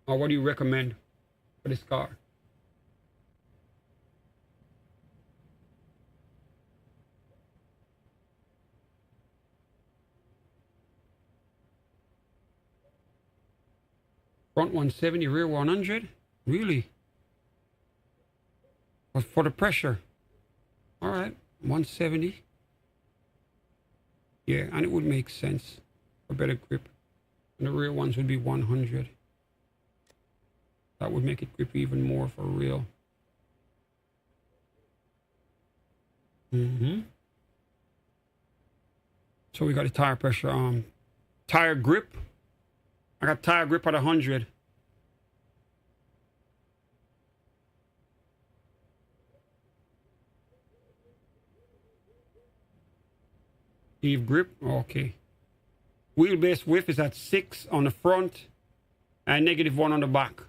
Or what do you recommend for this car? Front 170, rear 100? Really? But for the pressure? All right, 170. Yeah, and it would make sense for better grip. And the rear ones would be 100. That would make it grip even more for real. So we got the tire pressure. Tire grip. I got tire grip at 100. Eve grip. Okay. Wheelbase width is at 6 on the front and -1 on the back.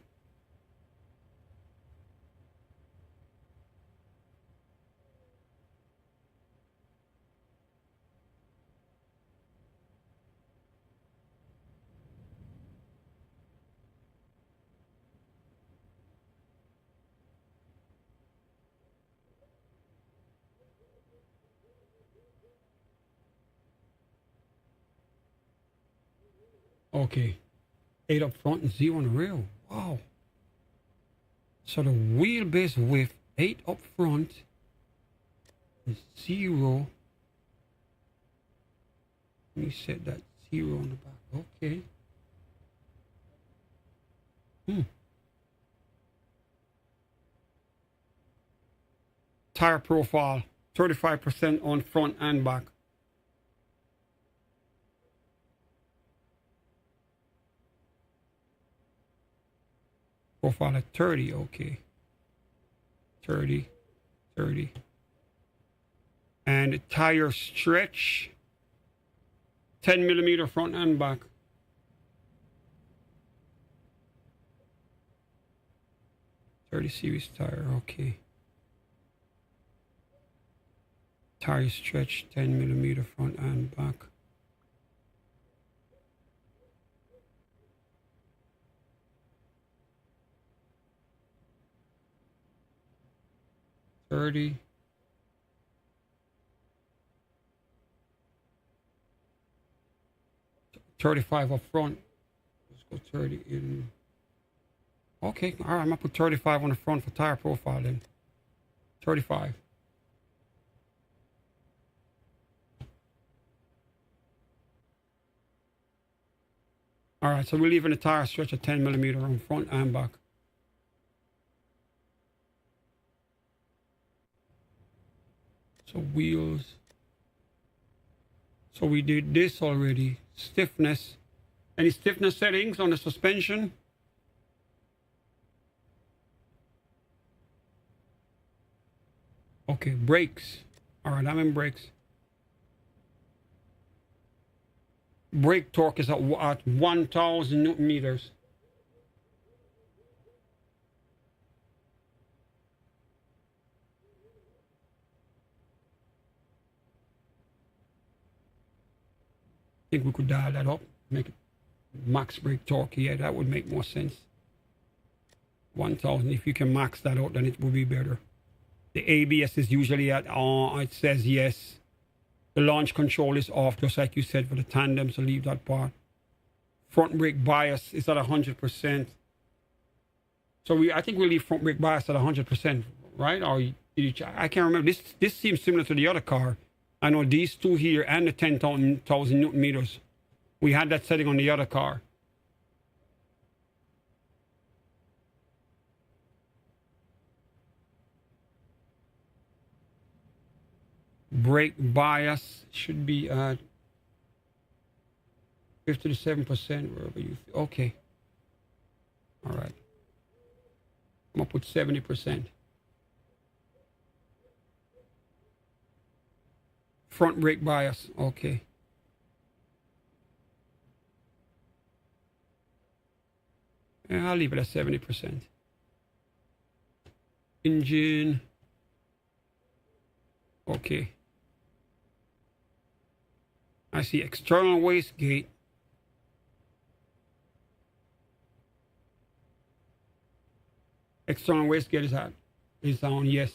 Okay. 8 up front and 0 on the rear. Wow. So the wheelbase width, 8 up front and 0. Let me set that 0 on the back. Okay. Tire profile, 35% on front and back. Profile at 30, okay. 30. And the tire stretch, 10 millimeter front and back. .30 series tire, okay. Tire stretch, 10 millimeter front and back. .30. .35 up front. Let's go 30 in. Okay, all right, I'm gonna put 35 on the front for tire profile then. 35. All right, so we're leaving the tire stretch at 10 millimeter on front and back. So wheels. So we did this already. Stiffness. Any stiffness settings on the suspension? Okay, brakes. All right, I'm in brakes. Brake torque is at 1,000 Newton meters. I think we could dial that up, make it max brake torque. Yeah, that would make more sense. 1,000. If you can max that out, then it will be better. The ABS is usually at it says yes. The launch control is off, just like you said for the tandem, so leave that part. Front brake bias is at 100%. So I think we leave front brake bias at 100%, right? Or I can't remember. This seems similar to the other car. I know these two here and the 10,000 Newton meters. We had that setting on the other car. Brake bias should be at 50 to 7%, wherever you feel. Okay. All right. I'm going to put 70%. Front brake bias. Okay. Yeah, I'll leave it at 70%. Engine. Okay. I see external wastegate. External wastegate is out. Is on, yes.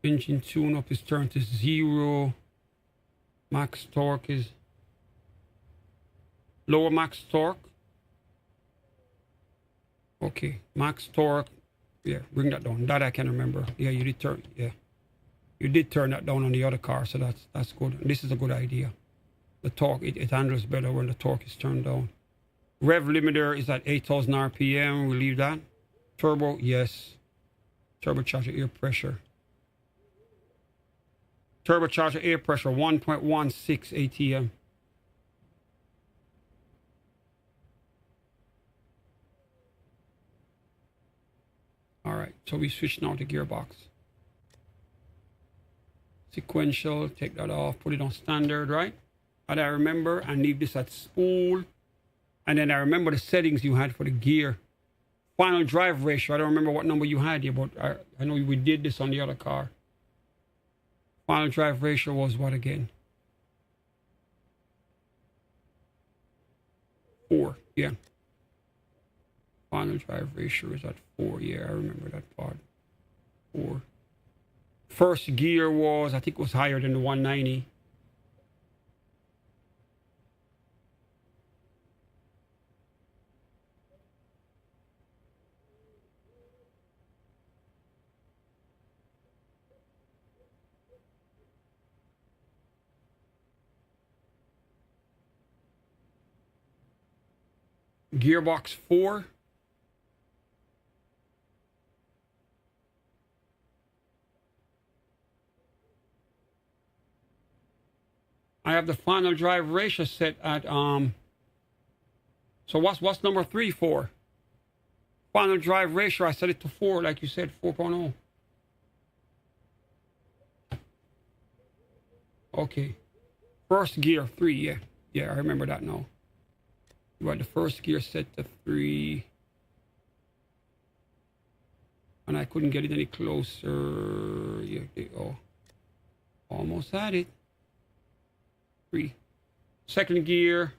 Engine tune up is turned to 0. Max torque is lower max torque. Okay, max torque. Yeah, bring that down. That I can remember. Yeah, you did turn. Yeah, you did turn that down on the other car, so that's good. This is a good idea. The torque it handles better when the torque is turned down. Rev limiter is at 8,000 RPM. We leave that. Turbo, yes. Turbocharger air pressure. Turbocharger air pressure 1.16 ATM. All right, so we switch now to gearbox. Sequential, take that off, put it on standard, right? And I remember, and leave this at spool. And then I remember the settings you had for the gear. Final drive ratio, I don't remember what number you had here, but I know we did this on the other car. Final drive ratio was what again? 4, yeah. Final drive ratio is at 4. Yeah, I remember that part. 4. First gear was, I think it was higher than the 190. Gearbox 4. I have the final drive ratio set at so what's number 3 for? Final drive ratio, I set it to 4, like you said, 4.0. Okay. First gear 3, yeah. Yeah, I remember that now. You had the first gear set to 3. And I couldn't get it any closer. Yeah, almost had it. 3. Second gear.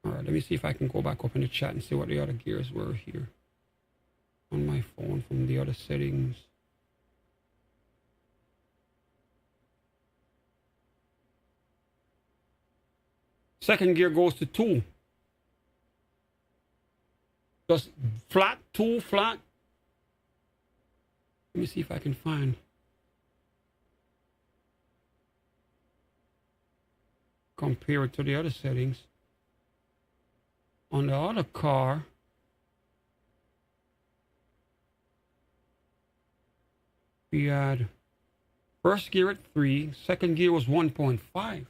All right, let me see if I can go back up in the chat and see what the other gears were here on my phone from the other settings. Second gear goes to 2. Just flat, 2 flat. Let me see if I can find. Compare it to the other settings. On the other car, we had first gear at 3, second gear was 1.5.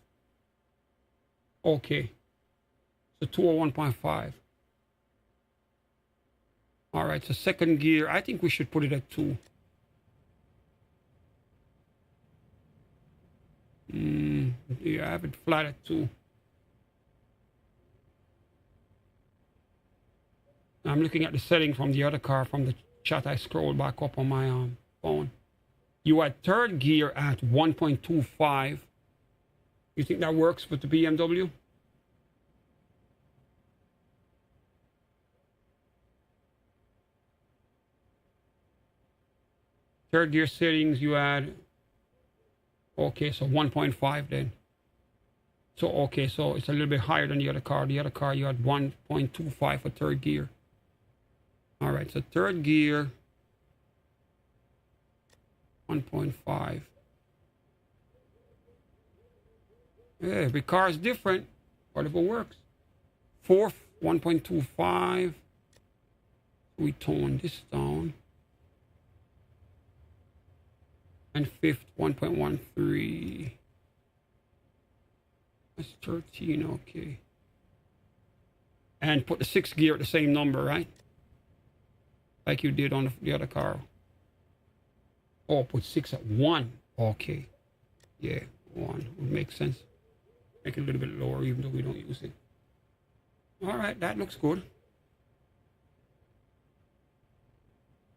Okay. So 2 or 1.5. All right, so second gear, I think we should put it at 2. Yeah, I have it flat at 2. I'm looking at the setting from the other car from the chat. I scrolled back up on my phone. You had third gear at 1.25. You think that works with the BMW? Third gear settings, you had, okay, so 1.5 then. So, okay, so it's a little bit higher than the other car. The other car, you had 1.25 for third gear. All right, so third gear, 1.5. Yeah, every car is different. Whatever works. Fourth, 1.25. We tone this down. And fifth, 1.13. That's 13, okay. and put the 6th gear at the same number, right? Like you did on the other car. Oh, put 6 at 1. Okay. Yeah, 1 would make sense. Make it a little bit lower even though we don't use it. All right, that looks good.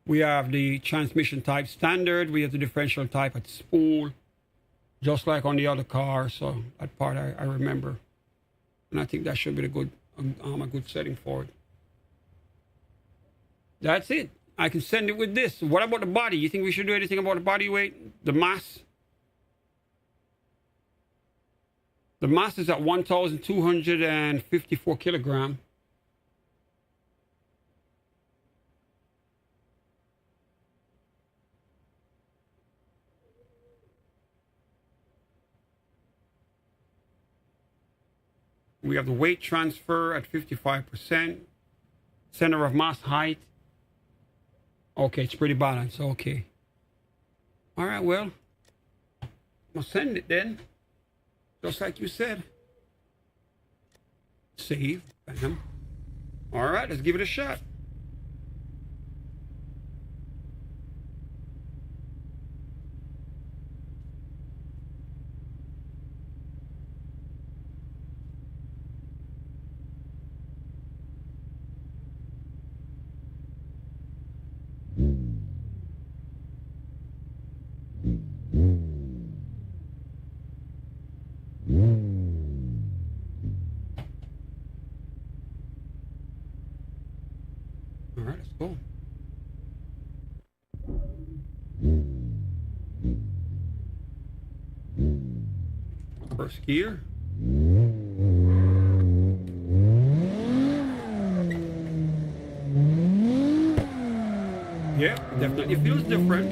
We have the transmission type standard. We have the differential type at spool, just like on the other car. So that part I remember. And I think that should be a good setting for it. That's it. I can send it with this. What about the body? You think we should do anything about the body weight? The mass? The mass is at 1,254 kilograms. We have the weight transfer at 55%. Center of mass height. Okay, it's pretty balanced. Okay. All right, well, I'll send it then. Just like you said. Save. Bam. All right, let's give it a shot. All right, let's go. First gear. Yeah, definitely feels different.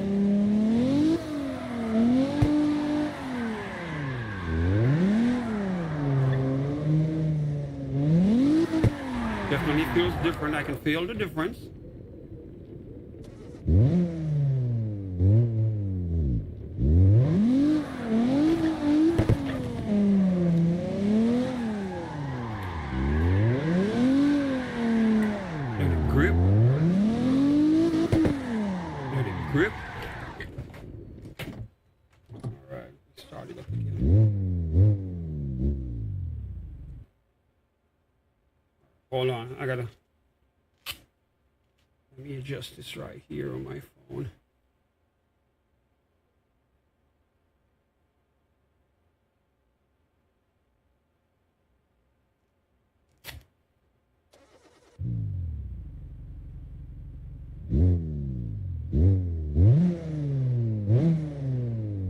Definitely feels different. I can feel the difference. Let it grip. Let it grip. All right, start it up again. Hold on, I gotta, let me adjust this right here on my phone.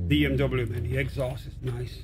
BMW, man, the exhaust is nice.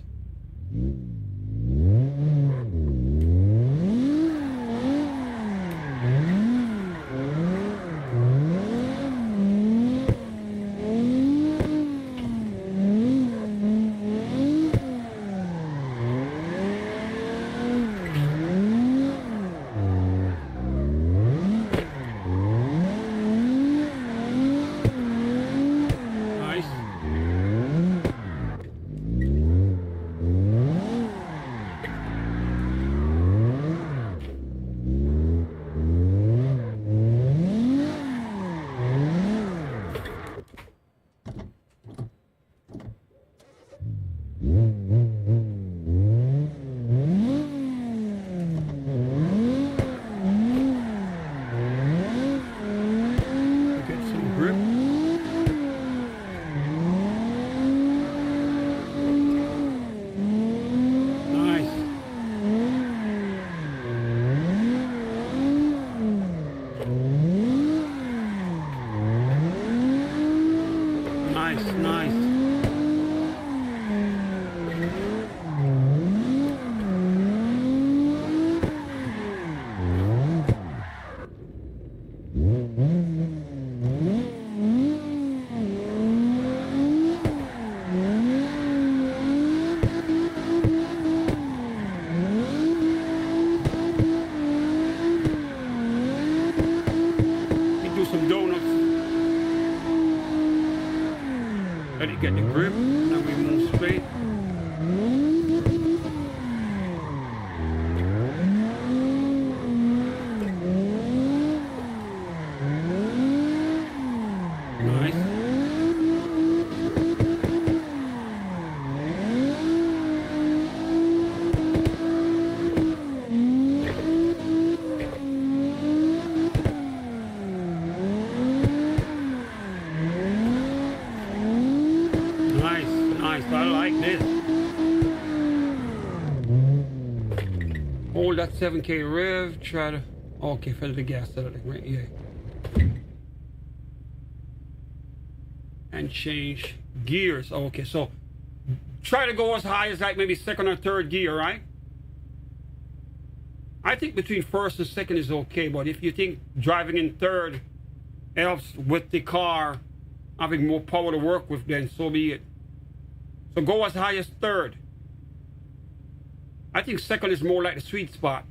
Let it get the grip, and then we move straight. like this. Hold that 7K rev, try to, okay, fill the gas settling, right, yeah. And change gears, okay, so try to go as high as like maybe second or third gear, right? I think between first and second is okay, but if you think driving in third helps with the car having more power to work with, then so be it. So go as high as third. I think second is more like the sweet spot.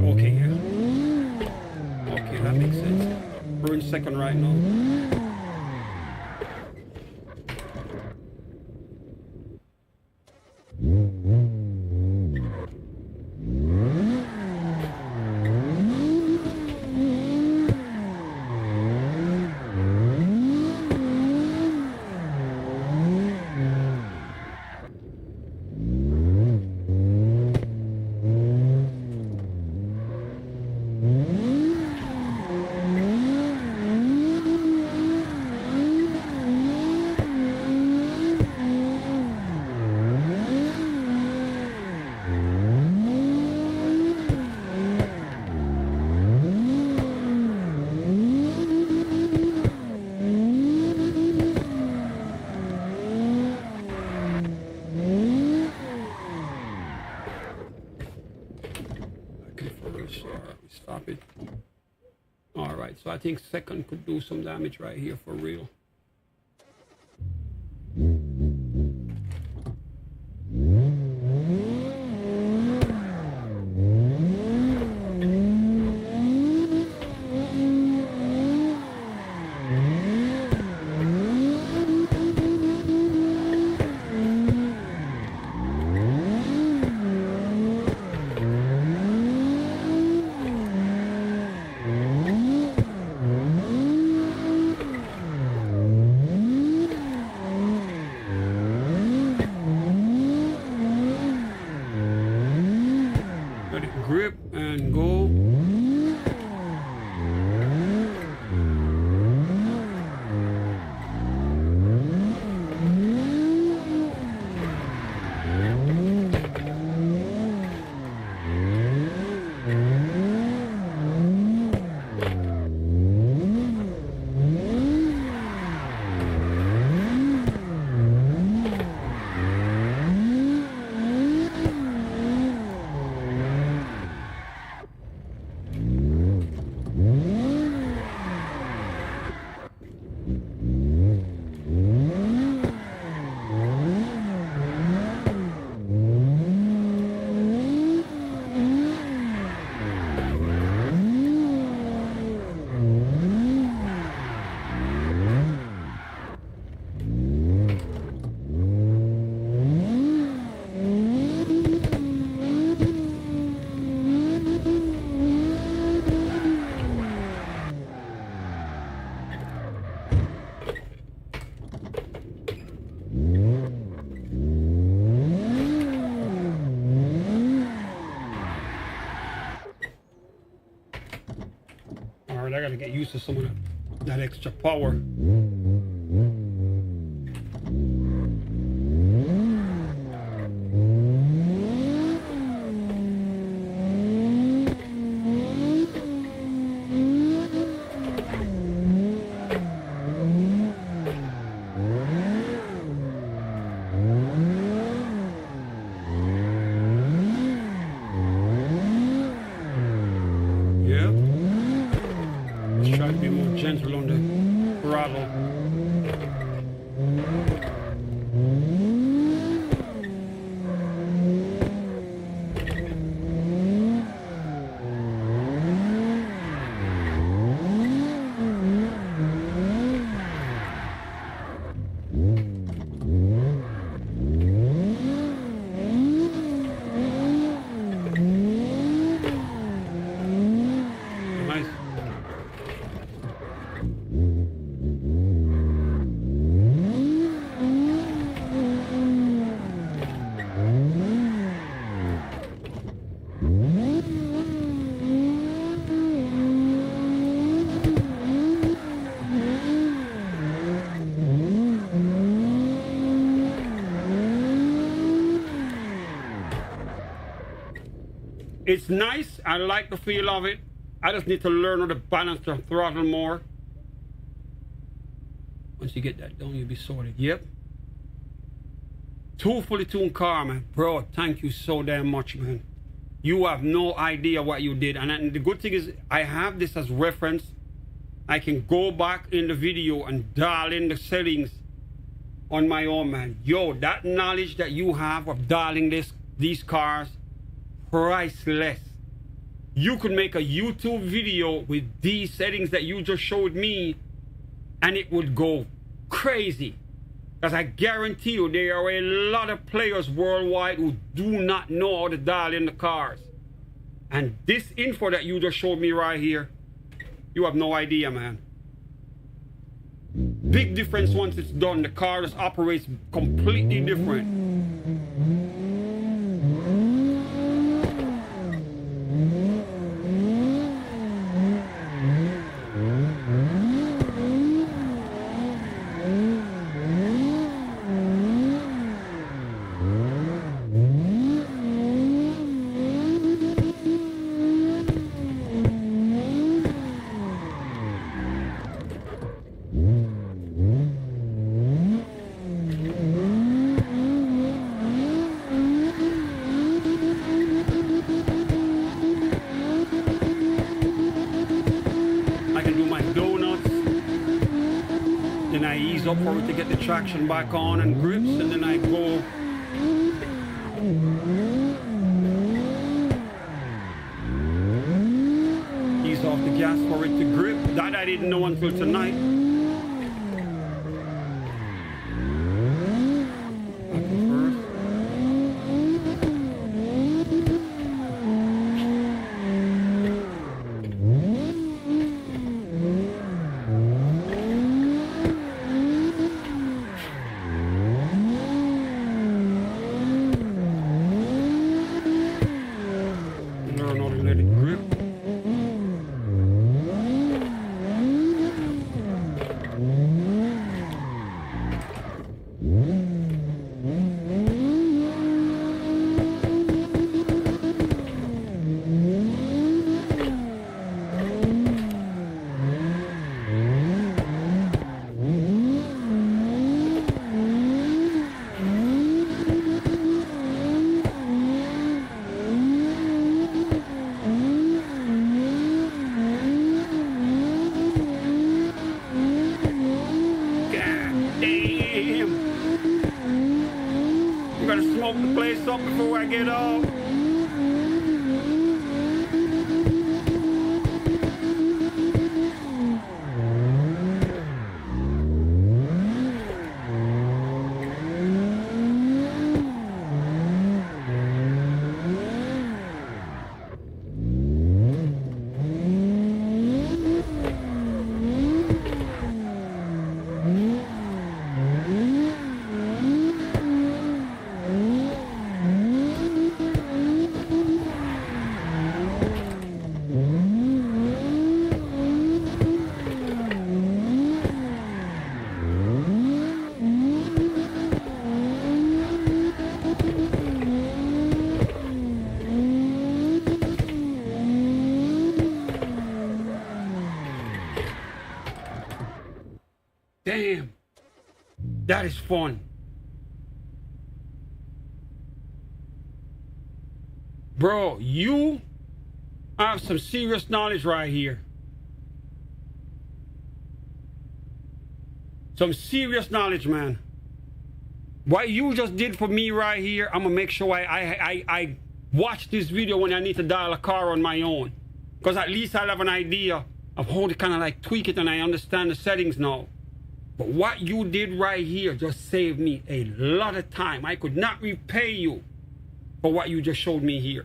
Okay, yeah. Okay, that makes sense. We're in second right now. Stop it. All right, so I think second could do some damage right here for real. Grip and go. I gotta get used to some of that extra power. Try to be more gentle on the throttle. It's nice. I like the feel of it. I just need to learn how to balance the throttle more. Once you get that done, you'll be sorted. Yep. Two fully tuned car, man. Bro, thank you so damn much, man. You have no idea what you did. And the good thing is I have this as reference. I can go back in the video and dial in the settings on my own, man. Yo, that knowledge that you have of dialing these cars, priceless. You could make a YouTube video with these settings that you just showed me, and it would go crazy. Because I guarantee you there are a lot of players worldwide who do not know how to dial in the cars. And this info that you just showed me right here, you have no idea, man. Big difference once it's done. The car just operates completely different. Then I ease up for it to get the traction back on and grips, and then I go. Ease off the gas for it to grip. That I didn't know until tonight. Smoke the place up before I get off. Damn, that is fun. Bro, you have some serious knowledge right here. Some serious knowledge, man. What you just did for me right here, I'm gonna make sure I watch this video when I need to dial a car on my own. Because at least I'll have an idea of how to kind of like tweak it, and I understand the settings now. But what you did right here just saved me a lot of time. I could not repay you for what you just showed me here,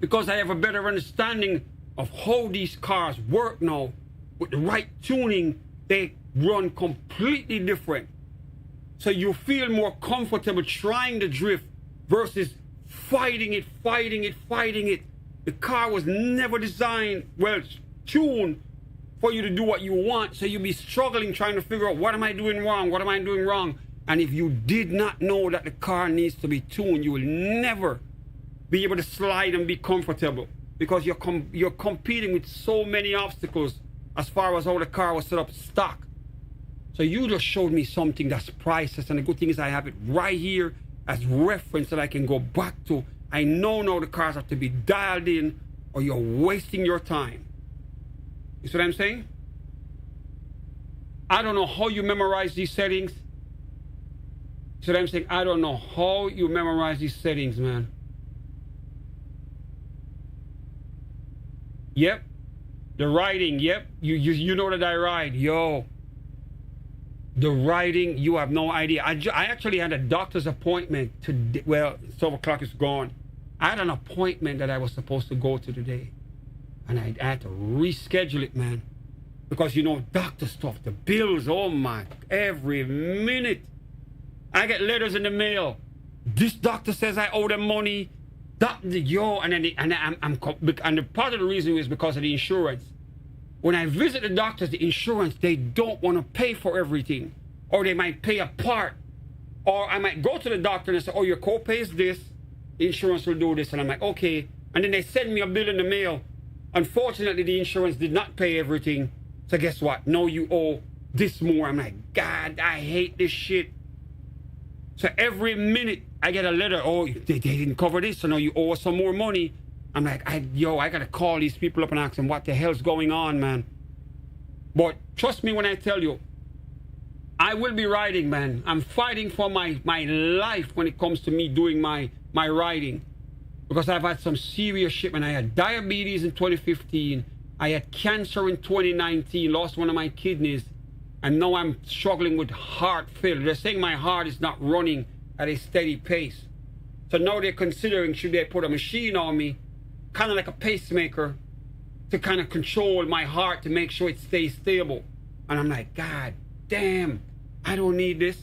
because I have a better understanding of how these cars work now. With the right tuning, they run completely different. So you feel more comfortable trying to drift versus fighting it. The car was never designed, well, tuned for you to do what you want. So you'll be struggling trying to figure out, what am I doing wrong? And if you did not know that the car needs to be tuned, you will never be able to slide and be comfortable, because you're competing with so many obstacles as far as how the car was set up stock. So you just showed me something that's priceless, and the good thing is I have it right here as reference that I can go back to. I know now the cars have to be dialed in or you're wasting your time. You see what I'm saying? I don't know how you memorize these settings. You see what I'm saying? I don't know how you memorize these settings, man. Yep. The writing, yep. You know that I ride. Yo. The writing, you have no idea. I actually had a doctor's appointment today. Well, 12 o'clock is gone. I had an appointment that I was supposed to go to today. And I had to reschedule it, man. Because, you know, doctor stuff, the bills, oh my, every minute. I get letters in the mail. This doctor says I owe them money. Yo, and the part of the reason is because of the insurance. When I visit the doctors, the insurance, they don't want to pay for everything. Or they might pay a part. Or I might go to the doctor and say, oh, your copay is this. The insurance will do this. And I'm like, okay. And then they send me a bill in the mail. Unfortunately, the insurance did not pay everything. So guess what? No, you owe this more. I'm like, God, I hate this shit. So every minute I get a letter, oh, they didn't cover this, so now you owe us some more money. I'm like, I got to call these people up and ask them what the hell's going on, man. But trust me when I tell you, I will be riding, man. I'm fighting for my life when it comes to me doing my riding. Because I've had some serious shit, man. I had diabetes in 2015. I had cancer in 2019, lost one of my kidneys. And now I'm struggling with heart failure. They're saying my heart is not running at a steady pace. So now they're considering, should they put a machine on me, kind of like a pacemaker, to kind of control my heart to make sure it stays stable. And I'm like, God damn, I don't need this.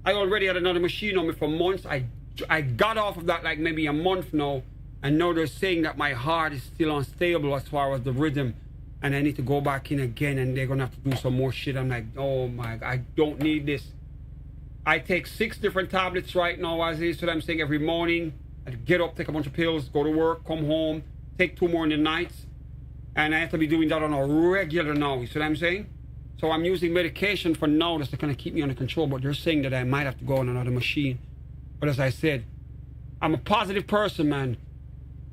I already had another machine on me for months. I got off of that like maybe a month now. And now they're saying that my heart is still unstable as far as the rhythm. And I need to go back in again, and they're going to have to do some more shit. I'm like, oh my, I don't need this. I take 6 different tablets right now, as is what I'm saying, every morning. I get up, take a bunch of pills, go to work, come home, take 2 more in the nights. And I have to be doing that on a regular now, you see what I'm saying? So I'm using medication for now that's going to keep me under control, but they're saying that I might have to go on another machine. But as I said, I'm a positive person, man.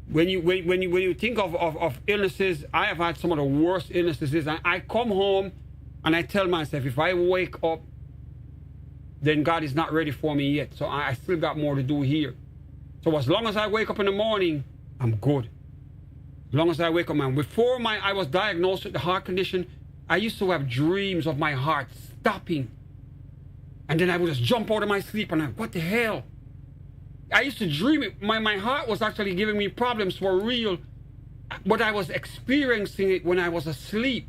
When you think of illnesses, I have had some of the worst illnesses. And I come home and I tell myself, if I wake up, then God is not ready for me yet. So I still got more to do here. So as long as I wake up in the morning, I'm good. As long as I wake up, man. Before I was diagnosed with the heart condition, I used to have dreams of my heart stopping. And then I would just jump out of my sleep and I'm like, what the hell? I used to dream it. My heart was actually giving me problems for real. But I was experiencing it when I was asleep.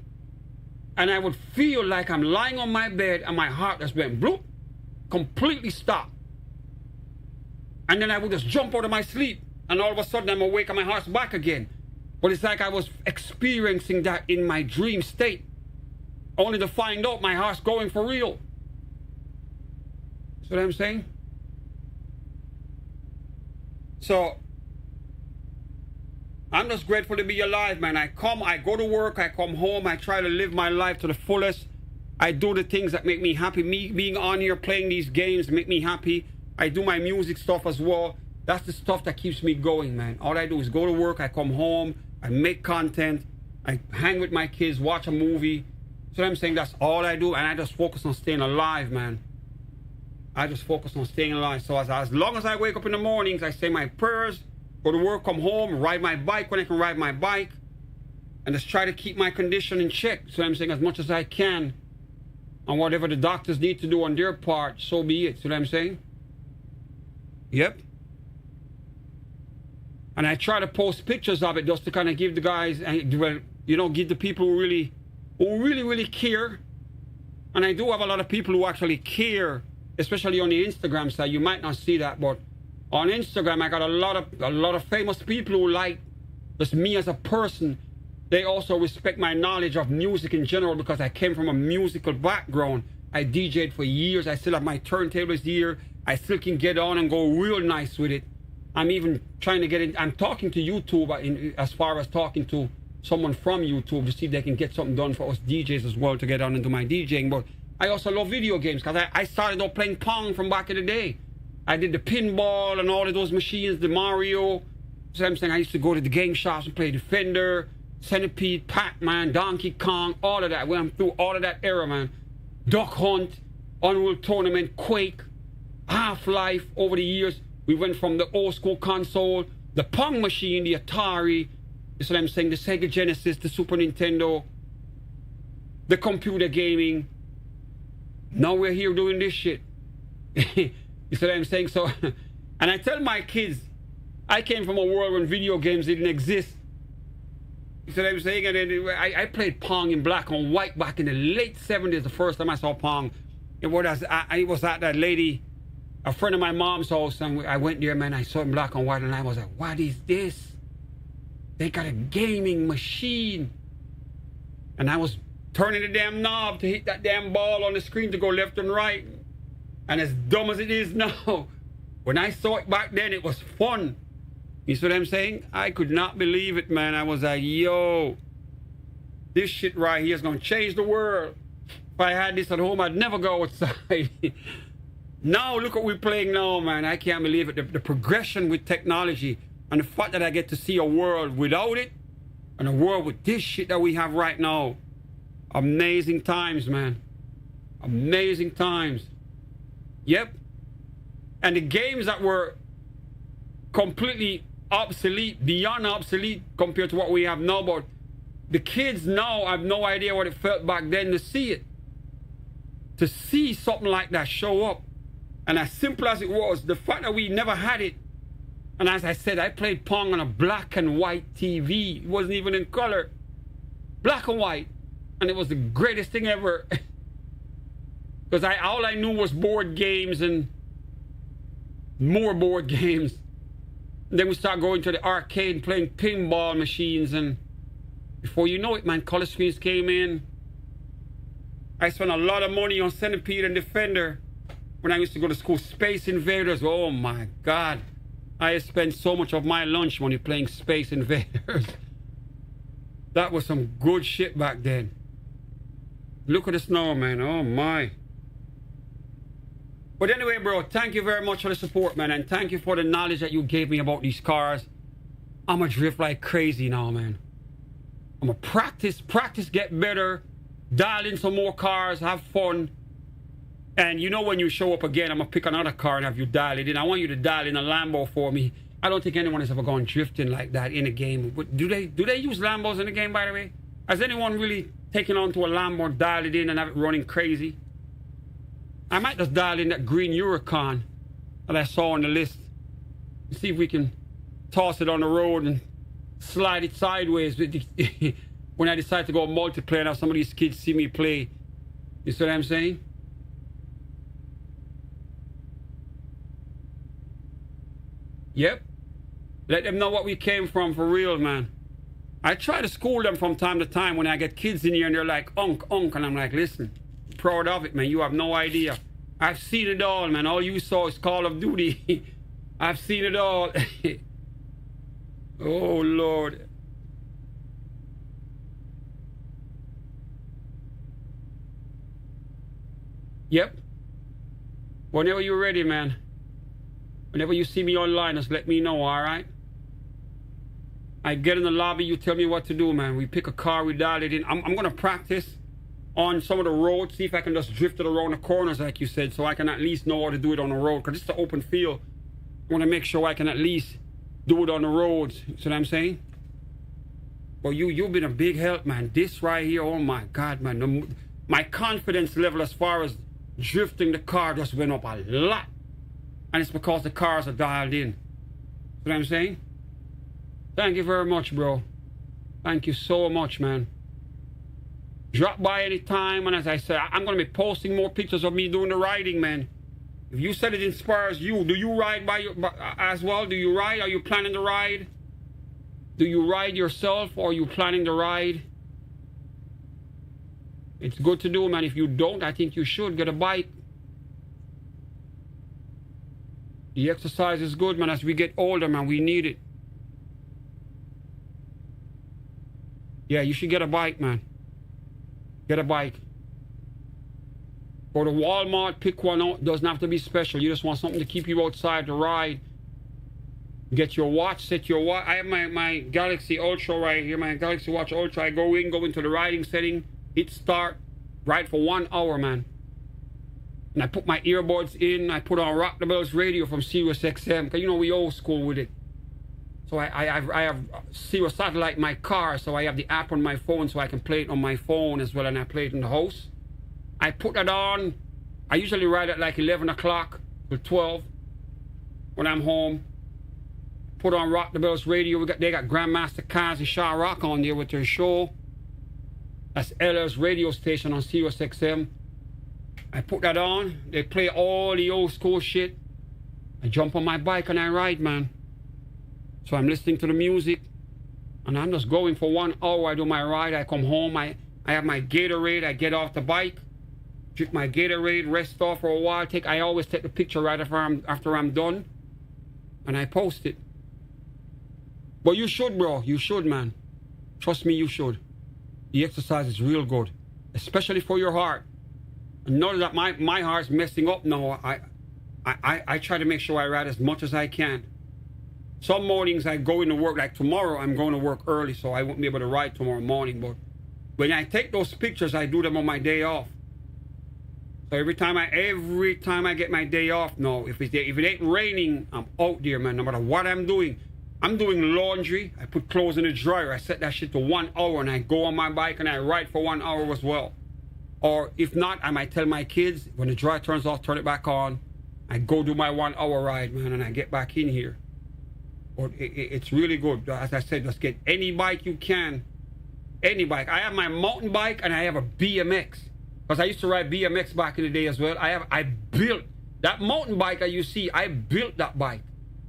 And I would feel like I'm lying on my bed and my heart just went bloop, completely stopped. And then I would just jump out of my sleep. And all of a sudden I'm awake and my heart's back again. But it's like I was experiencing that in my dream state. Only to find out my heart's going for real. See what I'm saying? So, I'm just grateful to be alive, man. I go to work, I come home, I try to live my life to the fullest. I do the things that make me happy. Me being on here playing these games make me happy. I do my music stuff as well. That's the stuff that keeps me going, man. All I do is go to work, I come home, I make content, I hang with my kids, watch a movie. So I'm saying that's all I do, and I just focus on staying alive, man. I just focus on staying alive. So as long as I wake up in the mornings, I say my prayers, go to work, come home, ride my bike when I can ride my bike, and just try to keep my condition in check. So I'm saying as much as I can, and whatever the doctors need to do on their part, so be it. See what I'm saying? Yep. And I try to post pictures of it just to kind of give the guys, well, you know, give the people who really care. And I do have a lot of people who actually care, especially on the Instagram side. You might not see that, but on Instagram I got a lot of famous people who like just me as a person. They also respect my knowledge of music in general because I came from a musical background. I DJ'd for years. I still have my turntables here. I still can get on and go real nice with it. I'm even trying to get in. I'm talking to YouTube as far as talking to someone from YouTube to see if they can get something done for us DJs as well to get on into my DJing. But I also love video games because I started out playing Pong from back in the day. I did the pinball and all of those machines, the Mario. So I'm saying I used to go to the game shops and play Defender, Centipede, Pac-Man, Donkey Kong, all of that. Went through all of that era, man. Duck Hunt, Unreal Tournament, Quake, Half-Life. Over the years, we went from the old school console, the Pong machine, the Atari, you see what I'm saying, the Sega Genesis, the Super Nintendo, the computer gaming. Now we're here doing this shit. You see what I'm saying? So, and I tell my kids, I came from a world when video games didn't exist. You see what I'm saying? And then I played Pong in black and white back in the late 70s, the first time I saw Pong. It was at that lady, a friend of my mom's house, and I went there, man. I saw it in black and white, and I was like, what is this? They got a gaming machine. And I was turning the damn knob to hit that damn ball on the screen to go left and right. And as dumb as it is now, when I saw it back then, it was fun. You see what I'm saying? I could not believe it, man. I was like, yo, this shit right here is going to change the world. If I had this at home, I'd never go outside. Now, look what we're playing now, man. I can't believe it. The progression with technology and the fact that I get to see a world without it and a world with this shit that we have right now. Amazing times, man. Amazing times. Yep. And the games that were completely obsolete, beyond obsolete compared to what we have now, but the kids now have no idea what it felt back then to see it. To see something like that show up. And as simple as it was, the fact that we never had it, and as I said, I played Pong on a black and white TV. It wasn't even in color. Black and white. And it was the greatest thing ever. Because all I knew was board games and more board games. And then we start going to the arcade and playing pinball machines. And before you know it, man, color screens came in. I spent a lot of money on Centipede and Defender. When I used to go to school, Space Invaders, oh my God. I spent so much of my lunch money playing Space Invaders. That was some good shit back then. Look at the snow, man, oh my. But anyway, bro, thank you very much for the support, man. And thank you for the knowledge that you gave me about these cars. I'm gonna drift like crazy now, man. I'm gonna practice, get better, dial in some more cars, have fun. And you know when you show up again, I'm going to pick another car and have you dial it in. I want you to dial in a Lambo for me. I don't think anyone has ever gone drifting like that in a game. But do they use Lambos in the game, by the way? Has anyone really taken on to a Lambo and dialed it in and have it running crazy? I might just dial in that green Huracan that I saw on the list. See if we can toss it on the road and slide it sideways. When I decide to go multiplayer and have some of these kids see me play. You see what I'm saying? Yep. Let them know what we came from for real, man. I try to school them from time to time when I get kids in here and they're like, unk, and I'm like, listen, proud of it, man. You have no idea. I've seen it all, man. All you saw is Call of Duty. I've seen it all. Oh, Lord. Yep. Whenever you're ready, man. Whenever you see me online, just let me know, all right? I get in the lobby, you tell me what to do, man. We pick a car, we dial it in. I'm going to practice on some of the roads, see if I can just drift it around the corners, like you said, so I can at least know how to do it on the road. Because it's an open field. I want to make sure I can at least do it on the roads. You see what I'm saying? Well, you've been a big help, man. This right here, oh my God, man. My confidence level as far as drifting the car just went up a lot. And it's because the cars are dialed in. See what I'm saying? Thank you very much, bro. Thank you so much, man. Drop by anytime. And as I said, I'm going to be posting more pictures of me doing the riding, man. If you said it inspires you, do you ride as well? Do you ride? Are you planning to ride? Do you ride yourself or are you planning to ride? It's good to do, man. If you don't, I think you should get a bike. The exercise is good, man. As we get older, man, we need it. Yeah, you should get a bike, man. Get a bike. Go to Walmart, pick one out. Doesn't have to be special. You just want something to keep you outside to ride. Get your watch, set your watch. I have my Galaxy Ultra right here, my Galaxy Watch Ultra. I go into the riding setting, hit start, ride for 1 hour, man. And I put my earbuds in. I put on Rock the Bells radio from Sirius XM, because you know we old school with it. So I have Sirius satellite in my car, so I have the app on my phone, so I can play it on my phone as well, and I play it in the house. I put that on. I usually ride at like 11 o'clock to 12 when I'm home. Put on Rock the Bells radio. They got Grandmaster Kaz and Shaw Rock on there with their show. That's LL's radio station on Sirius XM. I put that on. They play all the old school shit. I jump on my bike and I ride, man. So I'm listening to the music, and I'm just going for 1 hour. I do my ride. I come home. I have my Gatorade. I get off the bike, drink my Gatorade, rest off for a while. I always take the picture right after I'm done, and I post it. But you should, bro. You should, man. Trust me, you should. The exercise is real good, especially for your heart. And notice that my heart's messing up now. I try to make sure I ride as much as I can. Some mornings I go into work, like tomorrow I'm going to work early, so I won't be able to ride tomorrow morning. But when I take those pictures, I do them on my day off. So every time I get my day off now, if it ain't raining, I'm out there, man. No matter what I'm doing laundry. I put clothes in the dryer. I set that shit to 1 hour, and I go on my bike and I ride for 1 hour as well. Or if not, I might tell my kids, when the dryer turns off, turn it back on. I go do my 1 hour ride, man, and I get back in here. But it's really good. As I said, just get any bike you can. Any bike. I have my mountain bike and I have a BMX. Because I used to ride BMX back in the day as well. I built that mountain bike that you see. I built that bike.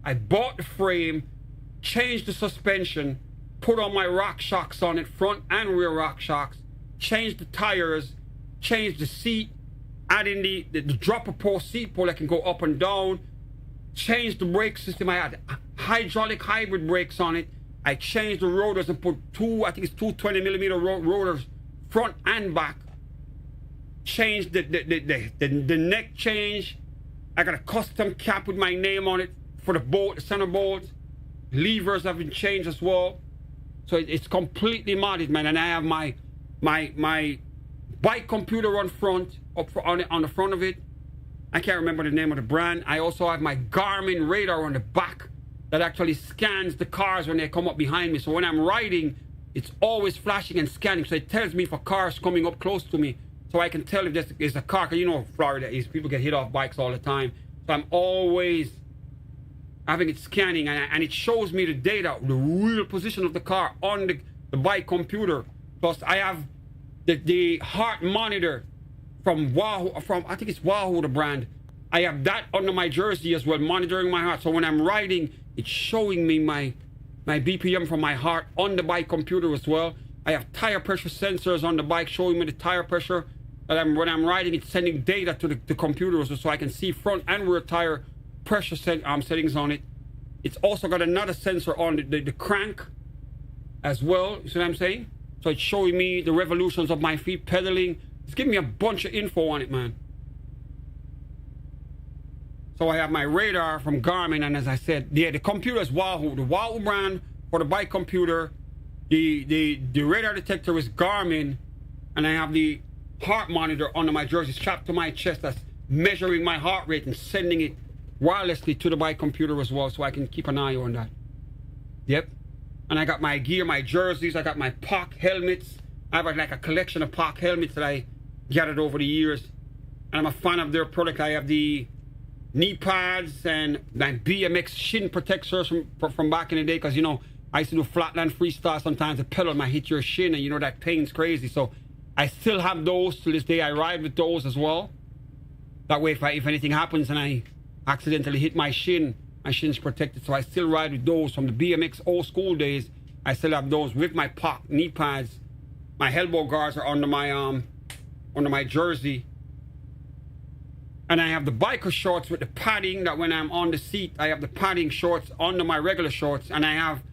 I bought the frame, changed the suspension, put on my rock shocks on it, front and rear rock shocks, changed the tires, changed the seat, add in the dropper post seat pole that can go up and down, changed the brake system. I had hydraulic hybrid brakes on it. I changed the rotors and put two 20mm rotors front and back. Changed the neck change. I got a custom cap with my name on it for the bolt, the center bolts. Levers have been changed as well. So it's completely modded, man. And I have my bike computer on front, on the front of it. I can't remember the name of the brand. I also have my Garmin radar on the back that actually scans the cars when they come up behind me. So when I'm riding, it's always flashing and scanning. So it tells me for cars coming up close to me, so I can tell if there's a car. Cause you know, Florida is, people get hit off bikes all the time. So I'm always having it scanning, and it shows me the data, the real position of the car on the bike computer. Plus I have the heart monitor from Wahoo, I think it's Wahoo, the brand. I have that under my jersey as well, monitoring my heart. So when I'm riding, it's showing me my BPM from my heart on the bike computer as well. I have tire pressure sensors on the bike showing me the tire pressure. And when I'm riding, it's sending data to the computer also, so I can see front and rear tire pressure settings on it. It's also got another sensor on the crank as well. You see what I'm saying? So it's showing me the revolutions of my feet pedaling. It's giving me a bunch of info on it, man. So I have my radar from Garmin, and as I said, the computer is Wahoo. The Wahoo brand for the bike computer. The radar detector is Garmin, and I have the heart monitor under my jersey strapped to my chest that's measuring my heart rate and sending it wirelessly to the bike computer as well, so I can keep an eye on that. Yep. And I got my gear, my jerseys, I got my POC helmets. I have like a collection of POC helmets that I gathered over the years. And I'm a fan of their product. I have the knee pads and my BMX shin protectors from back in the day, because you know I used to do flatland freestyle. Sometimes the pedal might hit your shin, and you know that pain's crazy. So I still have those to this day. I ride with those as well. That way, if anything happens and I accidentally hit my shin's protected. So I still ride with those from the BMX old school days. I still have those with my POC knee pads. My elbow guards are under my jersey. And I have the biker shorts with the padding that when I'm on the seat, I have the padding shorts under my regular shorts. And I have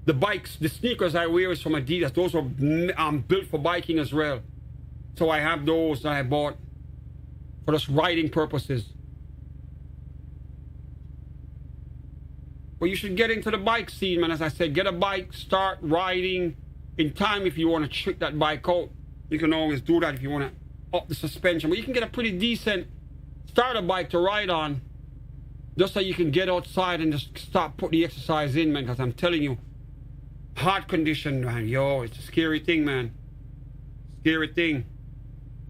the bikes, the sneakers I wear is from Adidas. Those are built for biking as well. So I have those that I bought for just riding purposes. But you should get into the bike scene, man. As I said, get a bike, start riding. In time, if you want to trick that bike out, you can always do that if you want to up the suspension. But you can get a pretty decent starter bike to ride on, just so you can get outside and just start put the exercise in, man. Because I'm telling you, heart condition, man, yo, it's a scary thing, man. Scary thing.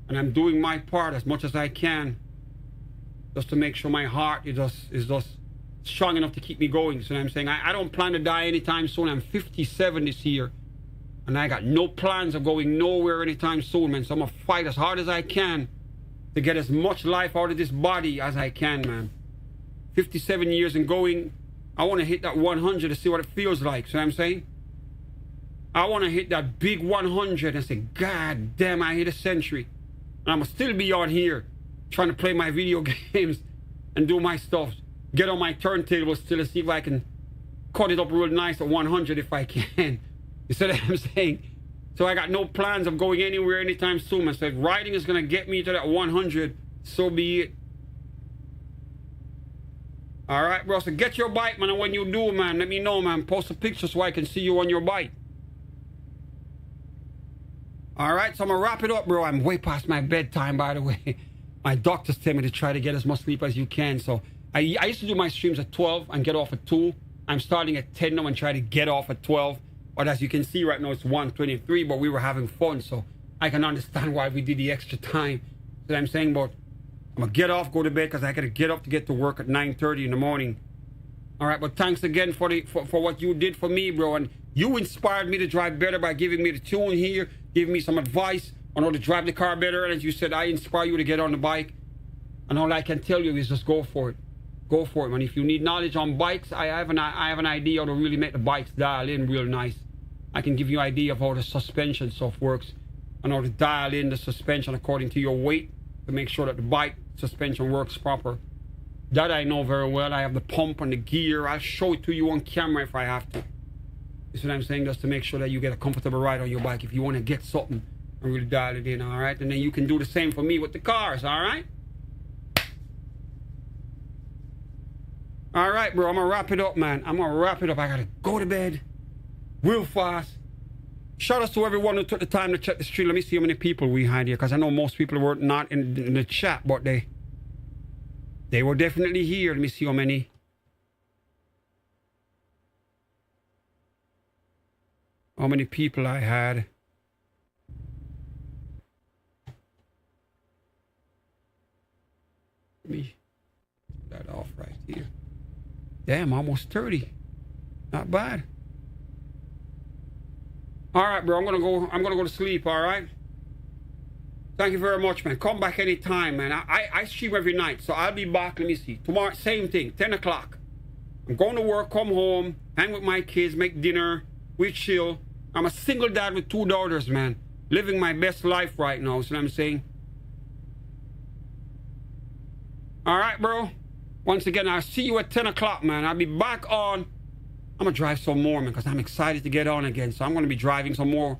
And I'm doing my part as much as I can, just to make sure my heart is just strong enough to keep me going. So I'm saying I don't plan to die anytime soon. I'm 57 this year. And I got no plans of going nowhere anytime soon, man. So I'm going to fight as hard as I can to get as much life out of this body as I can, man. 57 years and going, I want to hit that 100 to see what it feels like. So I'm saying, I want to hit that big 100 and say, God damn, I hit a century. And I'm going to still be on here trying to play my video games and do my stuff. Get on my turntable still to see if I can cut it up real nice at 100 if I can. You see what I'm saying? So I got no plans of going anywhere anytime soon. I said, riding is going to get me to that 100. So be it. All right, bro. So get your bike, man. And when you do, man, let me know, man. Post a picture so I can see you on your bike. All right. So I'm going to wrap it up, bro. I'm way past my bedtime, by the way. My doctors tell me to try to get as much sleep as you can. So I used to do my streams at 12 and get off at 2. I'm starting at 10 now and try to get off at 12. But as you can see right now, it's 1:23, but we were having fun, so I can understand why we did the extra time. So I'm saying, but I'm going to get off, go to bed, because I got to get up to get to work at 9:30 in the morning. All right, but thanks again for what you did for me, bro. And you inspired me to drive better by giving me the tune here, giving me some advice on how to drive the car better. And as you said, I inspire you to get on the bike. And all I can tell you is just go for it. Go for it, man. If you need knowledge on bikes, I have an idea how to really make the bikes dial in real nice. I can give you an idea of how the suspension stuff works and how to dial in the suspension according to your weight to make sure that the bike suspension works proper. That I know very well. I have the pump and the gear. I'll show it to you on camera if I have to. You see what I'm saying? Just to make sure that you get a comfortable ride on your bike if you want to get something and really dial it in, all right? And then you can do the same for me with the cars, all right? All right, bro. I'm going to wrap it up, man. I'm going to wrap it up. I got to go to bed real fast. Shout out to everyone who took the time to check the stream. Let me see how many people we had here, because I know most people were not in the chat, but they were definitely here. Let me see how many. How many people I had. Let me put that off right here. Damn, almost 30. Not bad. All right, bro. I'm gonna go to sleep. All right. Thank you very much, man. Come back anytime, man. I stream every night, so I'll be back. Let me see. Tomorrow, same thing. 10 o'clock. I'm going to work. Come home. Hang with my kids. Make dinner. We chill. I'm a single dad with 2 daughters, man. Living my best life right now. See what I'm saying? All right, bro. Once again, I'll see you at 10 o'clock, man. I'll be back on. I'm going to drive some more, man, because I'm excited to get on again. So I'm going to be driving some more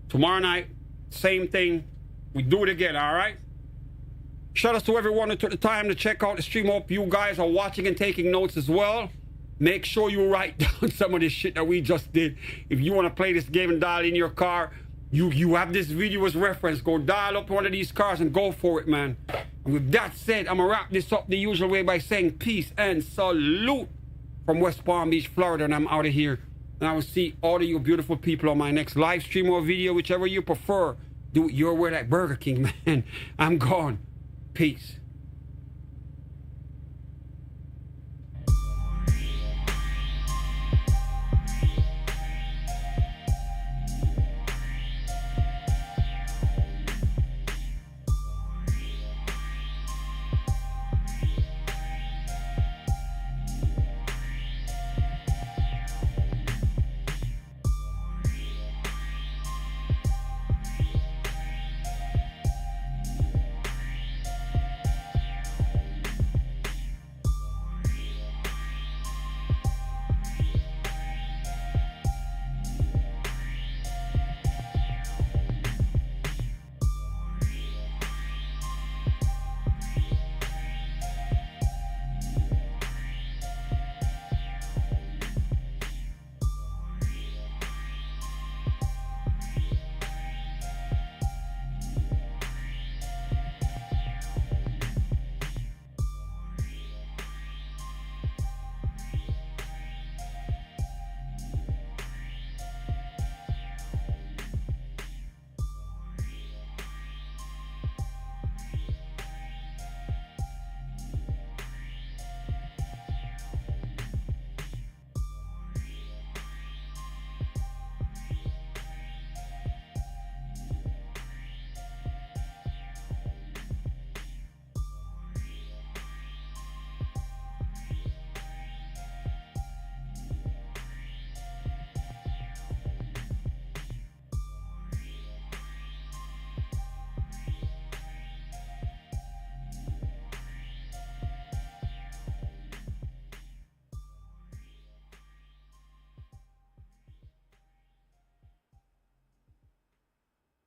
tomorrow night. Same thing. We do it again, all right? Shout out to everyone who took the time to check out the stream. Hope you guys are watching and taking notes as well. Make sure you write down some of this shit that we just did. If you want to play this game and dial in your car, you have this video as reference. Go dial up one of these cars and go for it, man. And with that said, I'm going to wrap this up the usual way by saying peace and salute from West Palm Beach, Florida, and I'm out of here. And I will see all of you beautiful people on my next live stream or video, whichever you prefer. Do it your way like Burger King, man. I'm gone. Peace.